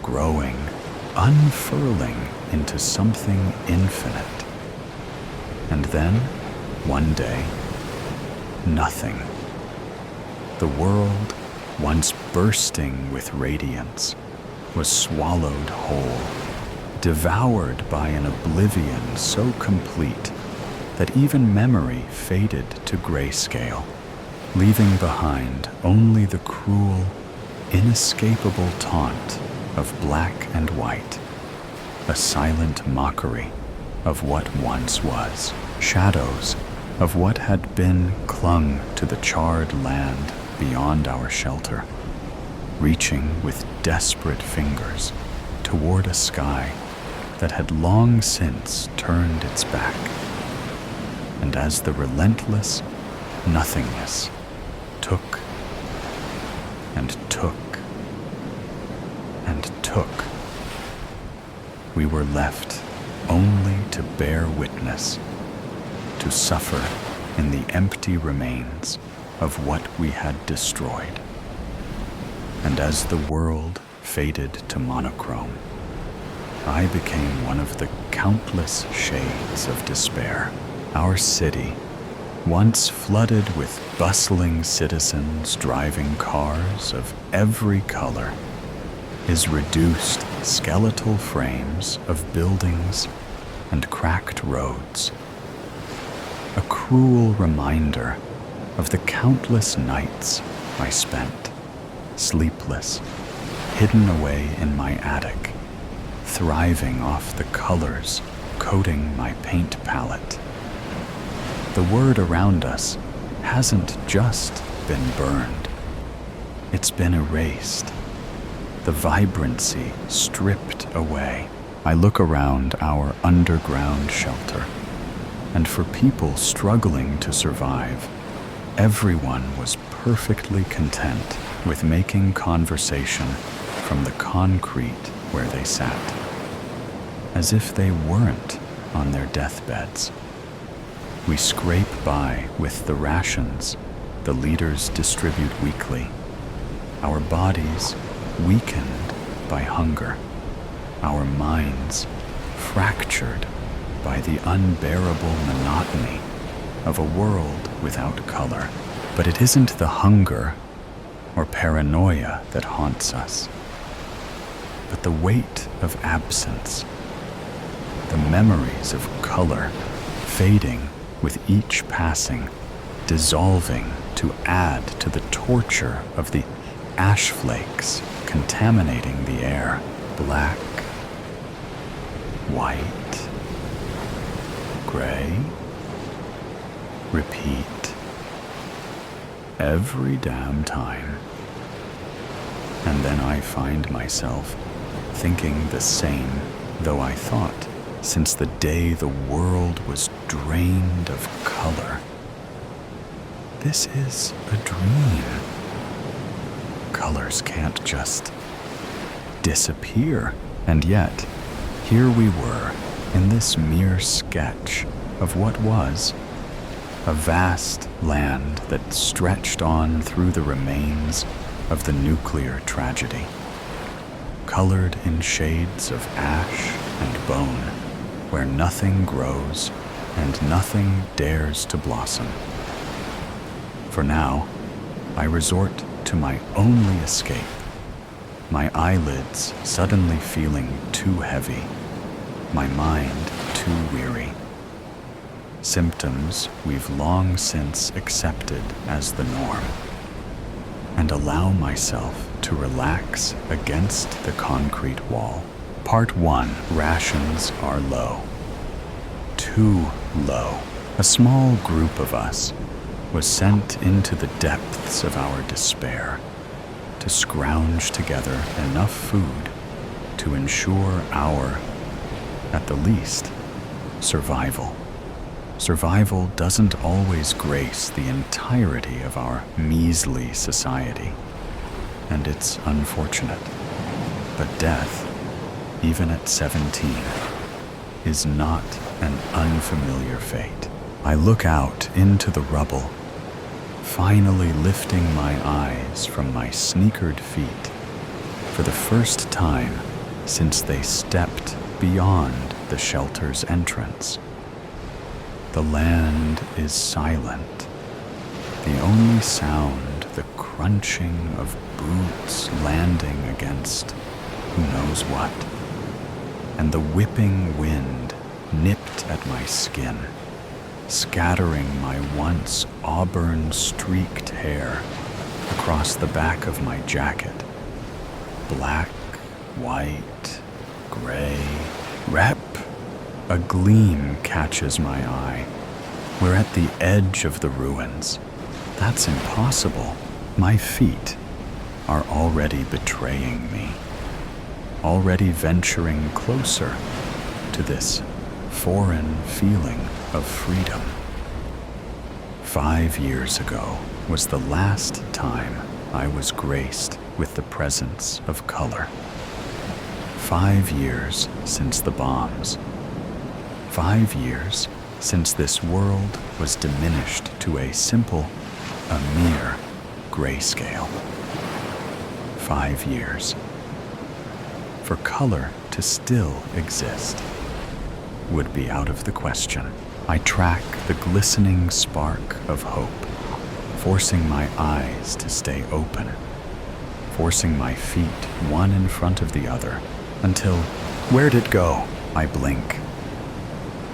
growing, unfurling into something infinite. And then, one day, nothing. The world, once bursting with radiance, was swallowed whole, devoured by an oblivion so complete that even memory faded to grayscale, leaving behind only the cruel, inescapable taunt of black and white, a silent mockery of what once was, shadows of what had been clung to the charred land beyond our shelter, reaching with desperate fingers toward a sky that had long since turned its back. And as the relentless nothingness took and took and took, we were left only to bear witness, to suffer in the empty remains of what we had destroyed. And as the world faded to monochrome, I became one of the countless shades of despair. Our city, once flooded with bustling citizens driving cars of every color, is reduced skeletal frames of buildings and cracked roads. A cruel reminder of the countless nights I spent, sleepless, hidden away in my attic, thriving off the colors coating my paint palette. The word around us hasn't just been burned. It's been erased. The vibrancy stripped away. I look around our underground shelter, and for people struggling to survive, everyone was perfectly content with making conversation from the concrete where they sat, as if they weren't on their deathbeds. We scrape by with the rations the leaders distribute weekly, our bodies weakened by hunger, our minds fractured by the unbearable monotony of a world without color. But it isn't the hunger or paranoia that haunts us, but the weight of absence, the memories of color fading with each passing, dissolving to add to the torture of the ash flakes contaminating the air. Black, white, gray, repeat. Every damn time. And then I find myself thinking the same, though I thought, since the day the world was drained of color. This is a dream. Colors can't just disappear. And yet, here we were in this mere sketch of what was, a vast land that stretched on through the remains of the nuclear tragedy, colored in shades of ash and bone, where nothing grows and nothing dares to blossom. For now, I resort to my only escape, my eyelids suddenly feeling too heavy, my mind too weary. Symptoms we've long since accepted as the norm, and allow myself to relax against the concrete wall. Part 1. Rations are low. Too low. A small group of us was sent into the depths of our despair to scrounge together enough food to ensure our, at the least, survival. Survival doesn't always grace the entirety of our measly society, and it's unfortunate. But death, even at 17, is not an unfamiliar fate. I look out into the rubble, finally lifting my eyes from my sneakered feet for the first time since they stepped beyond the shelter's entrance. The land is silent. The only sound, the crunching of boots landing against who knows what, and the whipping wind nipped at my skin, scattering my once auburn-streaked hair across the back of my jacket. Black, white, gray, rep. A gleam catches my eye. We're at the edge of the ruins. That's impossible. My feet are already betraying me, already venturing closer to this foreign feeling of freedom. 5 years ago was the last time I was graced with the presence of color. 5 years since the bombs. 5 years since this world was diminished to a mere grayscale. 5 years. For color to still exist would be out of the question. I track the glistening spark of hope, forcing my eyes to stay open, forcing my feet one in front of the other until, where'd it go? I blink.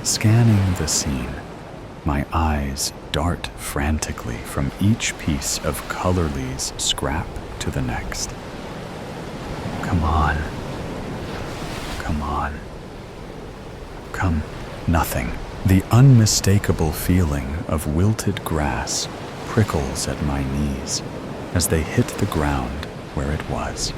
Scanning the scene, my eyes dart frantically from each piece of Colorly's scrap to the next. Come on. Come on. Come, nothing. The unmistakable feeling of wilted grass prickles at my knees as they hit the ground where it was.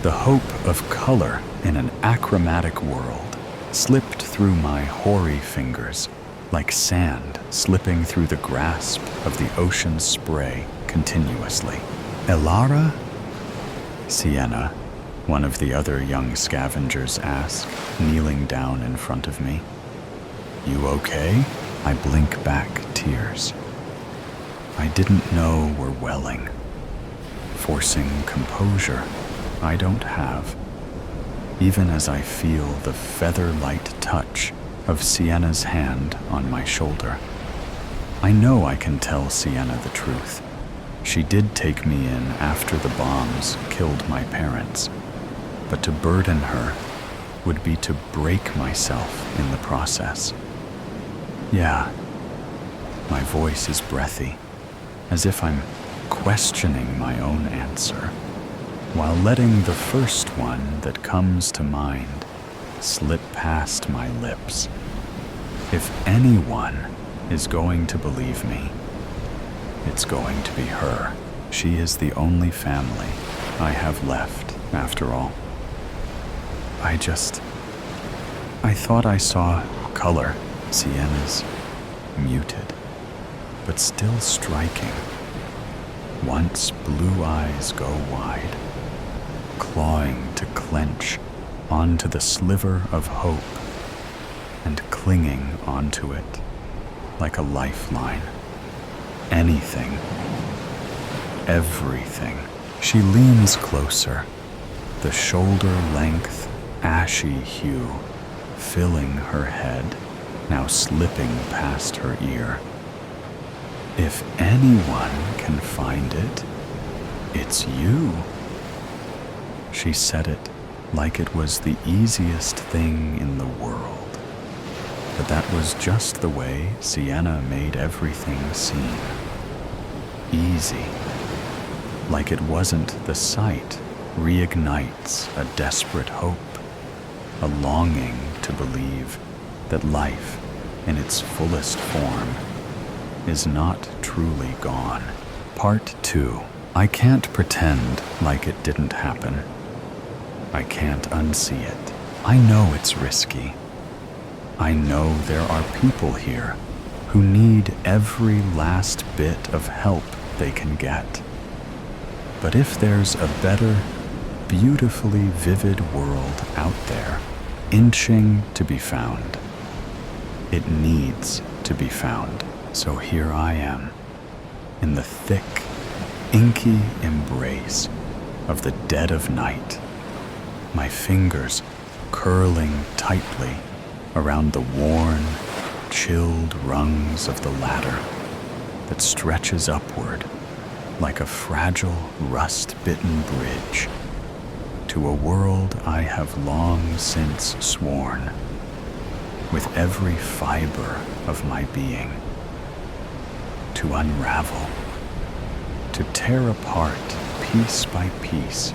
The hope of color in an achromatic world slipped through my hoary fingers like sand slipping through the grasp of the ocean's spray continuously. Elara? Sienna, one of the other young scavengers asked, kneeling down in front of me. You okay? I blink back tears I didn't know were welling, forcing composure I don't have, even as I feel the feather-light touch of Sienna's hand on my shoulder. I know I can tell Sienna the truth. She did take me in after the bombs killed my parents, but to burden her would be to break myself in the process. Yeah, my voice is breathy, as if I'm questioning my own answer, while letting the first one that comes to mind slip past my lips. If anyone is going to believe me, it's going to be her. She is the only family I have left, after all. I thought I saw color. Sienna's muted, but still striking. Once blue eyes go wide, clawing to clench onto the sliver of hope and clinging onto it. like a lifeline. Anything, everything. She leans closer, the shoulder-length, ashy hue filling her head, now slipping past her ear. If anyone can find it, it's you. She said it like it was the easiest thing in the world. But that was just the way Sienna made everything seem. Easy. Like it wasn't the sight reignites a desperate hope, a longing to believe that life in its fullest form is not truly gone. Part 2. I can't pretend like it didn't happen. I can't unsee it. I know it's risky. I know there are people here who need every last bit of help they can get. But if there's a better, beautifully vivid world out there, inching to be found, it needs to be found. So here I am, in the thick, inky embrace of the dead of night, my fingers curling tightly around the worn, chilled rungs of the ladder that stretches upward like a fragile, rust-bitten bridge to a world I have long since sworn, with every fiber of my being, to unravel, to tear apart piece by piece,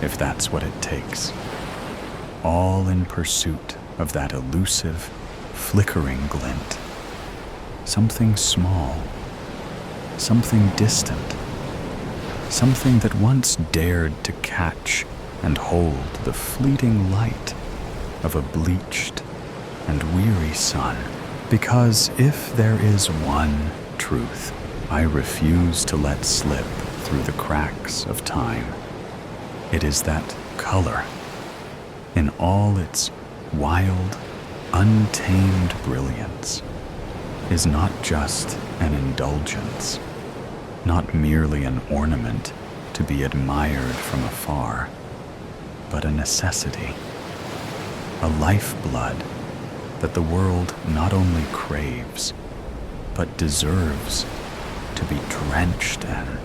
if that's what it takes, all in pursuit of that elusive, flickering glint. Something small, something distant, something that once dared to catch and hold the fleeting light of a bleached and weary sun. Because if there is one truth I refuse to let slip through the cracks of time, it is that color, in all its wild, untamed brilliance, is not just an indulgence, not merely an ornament to be admired from afar, but a necessity, a lifeblood that the world not only craves, but deserves to be drenched in,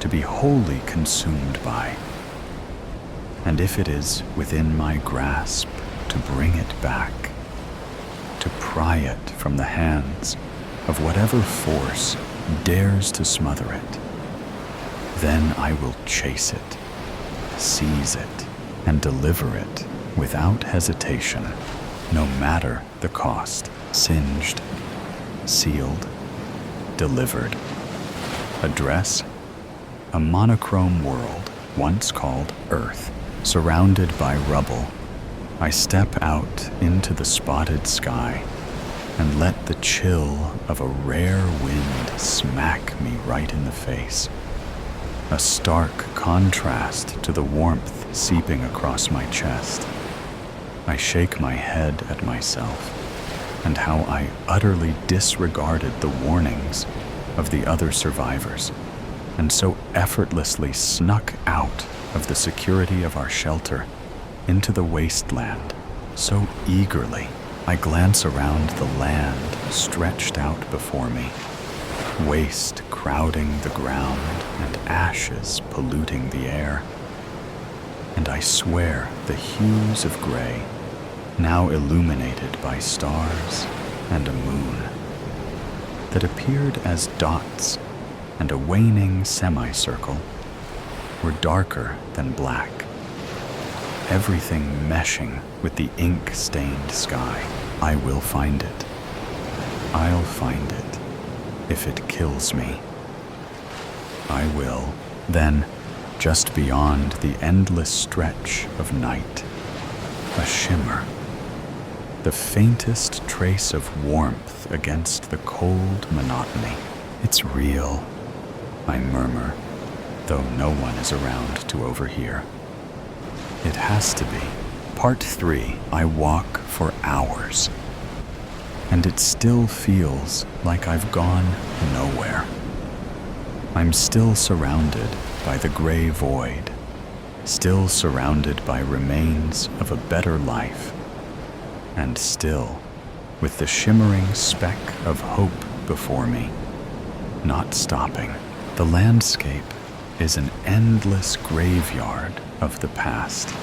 to be wholly consumed by. And if it is within my grasp to bring it back, to pry it from the hands of whatever force dares to smother it, then I will chase it, seize it, and deliver it without hesitation, no matter the cost. Singed, sealed, delivered. Address: a monochrome world once called Earth, surrounded by rubble. I step out into the spotted sky and let the chill of a rare wind smack me right in the face, a stark contrast to the warmth seeping across my chest. I shake my head at myself and how I utterly disregarded the warnings of the other survivors, and so effortlessly snuck out of the security of our shelter into the wasteland. So eagerly, I glance around the land stretched out before me, waste crowding the ground and ashes polluting the air. And I swear the hues of gray, now illuminated by stars and a moon, that appeared as dots and a waning semicircle, were darker than black, everything meshing with the ink-stained sky. I will find it. I'll find it, if it kills me. I will. Then, just beyond the endless stretch of night, a shimmer, the faintest trace of warmth against the cold monotony. It's real, I murmur, though no one is around to overhear. It has to be. Part 3. I walk for hours. and it still feels like I've gone nowhere. I'm still surrounded by the gray void, still surrounded by remains of a better life, and still with the shimmering speck of hope before me, not stopping. The landscape is an endless graveyard of the past.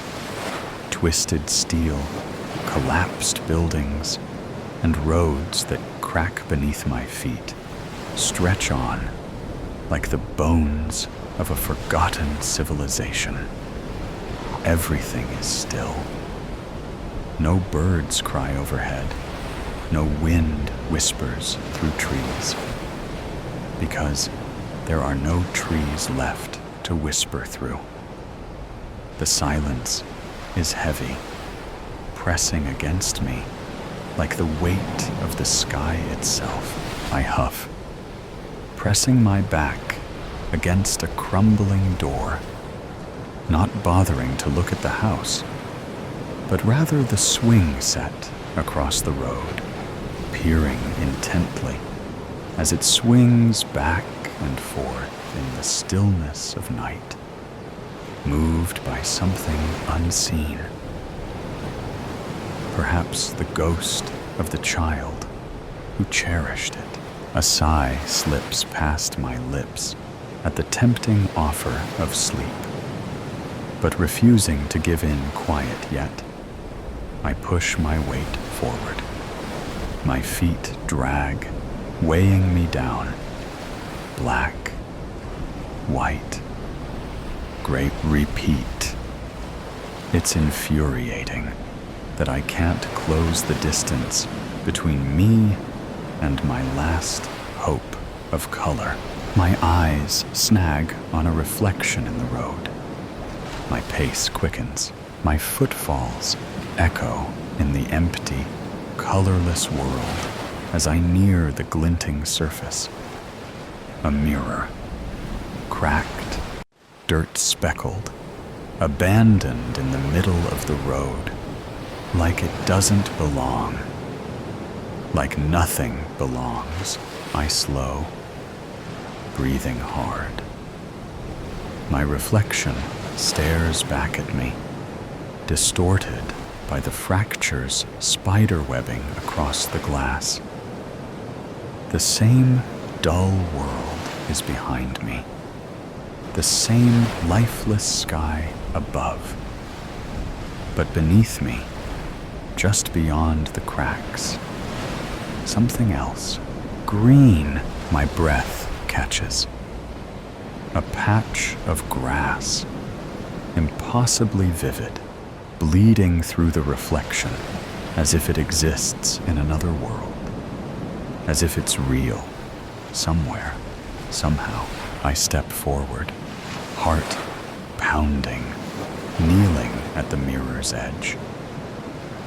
Twisted steel, collapsed buildings, and roads that crack beneath my feet stretch on like the bones of a forgotten civilization. Everything is still. No birds cry overhead. No wind whispers through trees. Because there are no trees left to whisper through. The silence is heavy, pressing against me like the weight of the sky itself. I huff, pressing my back against a crumbling door, not bothering to look at the house, but rather the swing set across the road, peering intently as it swings back and forth in the stillness of night, moved by something unseen. Perhaps the ghost of the child who cherished it. A sigh slips past my lips at the tempting offer of sleep, but refusing to give in quiet yet, I push my weight forward. My feet drag, weighing me down. Black, white, gray. Repeat. It's infuriating that I can't close the distance between me and my last hope of color. My eyes snag on a reflection in the road. My pace quickens. My footfalls echo in the empty, colorless world as I near the glinting surface. A mirror, cracked, dirt-speckled, abandoned in the middle of the road, like it doesn't belong. Like nothing belongs. I slow, breathing hard. My reflection stares back at me, distorted by the fractures spider-webbing across the glass. The same dull world is behind me, the same lifeless sky above. But beneath me, just beyond the cracks, something else, green, my breath catches. A patch of grass, impossibly vivid, bleeding through the reflection, as if it exists in another world, as if it's real, somewhere, somehow. I step forward, heart pounding, kneeling at the mirror's edge.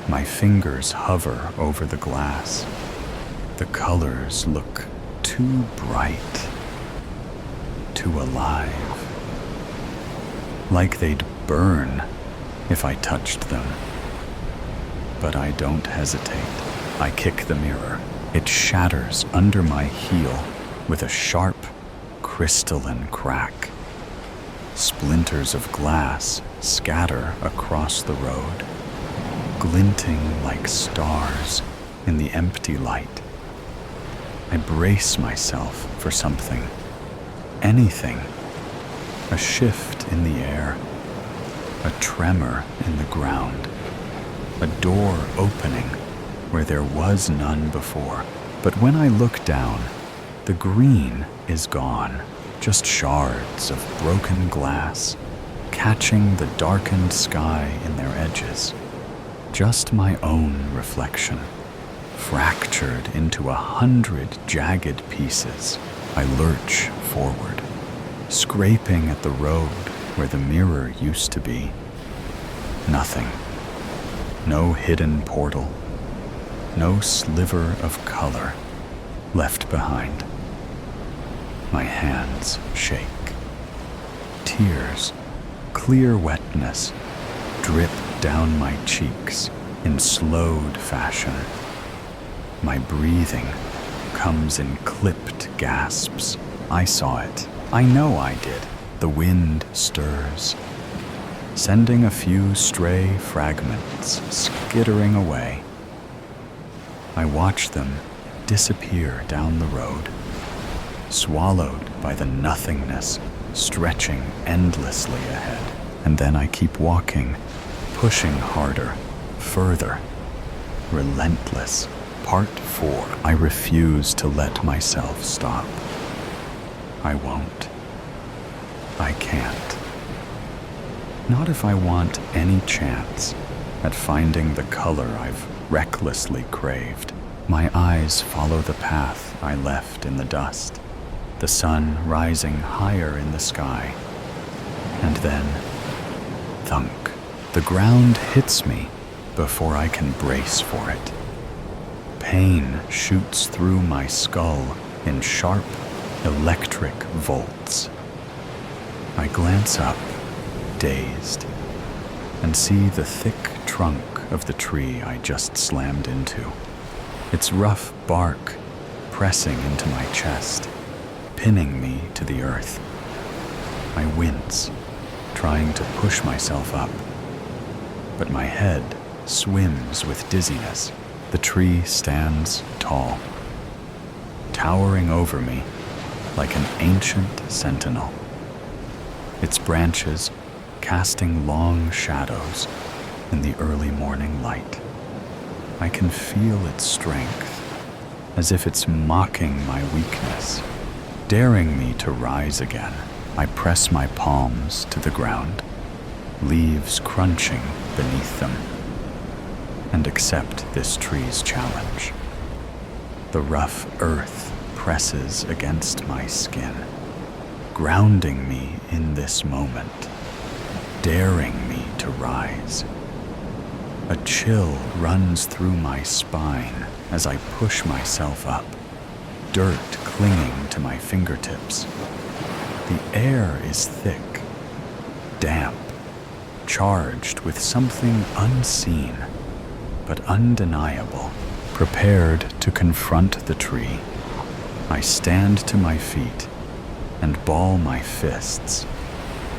My fingers hover over the glass. The colors look too bright, too alive, like they'd burn if I touched them. But I don't hesitate. I kick the mirror. It shatters under my heel with a sharp, crystalline crack. Splinters of glass scatter across the road, glinting like stars in the empty light. I brace myself for something, anything, a shift in the air, a tremor in the ground, a door opening where there was none before. But when I look down, the green is gone, just shards of broken glass, catching the darkened sky in their edges. Just my own reflection, fractured into 100 jagged pieces. I lurch forward, scraping at the road where the mirror used to be. Nothing. No hidden portal. No sliver of color left behind. My hands shake. Tears, clear wetness, drip down my cheeks in slowed fashion. My breathing comes in clipped gasps. I saw it. I know I did. The wind stirs, sending a few stray fragments skittering away. I watch them disappear down the road, swallowed by the nothingness stretching endlessly ahead. And then I keep walking, pushing harder, further, relentless. Part 4. I refuse to let myself stop. I won't. I can't. Not if I want any chance at finding the color I've recklessly craved. My eyes follow the path I left in the dust, the sun rising higher in the sky. And then, thunk, the ground hits me before I can brace for it. Pain shoots through my skull in sharp, electric volts. I glance up, dazed, and see the thick trunk of the tree I just slammed into. Its rough bark pressing into my chest, pinning me to the earth. I wince, trying to push myself up, but my head swims with dizziness. The tree stands tall, towering over me like an ancient sentinel, its branches casting long shadows in the early morning light. I can feel its strength, as if it's mocking my weakness, daring me to rise again. I press my palms to the ground, leaves crunching beneath them, and accept this tree's challenge. The rough earth presses against my skin, grounding me in this moment, daring me to rise. A chill runs through my spine as I push myself up, dirt clinging to my fingertips. The air is thick, damp, charged with something unseen but undeniable. Prepared to confront the tree, I stand to my feet and ball my fists,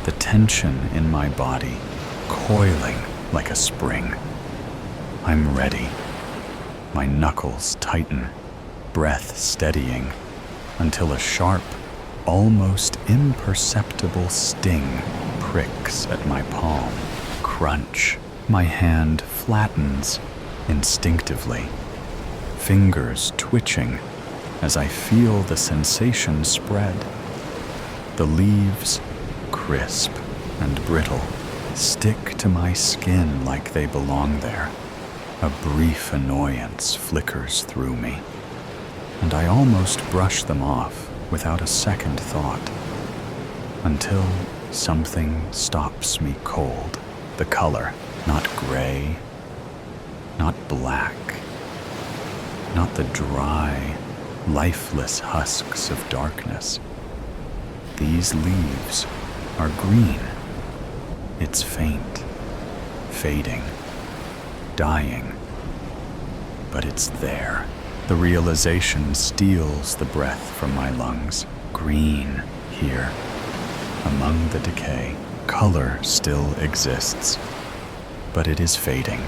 the tension in my body coiling like a spring. I'm ready. My knuckles tighten, breath steadying, until a sharp, almost imperceptible sting pricks at my palm. Crunch. My hand flattens instinctively, fingers twitching as I feel the sensation spread. The leaves, crisp and brittle, stick to my skin like they belong there. A brief annoyance flickers through me, and I almost brush them off without a second thought, until something stops me cold. The color, not gray, not black, not the dry, lifeless husks of darkness. These leaves are green. It's faint, fading, dying, but it's there. The realization steals the breath from my lungs. Green here, among the decay. Color still exists, but it is fading.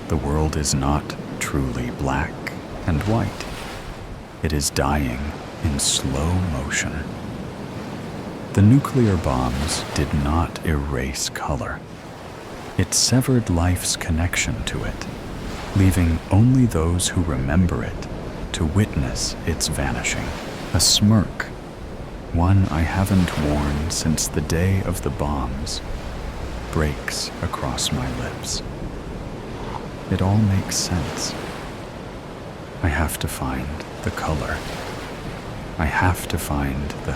The world is not truly black and white. It is dying in slow motion. The nuclear bombs did not erase color. It severed life's connection to it, leaving only those who remember it to witness its vanishing. A smirk, one I haven't worn since the day of the bombs, breaks across my lips. It all makes sense. I have to find the color. I have to find the...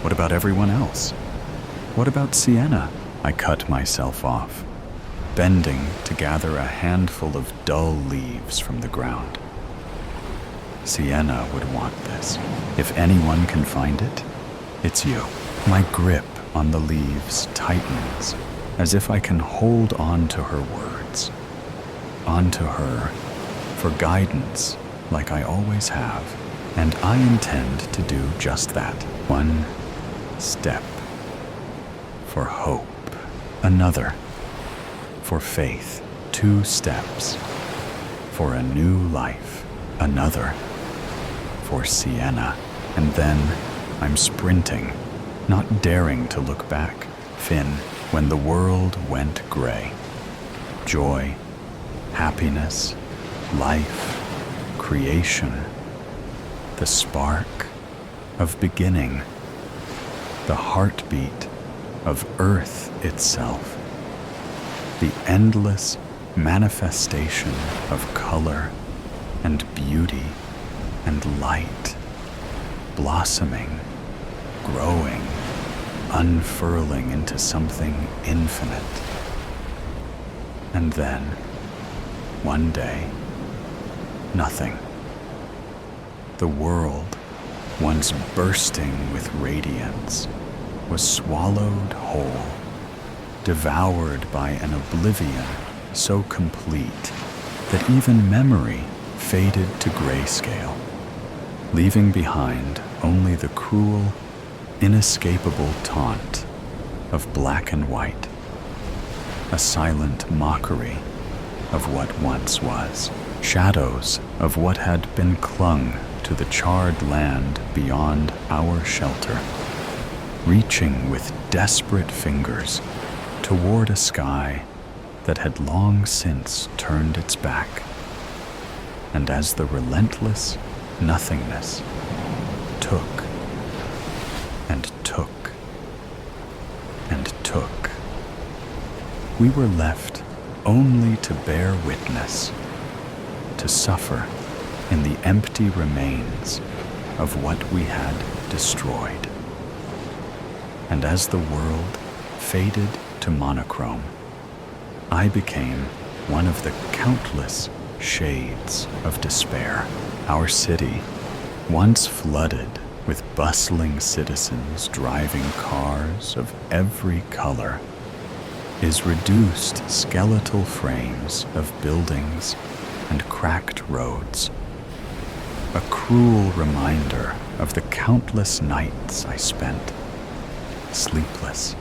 What about everyone else? What about Sienna? I cut myself off, bending to gather a handful of dull leaves from the ground. Sienna would want this. If anyone can find it, it's you. My grip on the leaves tightens, as if I can hold on to her words, onto her for guidance like I always have, and I intend to do just that. One step for hope, another for faith, 2 steps for a new life, another for Sienna, and then I'm sprinting, not daring to look back. Finn, when the world went gray. Joy, happiness, life, creation, the spark of beginning, the heartbeat of Earth itself, the endless manifestation of color and beauty and light, blossoming, growing, unfurling into something infinite. And then, one day, nothing. The world, once bursting with radiance, was swallowed whole, devoured by an oblivion so complete that even memory faded to grayscale, leaving behind only the cruel, inescapable taunt of black and white, a silent mockery of what once was, shadows of what had been clung to the charred land beyond our shelter, reaching with desperate fingers toward a sky that had long since turned its back. And as the relentless nothingness took and took and took, we were left only to bear witness, to suffer in the empty remains of what we had destroyed. And as the world faded to monochrome, I became one of the countless shades of despair. Our city, once flooded with bustling citizens driving cars of every color, is reduced skeletal frames of buildings and cracked roads. A cruel reminder of the countless nights I spent, sleepless,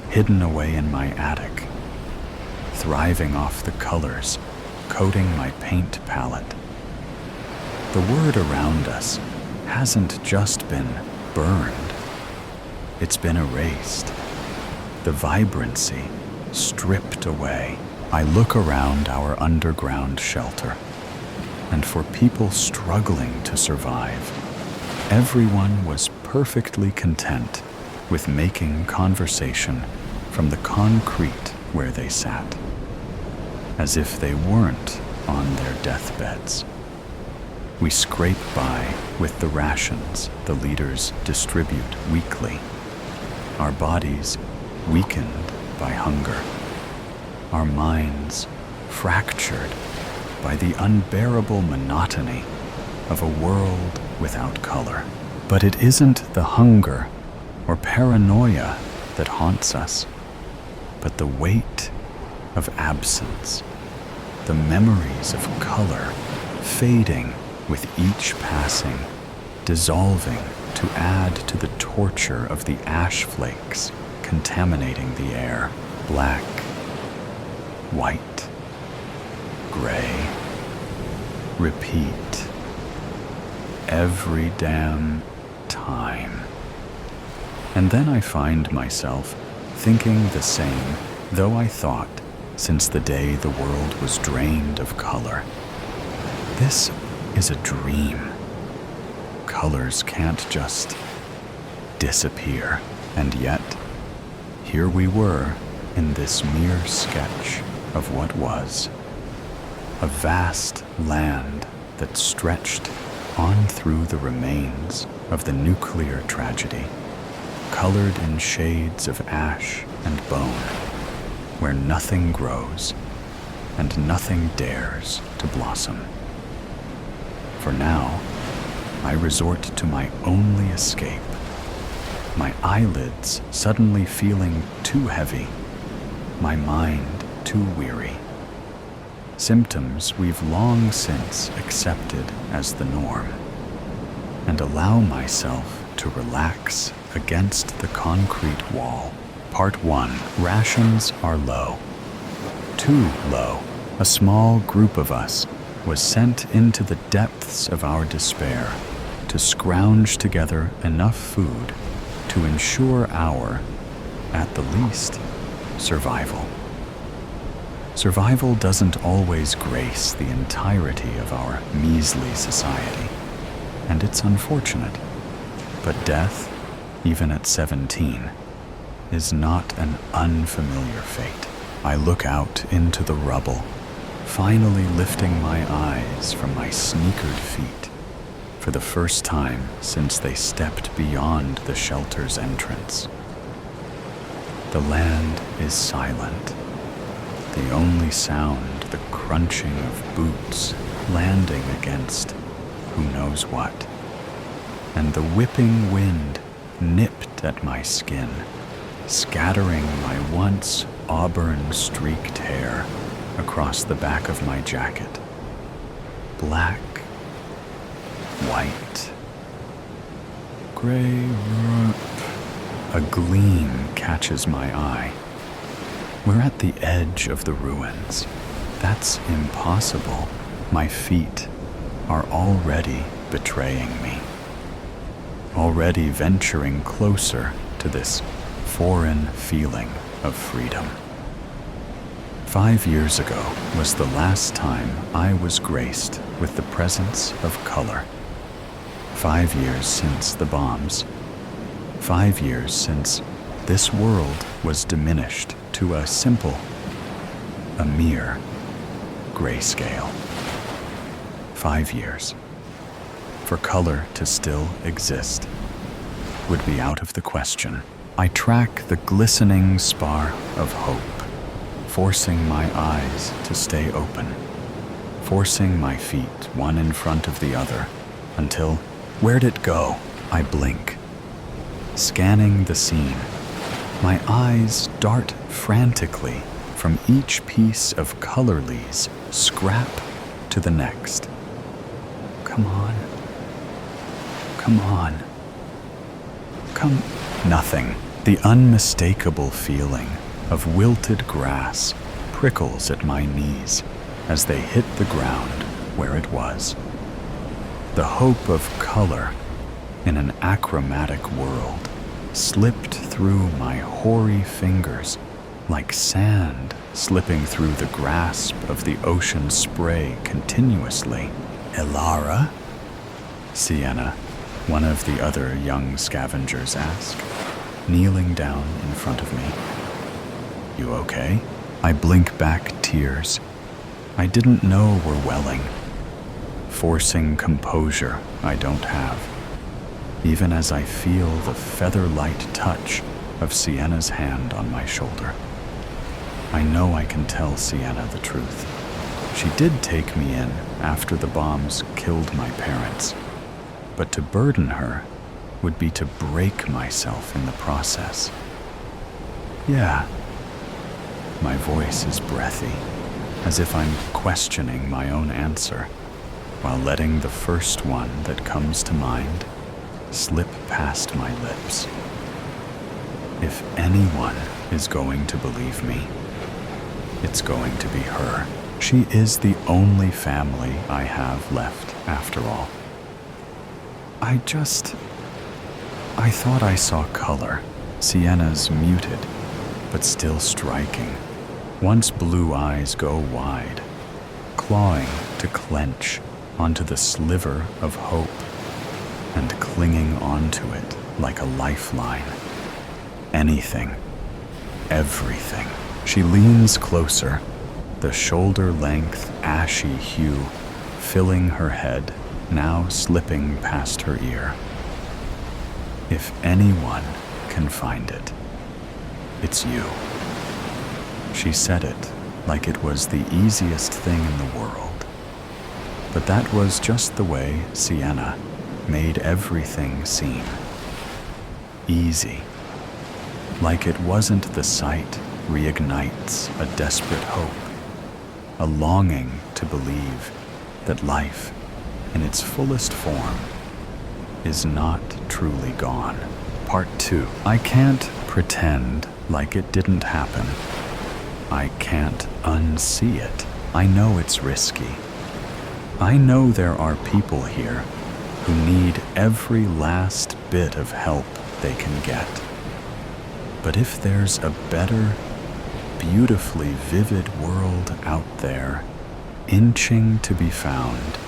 hidden away in my attic, thriving off the colors coating my paint palette. The word around us hasn't just been burned, it's been erased. The vibrancy stripped away. I look around our underground shelter, and for people struggling to survive, everyone was perfectly content with making conversation from the concrete where they sat, as if they weren't on their deathbeds. We scrape by with the rations the leaders distribute weekly, our bodies weakened by hunger, our minds fractured by the unbearable monotony of a world without color. But it isn't the hunger or paranoia that haunts us, but the weight of absence, the memories of color fading with each passing, dissolving to add to the torture of the ash flakes contaminating the air. Black, white, gray, repeat, every damn time. And then I find myself thinking the same, though I thought since the day the world was drained of color. This is a dream. Colors can't just disappear. And yet, here we were in this mere sketch of what was. A vast land that stretched on through the remains of the nuclear tragedy, colored in shades of ash and bone, where nothing grows and nothing dares to blossom. For now, I resort to my only escape, my eyelids suddenly feeling too heavy, my mind too weary. symptoms we've long since accepted as the norm, and allow myself to relax against the concrete wall. Part 1. Rations are low. Too low. A small group of us was sent into the depths of our despair to scrounge together enough food to ensure our, at the least, survival. Survival doesn't always grace the entirety of our measly society, and it's unfortunate. But death, even at 17, is not an unfamiliar fate. I look out into the rubble, finally lifting my eyes from my sneakered feet for the first time since they stepped beyond the shelter's entrance. The land is silent. The only sound, the crunching of boots landing against who knows what, and the whipping wind nipped at my skin, scattering my once auburn-streaked hair across the back of my jacket. Black, white, gray. A gleam catches my eye. We're at the edge of the ruins. That's impossible. My feet are already betraying me, already venturing closer to this foreign feeling of freedom. 5 years ago was the last time I was graced with the presence of color. 5 years since the bombs. 5 years since this world was diminished to a mere grayscale. 5 years. For color to still exist would be out of the question. I track the glistening spar of hope, forcing my eyes to stay open, forcing my feet one in front of the other, until, where'd it go? I blink. Scanning the scene, my eyes dart frantically from each piece of colorless scrap to the next. Come on. Come on. Come. Nothing. The unmistakable feeling of wilted grass prickles at my knees as they hit the ground where it was. The hope of color in an achromatic world slipped through my hoary fingers like sand slipping through the grasp of the ocean spray continuously. Elara? Sienna, one of the other young scavengers, asked, kneeling down in front of me. You okay? I blink back tears I didn't know were welling, forcing composure I don't have, even as I feel the feather-light touch of Sienna's hand on my shoulder. I know I can tell Sienna the truth. She did take me in after the bombs killed my parents, but to burden her would be to break myself in the process. Yeah. My voice is breathy, as if I'm questioning my own answer, while letting the first one that comes to mind slip past my lips. If anyone is going to believe me, it's going to be her. She is the only family I have left, after all. I thought I saw color, Sienna's muted, but still striking. Once blue eyes go wide, clawing to clench onto the sliver of hope and clinging onto it like a lifeline. Anything, everything. She leans closer, the shoulder-length ashy hue filling her head, now slipping past her ear. If anyone can find it, it's you. She said it like it was the easiest thing in the world. But that was just the way Sienna made everything seem. Easy. Like it wasn't the sight reignites a desperate hope. a longing to believe that life, in its fullest form, is not truly gone. Part 2. I can't pretend like it didn't happen. I can't unsee it. I know it's risky. I know there are people here who need every last bit of help they can get. But if there's a better, beautifully vivid world out there, inching to be found,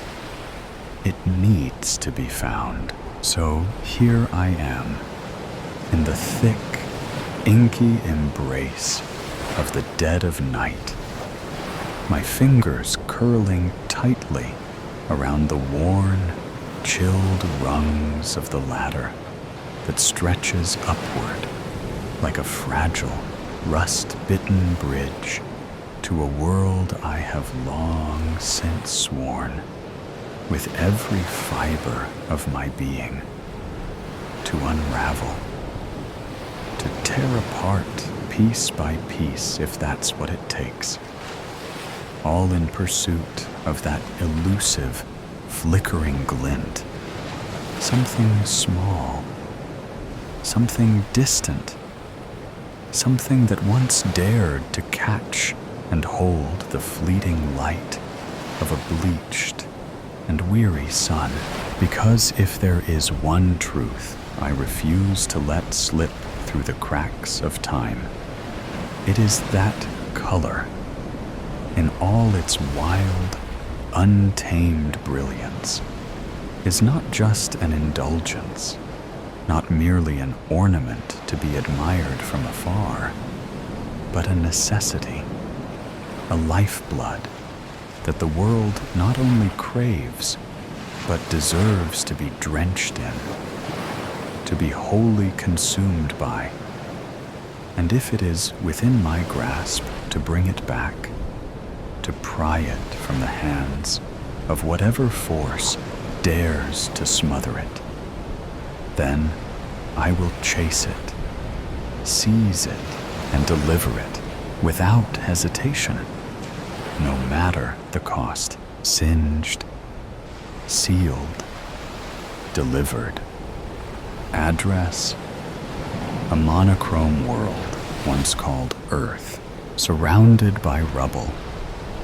it needs to be found. So here I am, in the thick, inky embrace of the dead of night, my fingers curling tightly around the worn, chilled rungs of the ladder that stretches upward like a fragile, rust-bitten bridge to a world I have long since sworn, with every fiber of my being, to unravel, to tear apart piece by piece if that's what it takes, all in pursuit of that elusive, flickering glint, something small, something distant, something that once dared to catch and hold the fleeting light of a bleached and weary sun. Because if there is one truth I refuse to let slip through the cracks of time, it is that color, in all its wild, untamed brilliance, is not just an indulgence, not merely an ornament to be admired from afar, but a necessity, a lifeblood that the world not only craves, but deserves to be drenched in, to be wholly consumed by. And if it is within my grasp to bring it back, to pry it from the hands of whatever force dares to smother it, then I will chase it, seize it, and deliver it without hesitation, no matter the cost. Singed, sealed, delivered. Address: a monochrome world once called Earth. Surrounded by rubble,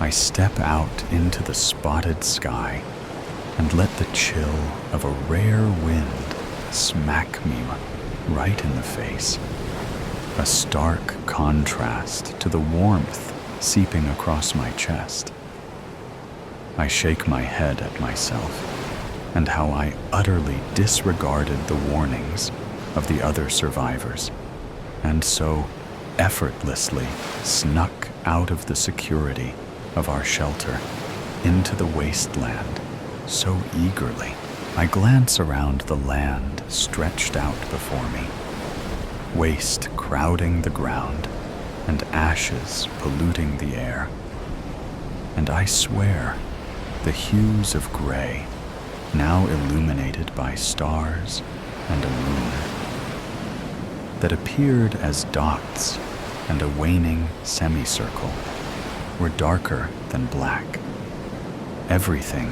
I step out into the spotted sky and let the chill of a rare wind smack me right in the face, a stark contrast to the warmth seeping across my chest. I shake my head at myself and how I utterly disregarded the warnings of the other survivors, and so effortlessly snuck out of the security of our shelter into the wasteland so eagerly. I glance around the land stretched out before me, waste crowding the ground and ashes polluting the air, and I swear the hues of gray, now illuminated by stars and a moon, that appeared as dots and a waning semicircle, were darker than black, everything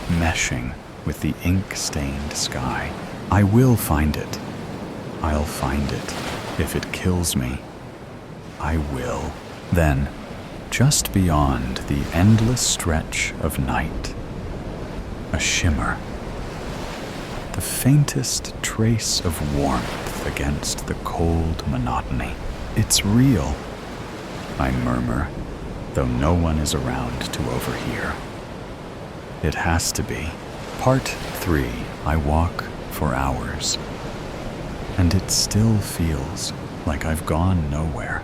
meshing with the ink-stained sky. I will find it. I'll find it. If it kills me, I will. Then, just beyond the endless stretch of night, a shimmer, the faintest trace of warmth against the cold monotony. It's real, I murmur, though no one is around to overhear. It has to be. Part 3. I walk for hours, and it still feels like I've gone nowhere.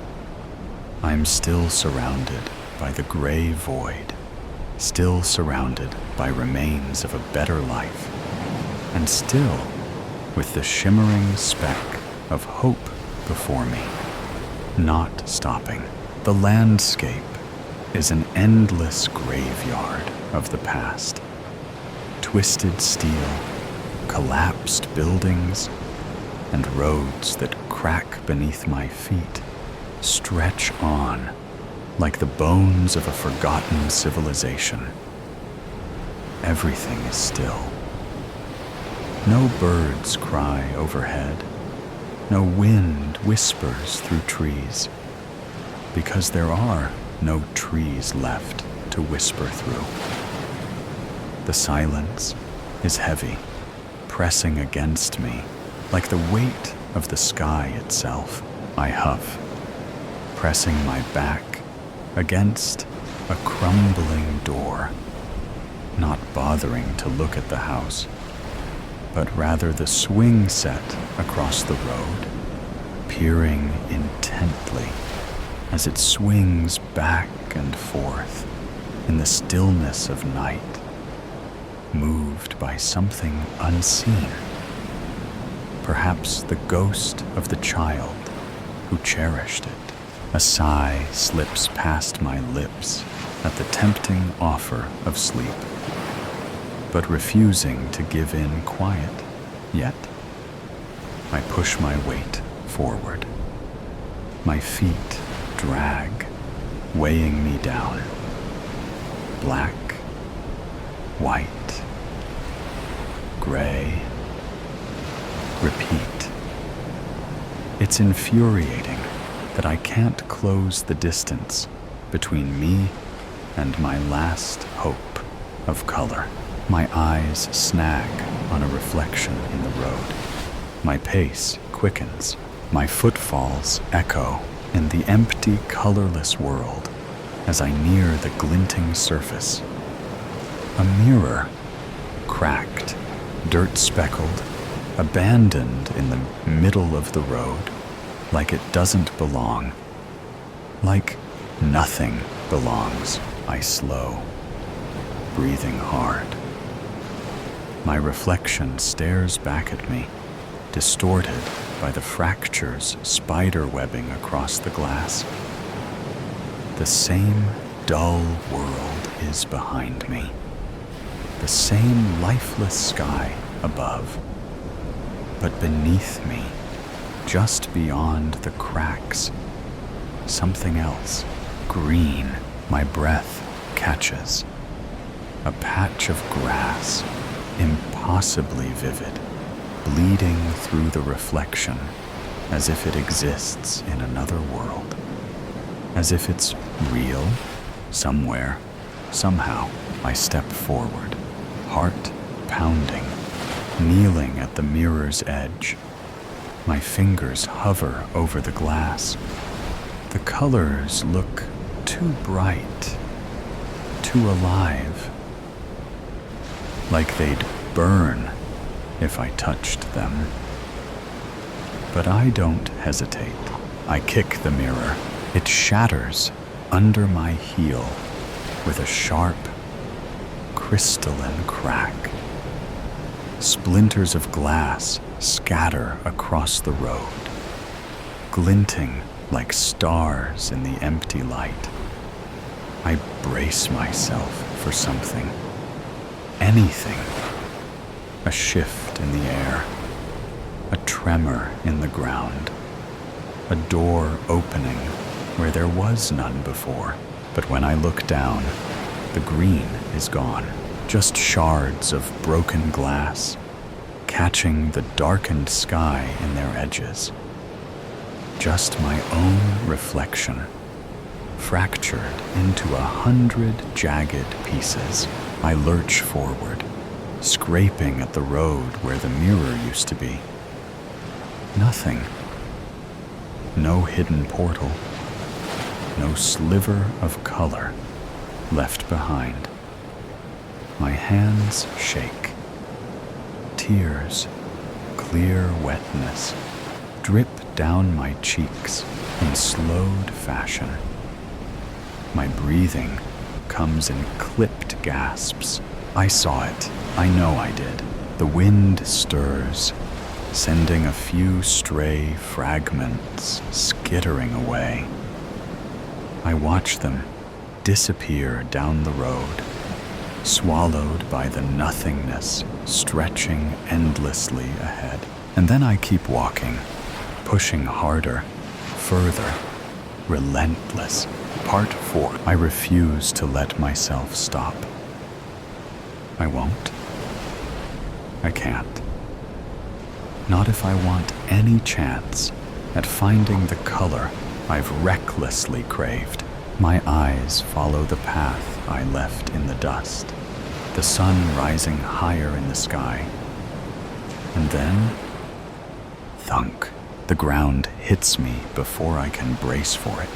I'm still surrounded by the gray void, still surrounded by remains of a better life, and still with the shimmering speck of hope before me, not stopping. The landscape is an endless graveyard of the past. Twisted steel, collapsed buildings, and roads that crack beneath my feet stretch on like the bones of a forgotten civilization. Everything is still. No birds cry overhead. No wind whispers through trees, because there are no trees left to whisper through. The silence is heavy, pressing against me like the weight of the sky itself. I huff, pressing my back against a crumbling door, not bothering to look at the house, but rather the swing set across the road, peering intently as it swings back and forth in the stillness of night, moved by something unseen, perhaps the ghost of the child who cherished it. A sigh slips past my lips at the tempting offer of sleep, but refusing to give in quiet yet. I push my weight forward. My feet drag, weighing me down. Black, white, gray, repeat. It's infuriating that I can't close the distance between me and my last hope of color. My eyes snag on a reflection in the road. My pace quickens. My footfalls echo in the empty, colorless world as I near the glinting surface. A mirror, cracked, dirt-speckled, abandoned in the middle of the road, like it doesn't belong. Like nothing belongs. I slow, breathing hard. My reflection stares back at me, distorted by the fractures spider webbing across the glass. The same dull world is behind me. The same lifeless sky above. But beneath me, just beyond the cracks, something else, green, my breath catches. A patch of grass, impossibly vivid, bleeding through the reflection as if it exists in another world, as if it's real somewhere, somehow. I step forward, heart pounding, kneeling at the mirror's edge. My fingers hover over the glass. The colors look too bright, too alive, like they'd burn if I touched them. But I don't hesitate. I kick the mirror. It shatters under my heel with a sharp, crystalline crack. Splinters of glass scatter across the road, glinting like stars in the empty light. I brace myself for something, anything. A shift in the air, a tremor in the ground, a door opening where there was none before. But when I look down, the green is gone, just shards of broken glass, catching the darkened sky in their edges. Just my own reflection, fractured into 100 jagged pieces. I lurch forward, scraping at the road where the mirror used to be. Nothing. No hidden portal. No sliver of color left behind. My hands shake. Tears, clear wetness, drip down my cheeks in slowed fashion. My breathing comes in clipped gasps. I saw it. I know I did. The wind stirs, sending a few stray fragments skittering away. I watch them disappear down the road, swallowed by the nothingness stretching endlessly ahead. And then I keep walking, pushing harder, further, relentless, Part 4. I refuse to let myself stop. I won't. I can't. Not if I want any chance at finding the color I've recklessly craved. My eyes follow the path I left in the dust, the sun rising higher in the sky. And then, thunk, the ground hits me before I can brace for it.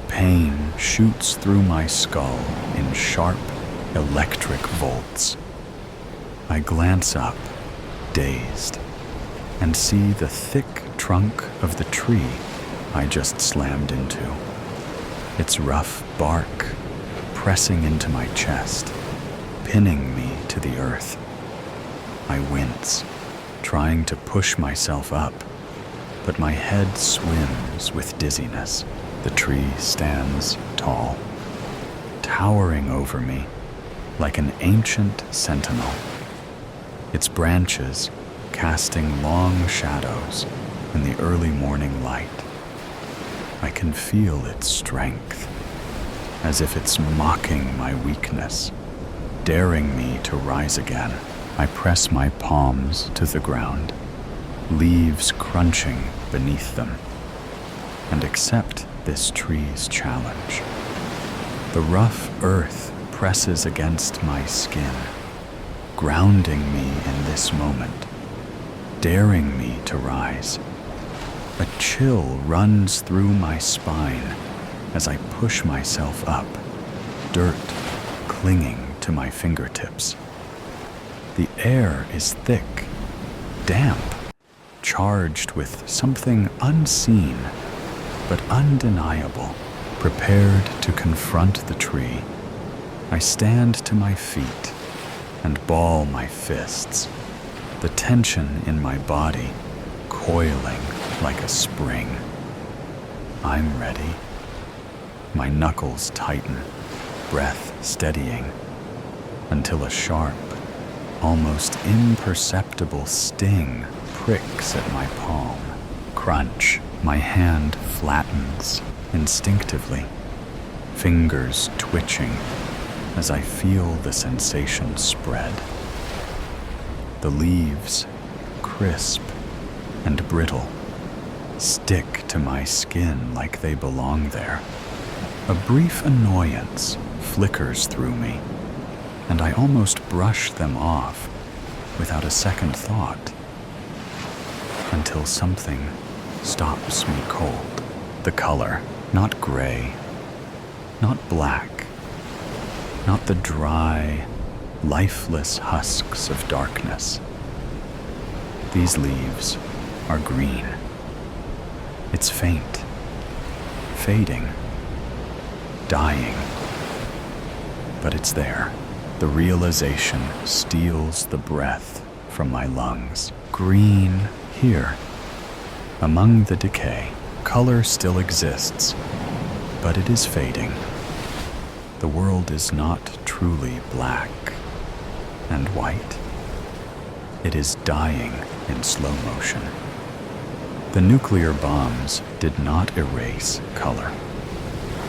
Pain shoots through my skull in sharp, electric volts. I glance up, dazed, and see the thick trunk of the tree I just slammed into. Its rough bark pressing into my chest, pinning me to the earth. I wince, trying to push myself up, but my head swims with dizziness. The tree stands tall, towering over me like an ancient sentinel, its branches casting long shadows in the early morning light. I can feel its strength, as if it's mocking my weakness, daring me to rise again. I press my palms to the ground, leaves crunching beneath them, and accept this tree's challenge. The rough earth presses against my skin, grounding me in this moment, daring me to rise. A chill runs through my spine as I push myself up, dirt clinging to my fingertips. The air is thick, damp, charged with something unseen but undeniable. Prepared to confront the tree, I stand to my feet and ball my fists, the tension in my body coiling like a spring. I'm ready. My knuckles tighten, breath steadying, until a sharp, almost imperceptible sting pricks at my palm. Crunch. My hand flattens instinctively, fingers twitching as I feel the sensation spread. The leaves, crisp and brittle, stick to my skin like they belong there. A brief annoyance flickers through me, and I almost brush them off without a second thought, until something stops me cold. The color, not gray, not black, not the dry, lifeless husks of darkness. These leaves are green. It's faint, fading, dying, but it's there. The realization steals the breath from my lungs. Green here. Among the decay, color still exists, but it is fading. The world is not truly black and white. It is dying in slow motion. The nuclear bombs did not erase color.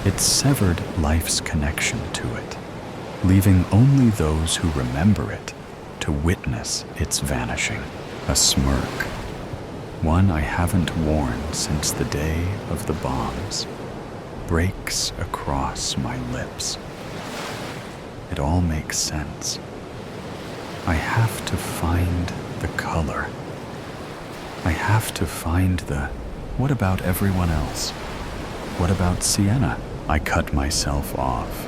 It severed life's connection to it, leaving only those who remember it to witness its vanishing. A smirk, one I haven't worn since the day of the bombs, breaks across my lips. It all makes sense. I have to find the color. I have to find the, what about everyone else? What about Sienna? I cut myself off,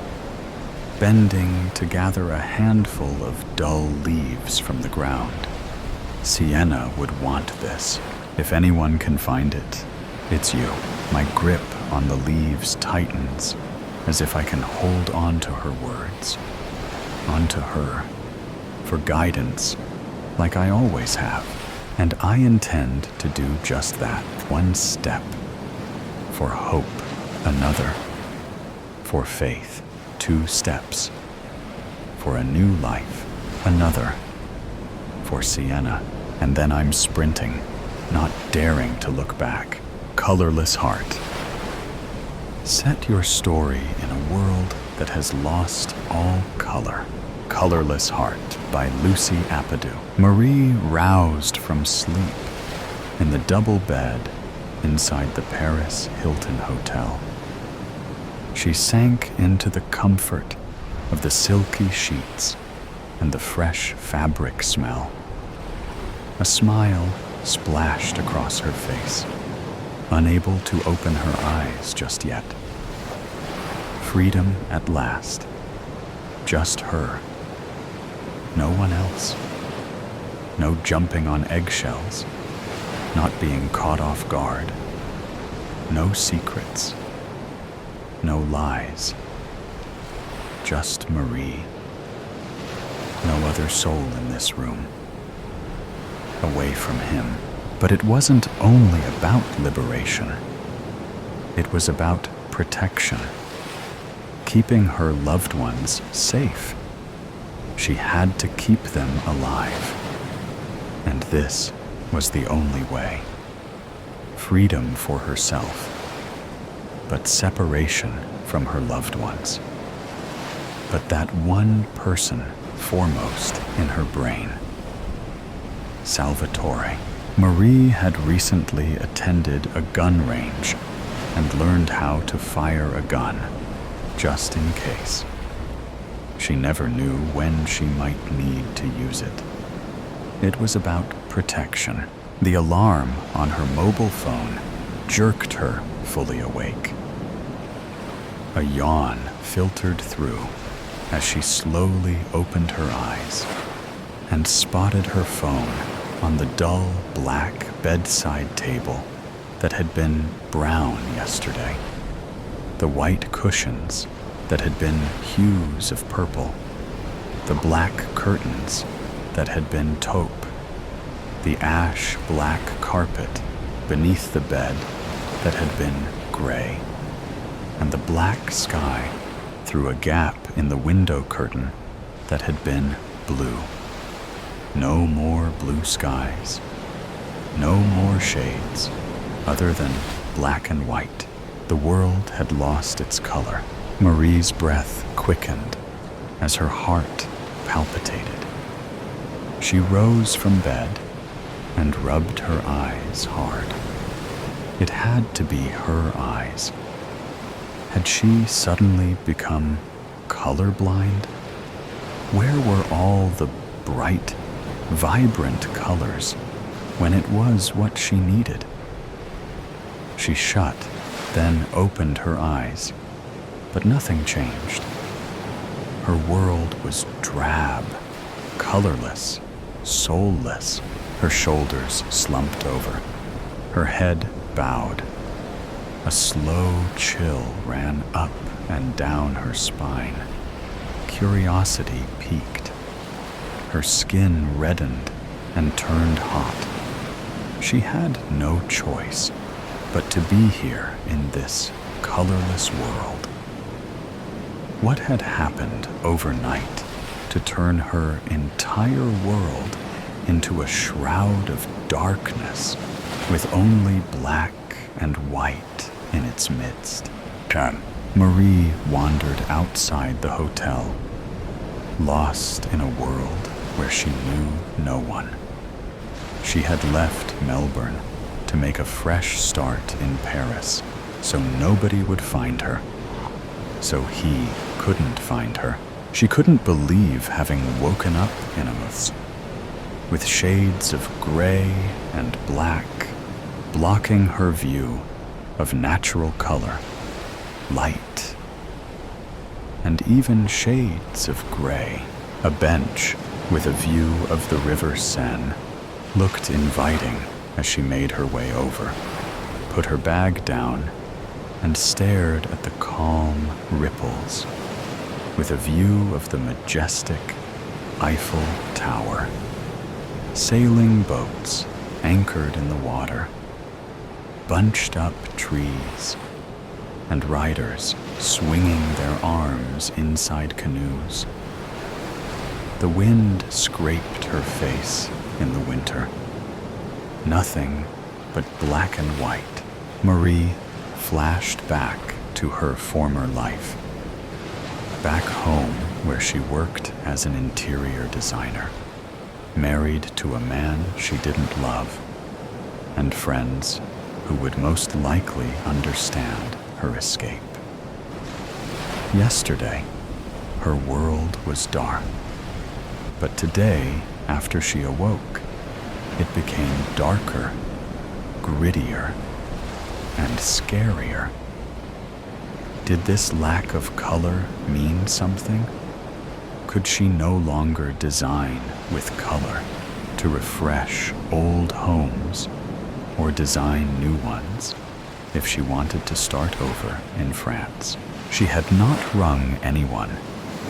bending to gather a handful of dull leaves from the ground. Sienna would want this. If anyone can find it, it's you. My grip on the leaves tightens, as if I can hold on to her words, onto her, for guidance, like I always have. And I intend to do just that. One step. For hope, another. For faith, 2 steps. For a new life, another. For Sienna, and then I'm sprinting, not daring to look back. Colorless heart. Set your story in a world that has lost all color. Colorless Heart by Lucy Apatow. Marie roused from sleep in the double bed inside the Paris Hilton Hotel. She sank into the comfort of the silky sheets and the fresh fabric smell. A smile splashed across her face, unable to open her eyes just yet. Freedom at last. Just her. No one else. No jumping on eggshells. Not being caught off guard. No secrets. No lies. Just Marie. No other soul in this room. Away from him. But it wasn't only about liberation. It was about protection. Keeping her loved ones safe. She had to keep them alive. And this was the only way. Freedom for herself, but separation from her loved ones. But that one person foremost in her brain. Salvatore. Marie had recently attended a gun range and learned how to fire a gun, just in case. She never knew when she might need to use it. It was about protection. The alarm on her mobile phone jerked her fully awake. A yawn filtered through as she slowly opened her eyes and spotted her phone on the dull black bedside table that had been brown yesterday. The white cushions that had been hues of purple. The black curtains that had been taupe. The ash-black carpet beneath the bed that had been gray. And the black sky through a gap in the window curtain that had been blue. No more blue skies. No more shades other than black and white. The world had lost its color. Marie's breath quickened as her heart palpitated. She rose from bed and rubbed her eyes hard. It had to be her eyes. Had she suddenly become colorblind? Where were all the bright, vibrant colors when it was what she needed? She shut, then opened her eyes, but nothing changed. Her world was drab, colorless, soulless. Her shoulders slumped over, her head bowed. A slow chill ran up and down her spine. Curiosity peaked. Her skin reddened and turned hot. She had no choice but to be here in this colorless world. What had happened overnight to turn her entire world into a shroud of darkness with only black and white in its midst? Marie wandered outside the hotel, lost in a world where she knew no one. She had left Melbourne to make a fresh start in Paris, so nobody would find her. So he couldn't find her. She couldn't believe having woken up in a with shades of gray and black blocking her view of natural color, light, and even shades of gray. A bench with a view of the River Seine looked inviting as she made her way over, put her bag down, and stared at the calm ripples with a view of the majestic Eiffel Tower. Sailing boats anchored in the water, bunched up trees, and riders swinging their arms inside canoes. The wind scraped her face in the winter. Nothing but black and white. Marie flashed back to her former life. Back home, where she worked as an interior designer, married to a man she didn't love, and friends who would most likely understand her escape. Yesterday, her world was dark, but today, after she awoke, it became darker, grittier, and scarier. Did this lack of color mean something? Could she no longer design with color to refresh old homes or design new ones if she wanted to start over in France? She had not rung anyone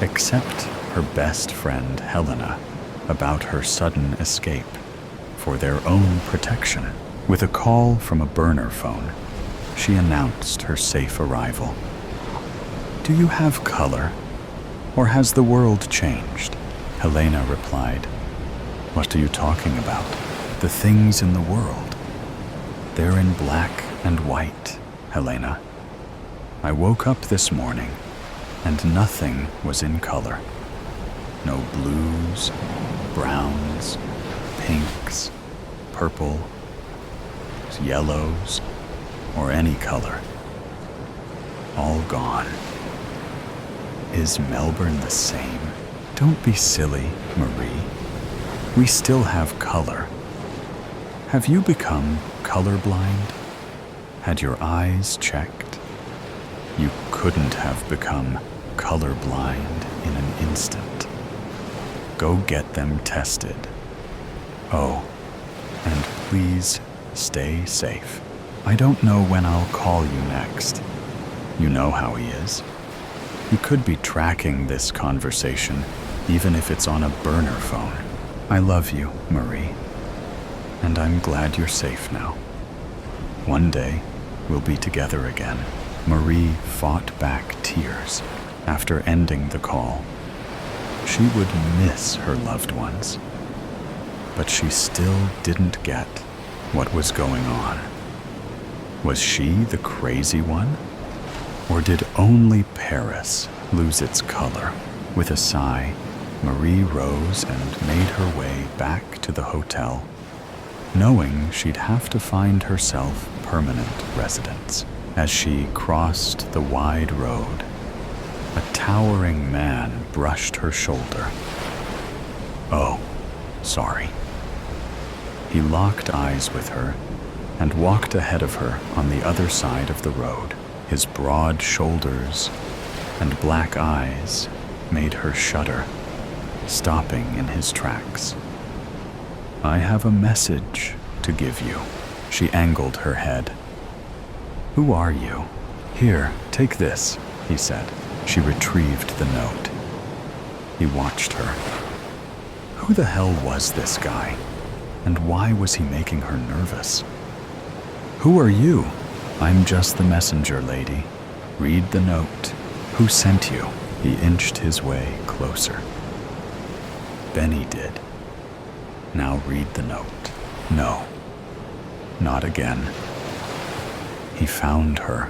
except her best friend Helena about her sudden escape for their own protection. With a call from a burner phone, she announced her safe arrival. "Do you have color? Or has the world changed?" Helena replied. "What are you talking about? The things in the world. They're in black and white, Helena. I woke up this morning and nothing was in color. No blues, browns, pinks, purple, yellows, or any color. All gone. Is Melbourne the same? Don't be silly, Marie. We still have color. Have you become colorblind? Had your eyes checked? You couldn't have become colorblind in an instant. Go get them tested. Oh, and please stay safe. I don't know when I'll call you next. You know how he is. He could be tracking this conversation, even if it's on a burner phone. I love you, Marie. And I'm glad you're safe now. One day, we'll be together again." Marie fought back tears after ending the call. She would miss her loved ones, but she still didn't get what was going on. Was she the crazy one? Or did only Paris lose its color? With a sigh, Marie rose and made her way back to the hotel, knowing she'd have to find herself permanent residence. As she crossed the wide road, a towering man brushed her shoulder. "Oh, sorry." He locked eyes with her and walked ahead of her on the other side of the road. His broad shoulders and black eyes made her shudder, stopping in his tracks. "I have a message to give you." She angled her head. "Who are you?" "Here, take this," he said. She retrieved the note. He watched her. Who the hell was this guy? And why was he making her nervous? "Who are you?" "I'm just the messenger, lady. Read the note." "Who sent you?" He inched his way closer. Benny did. "Now read the note." "No. Not again." He found her.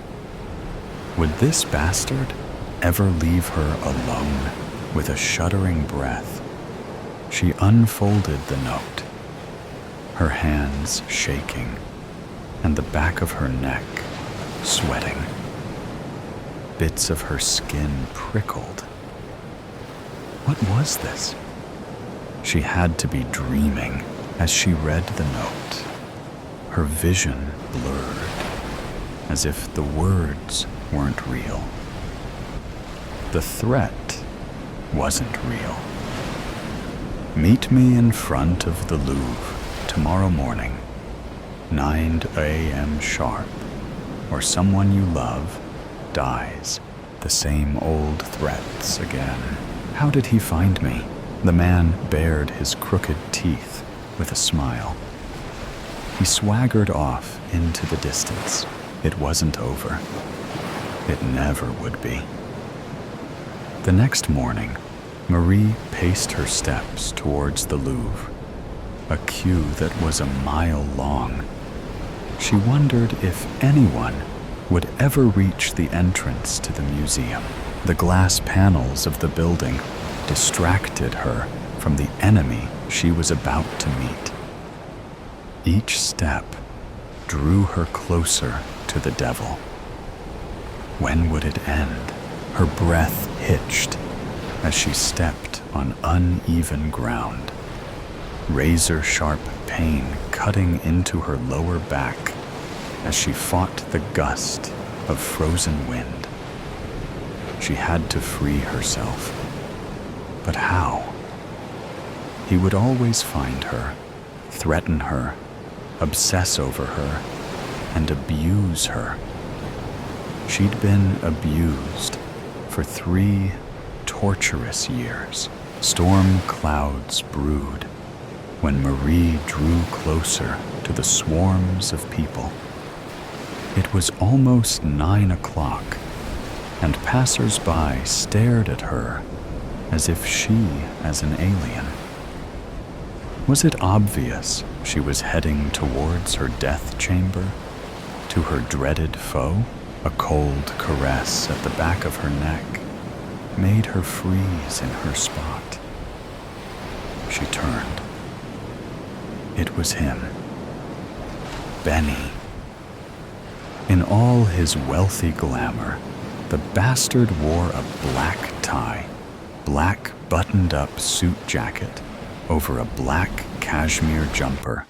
Would this bastard ever leave her alone? With a shuddering breath, she unfolded the note, her hands shaking and the back of her neck sweating. Bits of her skin prickled. What was this? She had to be dreaming as she read the note. Her vision blurred, as if the words weren't real. The threat wasn't real. "Meet me in front of the Louvre tomorrow morning, 9 a.m. sharp, or someone you love dies." The same old threats again. How did he find me? The man bared his crooked teeth with a smile. He swaggered off into the distance. It wasn't over. It never would be. The next morning, Marie paced her steps towards the Louvre, a queue that was a mile long. She wondered if anyone would ever reach the entrance to the museum. The glass panels of the building distracted her from the enemy she was about to meet. Each step drew her closer to the devil. When would it end? Her breath hitched as she stepped on uneven ground, razor-sharp pain cutting into her lower back as she fought the gust of frozen wind. She had to free herself. But how? He would always find her, threaten her, obsess over her, and abuse her. She'd been abused for 3 torturous years. Storm clouds brewed when Marie drew closer to the swarms of people. It was almost 9 o'clock, and passers-by stared at her as if she as an alien. Was it obvious she was heading towards her death chamber, to her dreaded foe? A cold caress at the back of her neck made her freeze in her spot. She turned. It was him, Benny. In all his wealthy glamour, the bastard wore a black tie, black buttoned-up suit jacket over a black cashmere jumper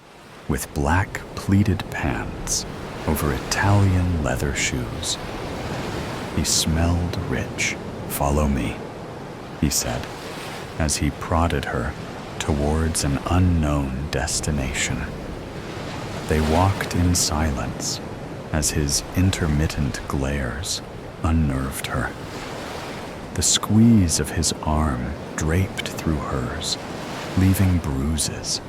with black pleated pants over Italian leather shoes. He smelled rich. "Follow me," he said, as he prodded her towards an unknown destination. They walked in silence as his intermittent glares unnerved her. The squeeze of his arm draped through hers, leaving bruises,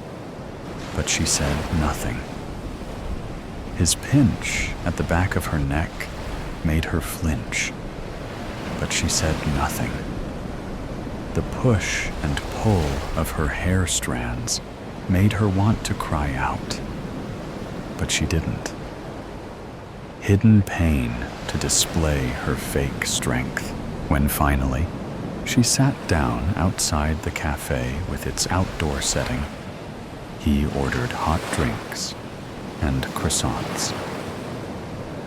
but she said nothing. His pinch at the back of her neck made her flinch, but she said nothing. The push and pull of her hair strands made her want to cry out, but she didn't. Hidden pain to display her fake strength. When finally, she sat down outside the cafe with its outdoor setting, he ordered hot drinks and croissants.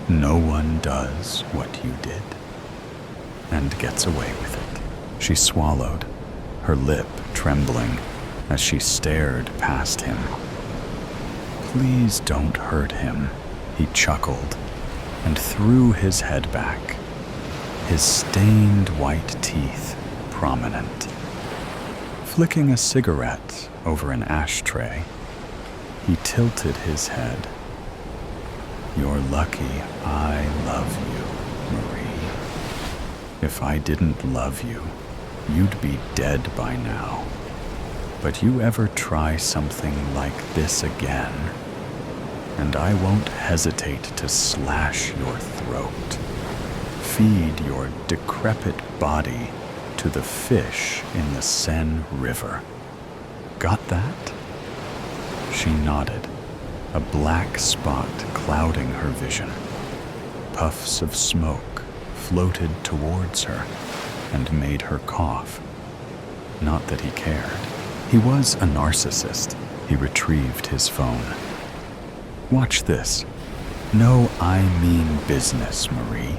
No one does what you did and gets away with it. She swallowed, her lip trembling as she stared past him. "Please don't hurt him," he chuckled and threw his head back, his stained white teeth prominent. Flicking a cigarette over an ashtray, he tilted his head. "You're lucky I love you, Marie. If I didn't love you, you'd be dead by now. But you ever try something like this again, and I won't hesitate to slash your throat, feed your decrepit body to the fish in the Seine River. Got that?" She nodded, a black spot clouding her vision. Puffs of smoke floated towards her and made her cough. Not that he cared. He was a narcissist. He retrieved his phone. "Watch this. No, I mean business, Marie.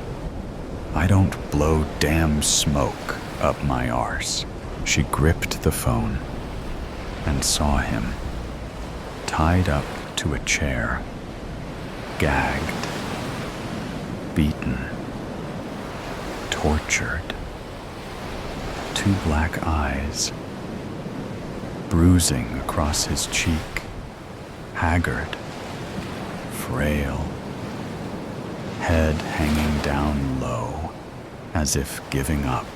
I don't blow damn smoke up my arse." She gripped the phone and saw him, tied up to a chair, gagged, beaten, tortured. 2 black eyes, bruising across his cheek, haggard, frail, head hanging down low, as if giving up.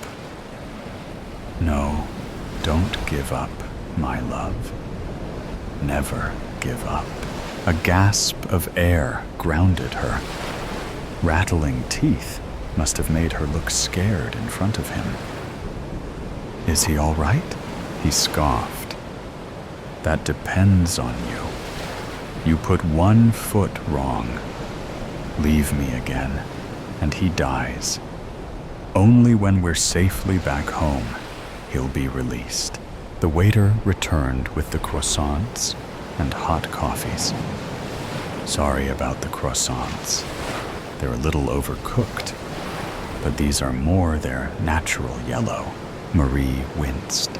"No, don't give up, my love. Never give up." A gasp of air grounded her. Rattling teeth must have made her look scared in front of him. "Is he all right?" He scoffed. "That depends on you. You put 1 foot wrong. Leave me again, and he dies. Only when we're safely back home, he'll be released. The waiter returned with the croissants and hot coffees. Sorry about the croissants. They're a little overcooked, but these are more their natural yellow. Marie winced.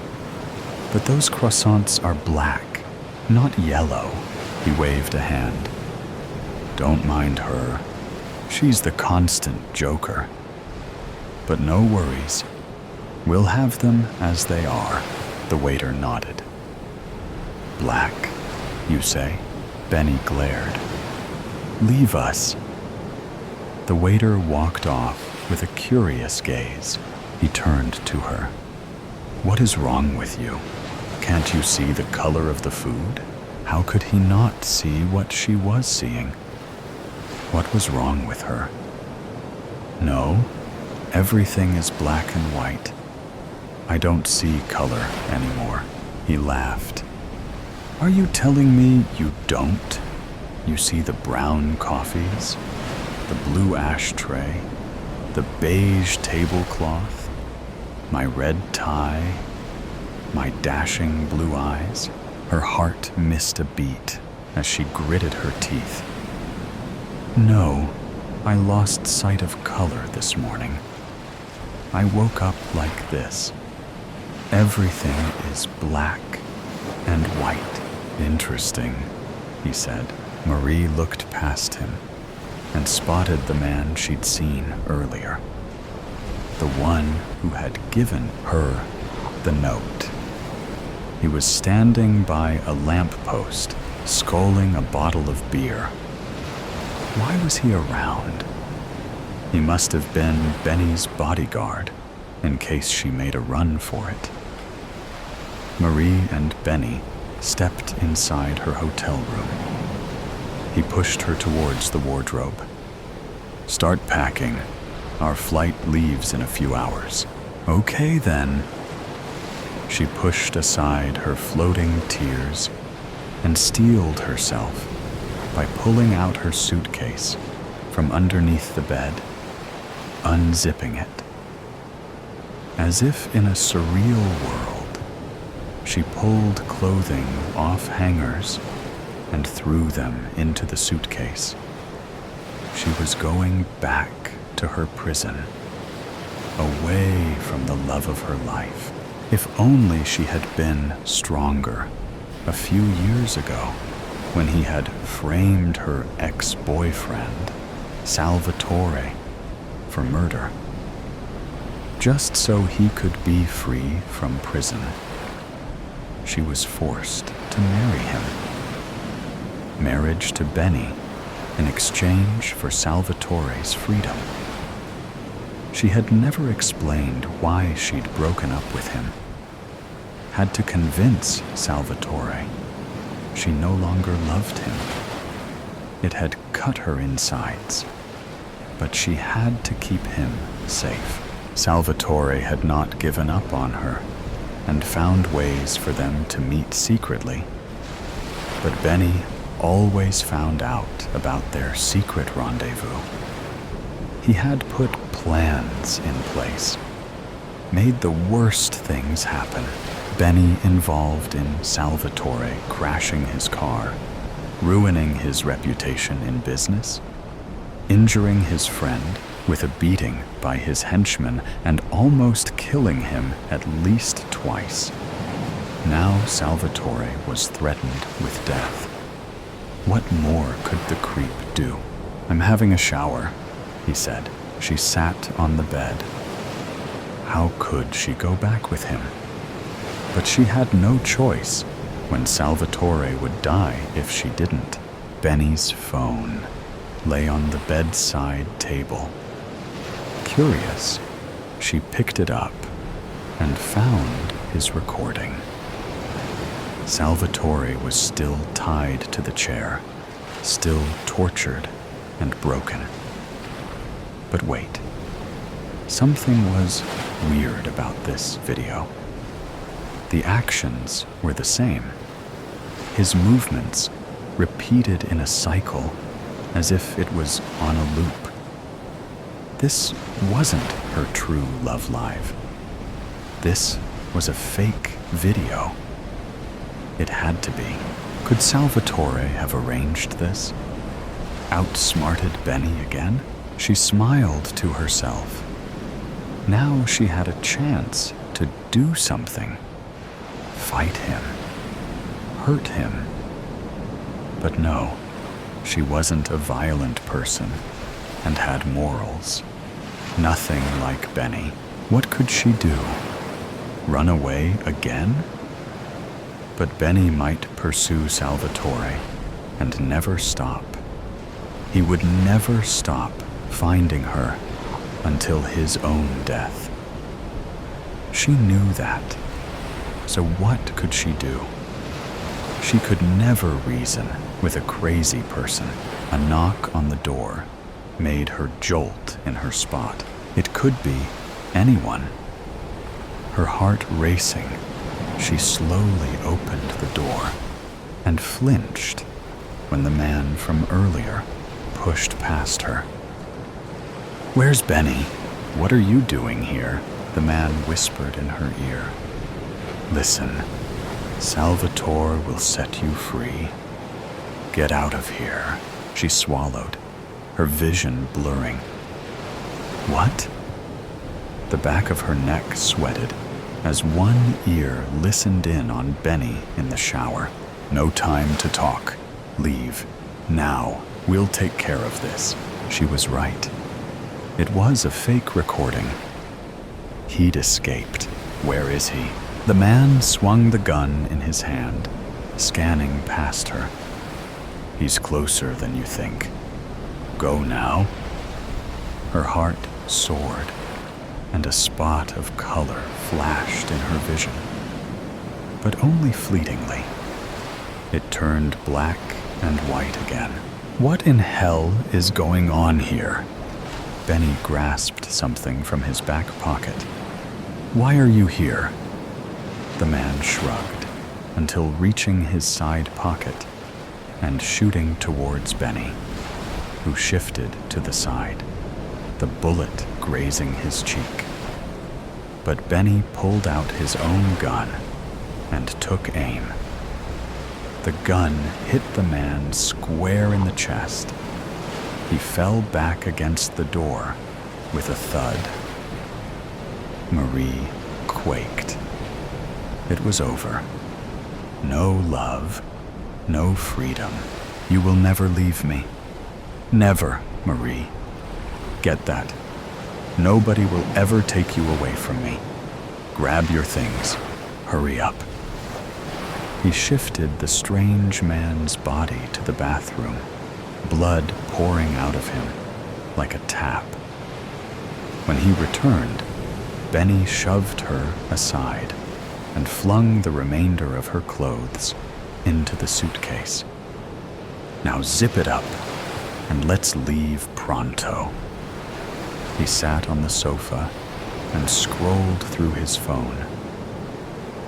But those croissants are black, not yellow. He waved a hand. Don't mind her. She's the constant joker. But no worries. We'll have them as they are. The waiter nodded. Black, you say? Benny glared. Leave us. The waiter walked off with a curious gaze. He turned to her. What is wrong with you? Can't you see the color of the food? How could he not see what she was seeing? What was wrong with her? No, everything is black and white. I don't see color anymore. He laughed. Are you telling me you don't? You see the brown coffees, the blue ashtray, the beige tablecloth, my red tie, my dashing blue eyes. Her heart missed a beat as she gritted her teeth. No, I lost sight of color this morning. I woke up like this. Everything is black and white. Interesting, he said. Marie looked past him and spotted the man she'd seen earlier. The one who had given her the note. He was standing by a lamppost, sculling a bottle of beer. Why was he around? He must have been Benny's bodyguard, in case she made a run for it. Marie and Benny stepped inside her hotel room. He pushed her towards the wardrobe. Start packing. Our flight leaves in a few hours. Okay then. She pushed aside her floating tears and steeled herself by pulling out her suitcase from underneath the bed, unzipping it. As if in a surreal world, she pulled clothing off hangers and threw them into the suitcase. She was going back to her prison, away from the love of her life. If only she had been stronger a few years ago, when he had framed her ex-boyfriend, Salvatore, for murder, just so he could be free from prison. She was forced to marry him. Marriage to Benny in exchange for Salvatore's freedom. She had never explained why she'd broken up with him. Had to convince Salvatore she no longer loved him. It had cut her insides, but she had to keep him safe. Salvatore had not given up on her and found ways for them to meet secretly. But Benny always found out about their secret rendezvous. He had put plans in place, made the worst things happen. Benny involved in Salvatore crashing his car, ruining his reputation in business, injuring his friend with a beating by his henchmen, and almost killing him at least twice. Now Salvatore was threatened with death. What more could the creep do? I'm having a shower, he said. She sat on the bed. How could she go back with him? But she had no choice when Salvatore would die if she didn't. Benny's phone lay on the bedside table. Curious, she picked it up and found his recording. Salvatore was still tied to the chair, still tortured and broken. But wait, something was weird about this video. The actions were the same. His movements repeated in a cycle, as if it was on a loop. This wasn't her true love life. This was a fake video. It had to be. Could Salvatore have arranged this? Outsmarted Benny again? She smiled to herself. Now she had a chance to do something. Fight him. Hurt him. But no, she wasn't a violent person and had morals. Nothing like Benny. What could she do? Run away again? But Benny might pursue Salvatore and never stop. He would never stop finding her until his own death. She knew that. So what could she do? She could never reason with a crazy person. A knock on the door made her jolt in her spot. It could be anyone. Her heart racing, she slowly opened the door and flinched when the man from earlier pushed past her. "Where's Benny? What are you doing here?" the man whispered in her ear. "Listen, Salvatore will set you free. Get out of here." She swallowed, her vision blurring. What? The back of her neck sweated as one ear listened in on Benny in the shower. "No time to talk. Leave. Now. We'll take care of this." She was right. It was a fake recording. He'd escaped. Where is he? The man swung the gun in his hand, scanning past her. "He's closer than you think. Go now." Her heart soared, and a spot of color flashed in her vision. But only fleetingly. It turned black and white again. What in hell is going on here? Benny grasped something from his back pocket. "Why are you here?" The man shrugged until reaching his side pocket and shooting towards Benny, who shifted to the side, the bullet grazing his cheek. But Benny pulled out his own gun and took aim. The gun hit the man square in the chest. He fell back against the door with a thud. Marie quaked. It was over. No love, no freedom. "You will never leave me. Never, Marie. Get that. Nobody will ever take you away from me. Grab your things. Hurry up." He shifted the strange man's body to the bathroom, blood pouring out of him like a tap. When he returned, Benny shoved her aside and flung the remainder of her clothes into the suitcase. "Now zip it up and let's leave pronto." He sat on the sofa and scrolled through his phone.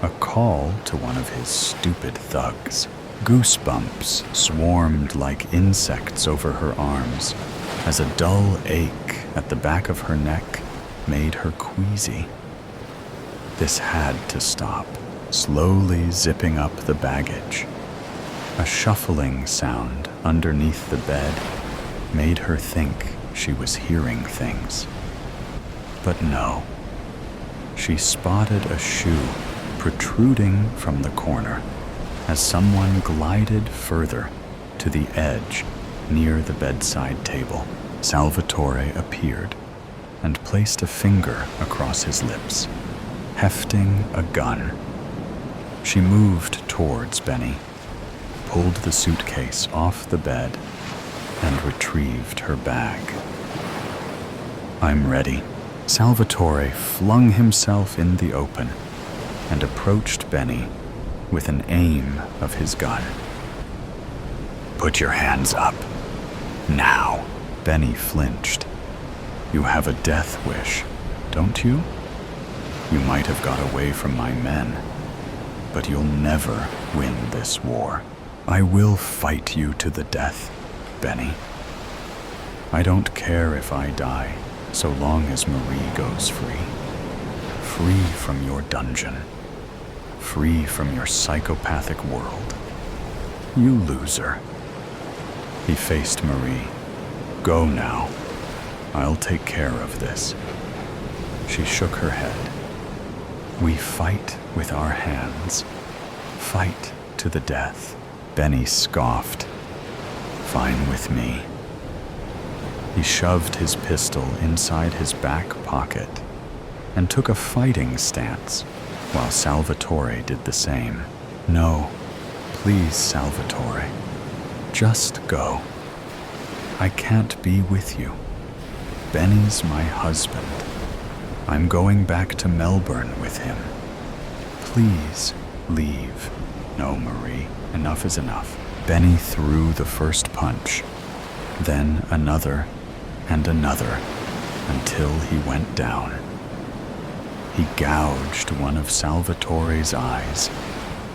A call to one of his stupid thugs. Goosebumps swarmed like insects over her arms as a dull ache at the back of her neck made her queasy. This had to stop. Slowly zipping up the baggage. A shuffling sound underneath the bed made her think she was hearing things. But no. She spotted a shoe protruding from the corner as someone glided further to the edge near the bedside table. Salvatore appeared and placed a finger across his lips, hefting a gun. She moved towards Benny, pulled the suitcase off the bed, and retrieved her bag. "I'm ready." Salvatore flung himself in the open and approached Benny with an aim of his gun. "Put your hands up. Now." Benny flinched. "You have a death wish, don't you? You might have got away from my men, but you'll never win this war. I will fight you to the death, Benny. I don't care if I die. so long as Marie goes free. Free from your dungeon. Free from your psychopathic world. You loser. He faced Marie. Go now. I'll take care of this. She shook her head. We fight with our hands. Fight to the death. Benny scoffed. Fine with me. He shoved his pistol inside his back pocket and took a fighting stance while Salvatore did the same. No, please, Salvatore. Just go. I can't be with you. Benny's my husband. I'm going back to Melbourne with him. Please leave. No, Marie, enough is enough. Benny threw the first punch, then another and another until he went down. He gouged one of Salvatore's eyes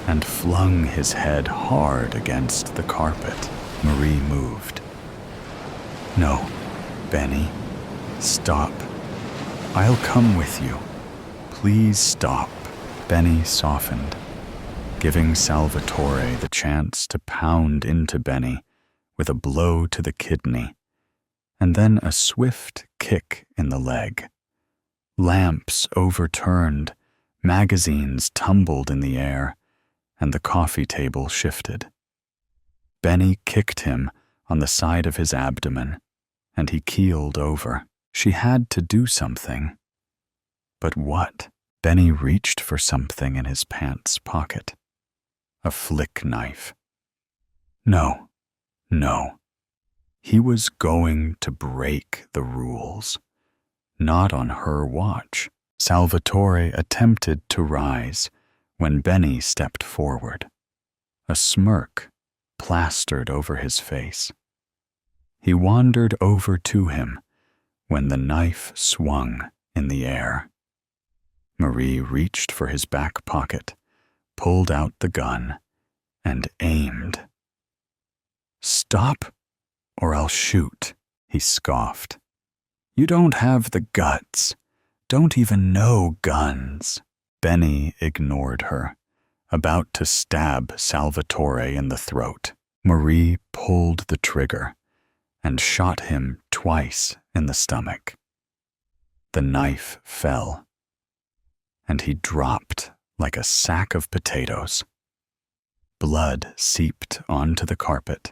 and flung his head hard against the carpet. Marie moved. No, Benny, stop. I'll come with you. Please stop. Benny softened, giving Salvatore the chance to pound into Benny with a blow to the kidney, and then a swift kick in the leg. Lamps overturned, magazines tumbled in the air, and the coffee table shifted. Benny kicked him on the side of his abdomen, and he keeled over. She had to do something. But what? Benny reached for something in his pants pocket. A flick knife. No. He was going to break the rules. Not on her watch. Salvatore attempted to rise when Benny stepped forward. A smirk plastered over his face. He wandered over to him when the knife swung in the air. Marie reached for his back pocket, pulled out the gun, and aimed. Stop, or I'll shoot, he scoffed. You don't have the guts, don't even know guns. Benny ignored her, about to stab Salvatore in the throat. Marie pulled the trigger and shot him twice in the stomach. The knife fell, and he dropped like a sack of potatoes. Blood seeped onto the carpet,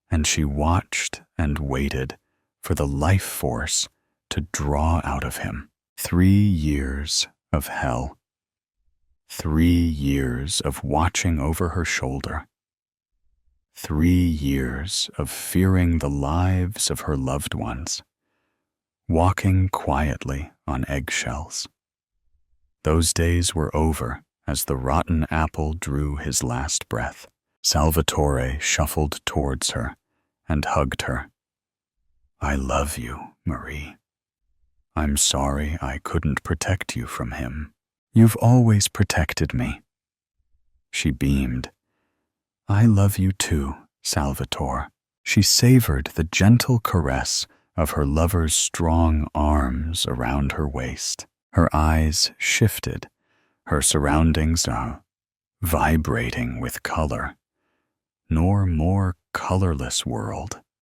and she watched and waited for the life force to draw out of him. 3 years of hell. 3 years of watching over her shoulder. 3 years of fearing the lives of her loved ones, walking quietly on eggshells. Those days were over as the rotten apple drew his last breath. Salvatore shuffled towards her and hugged her. I love you, Marie. I'm sorry I couldn't protect you from him. You've always protected me. She beamed. I love you too, Salvatore. She savored the gentle caress of her lover's strong arms around her waist. Her eyes shifted, her surroundings vibrating with color. Nor more colorless world.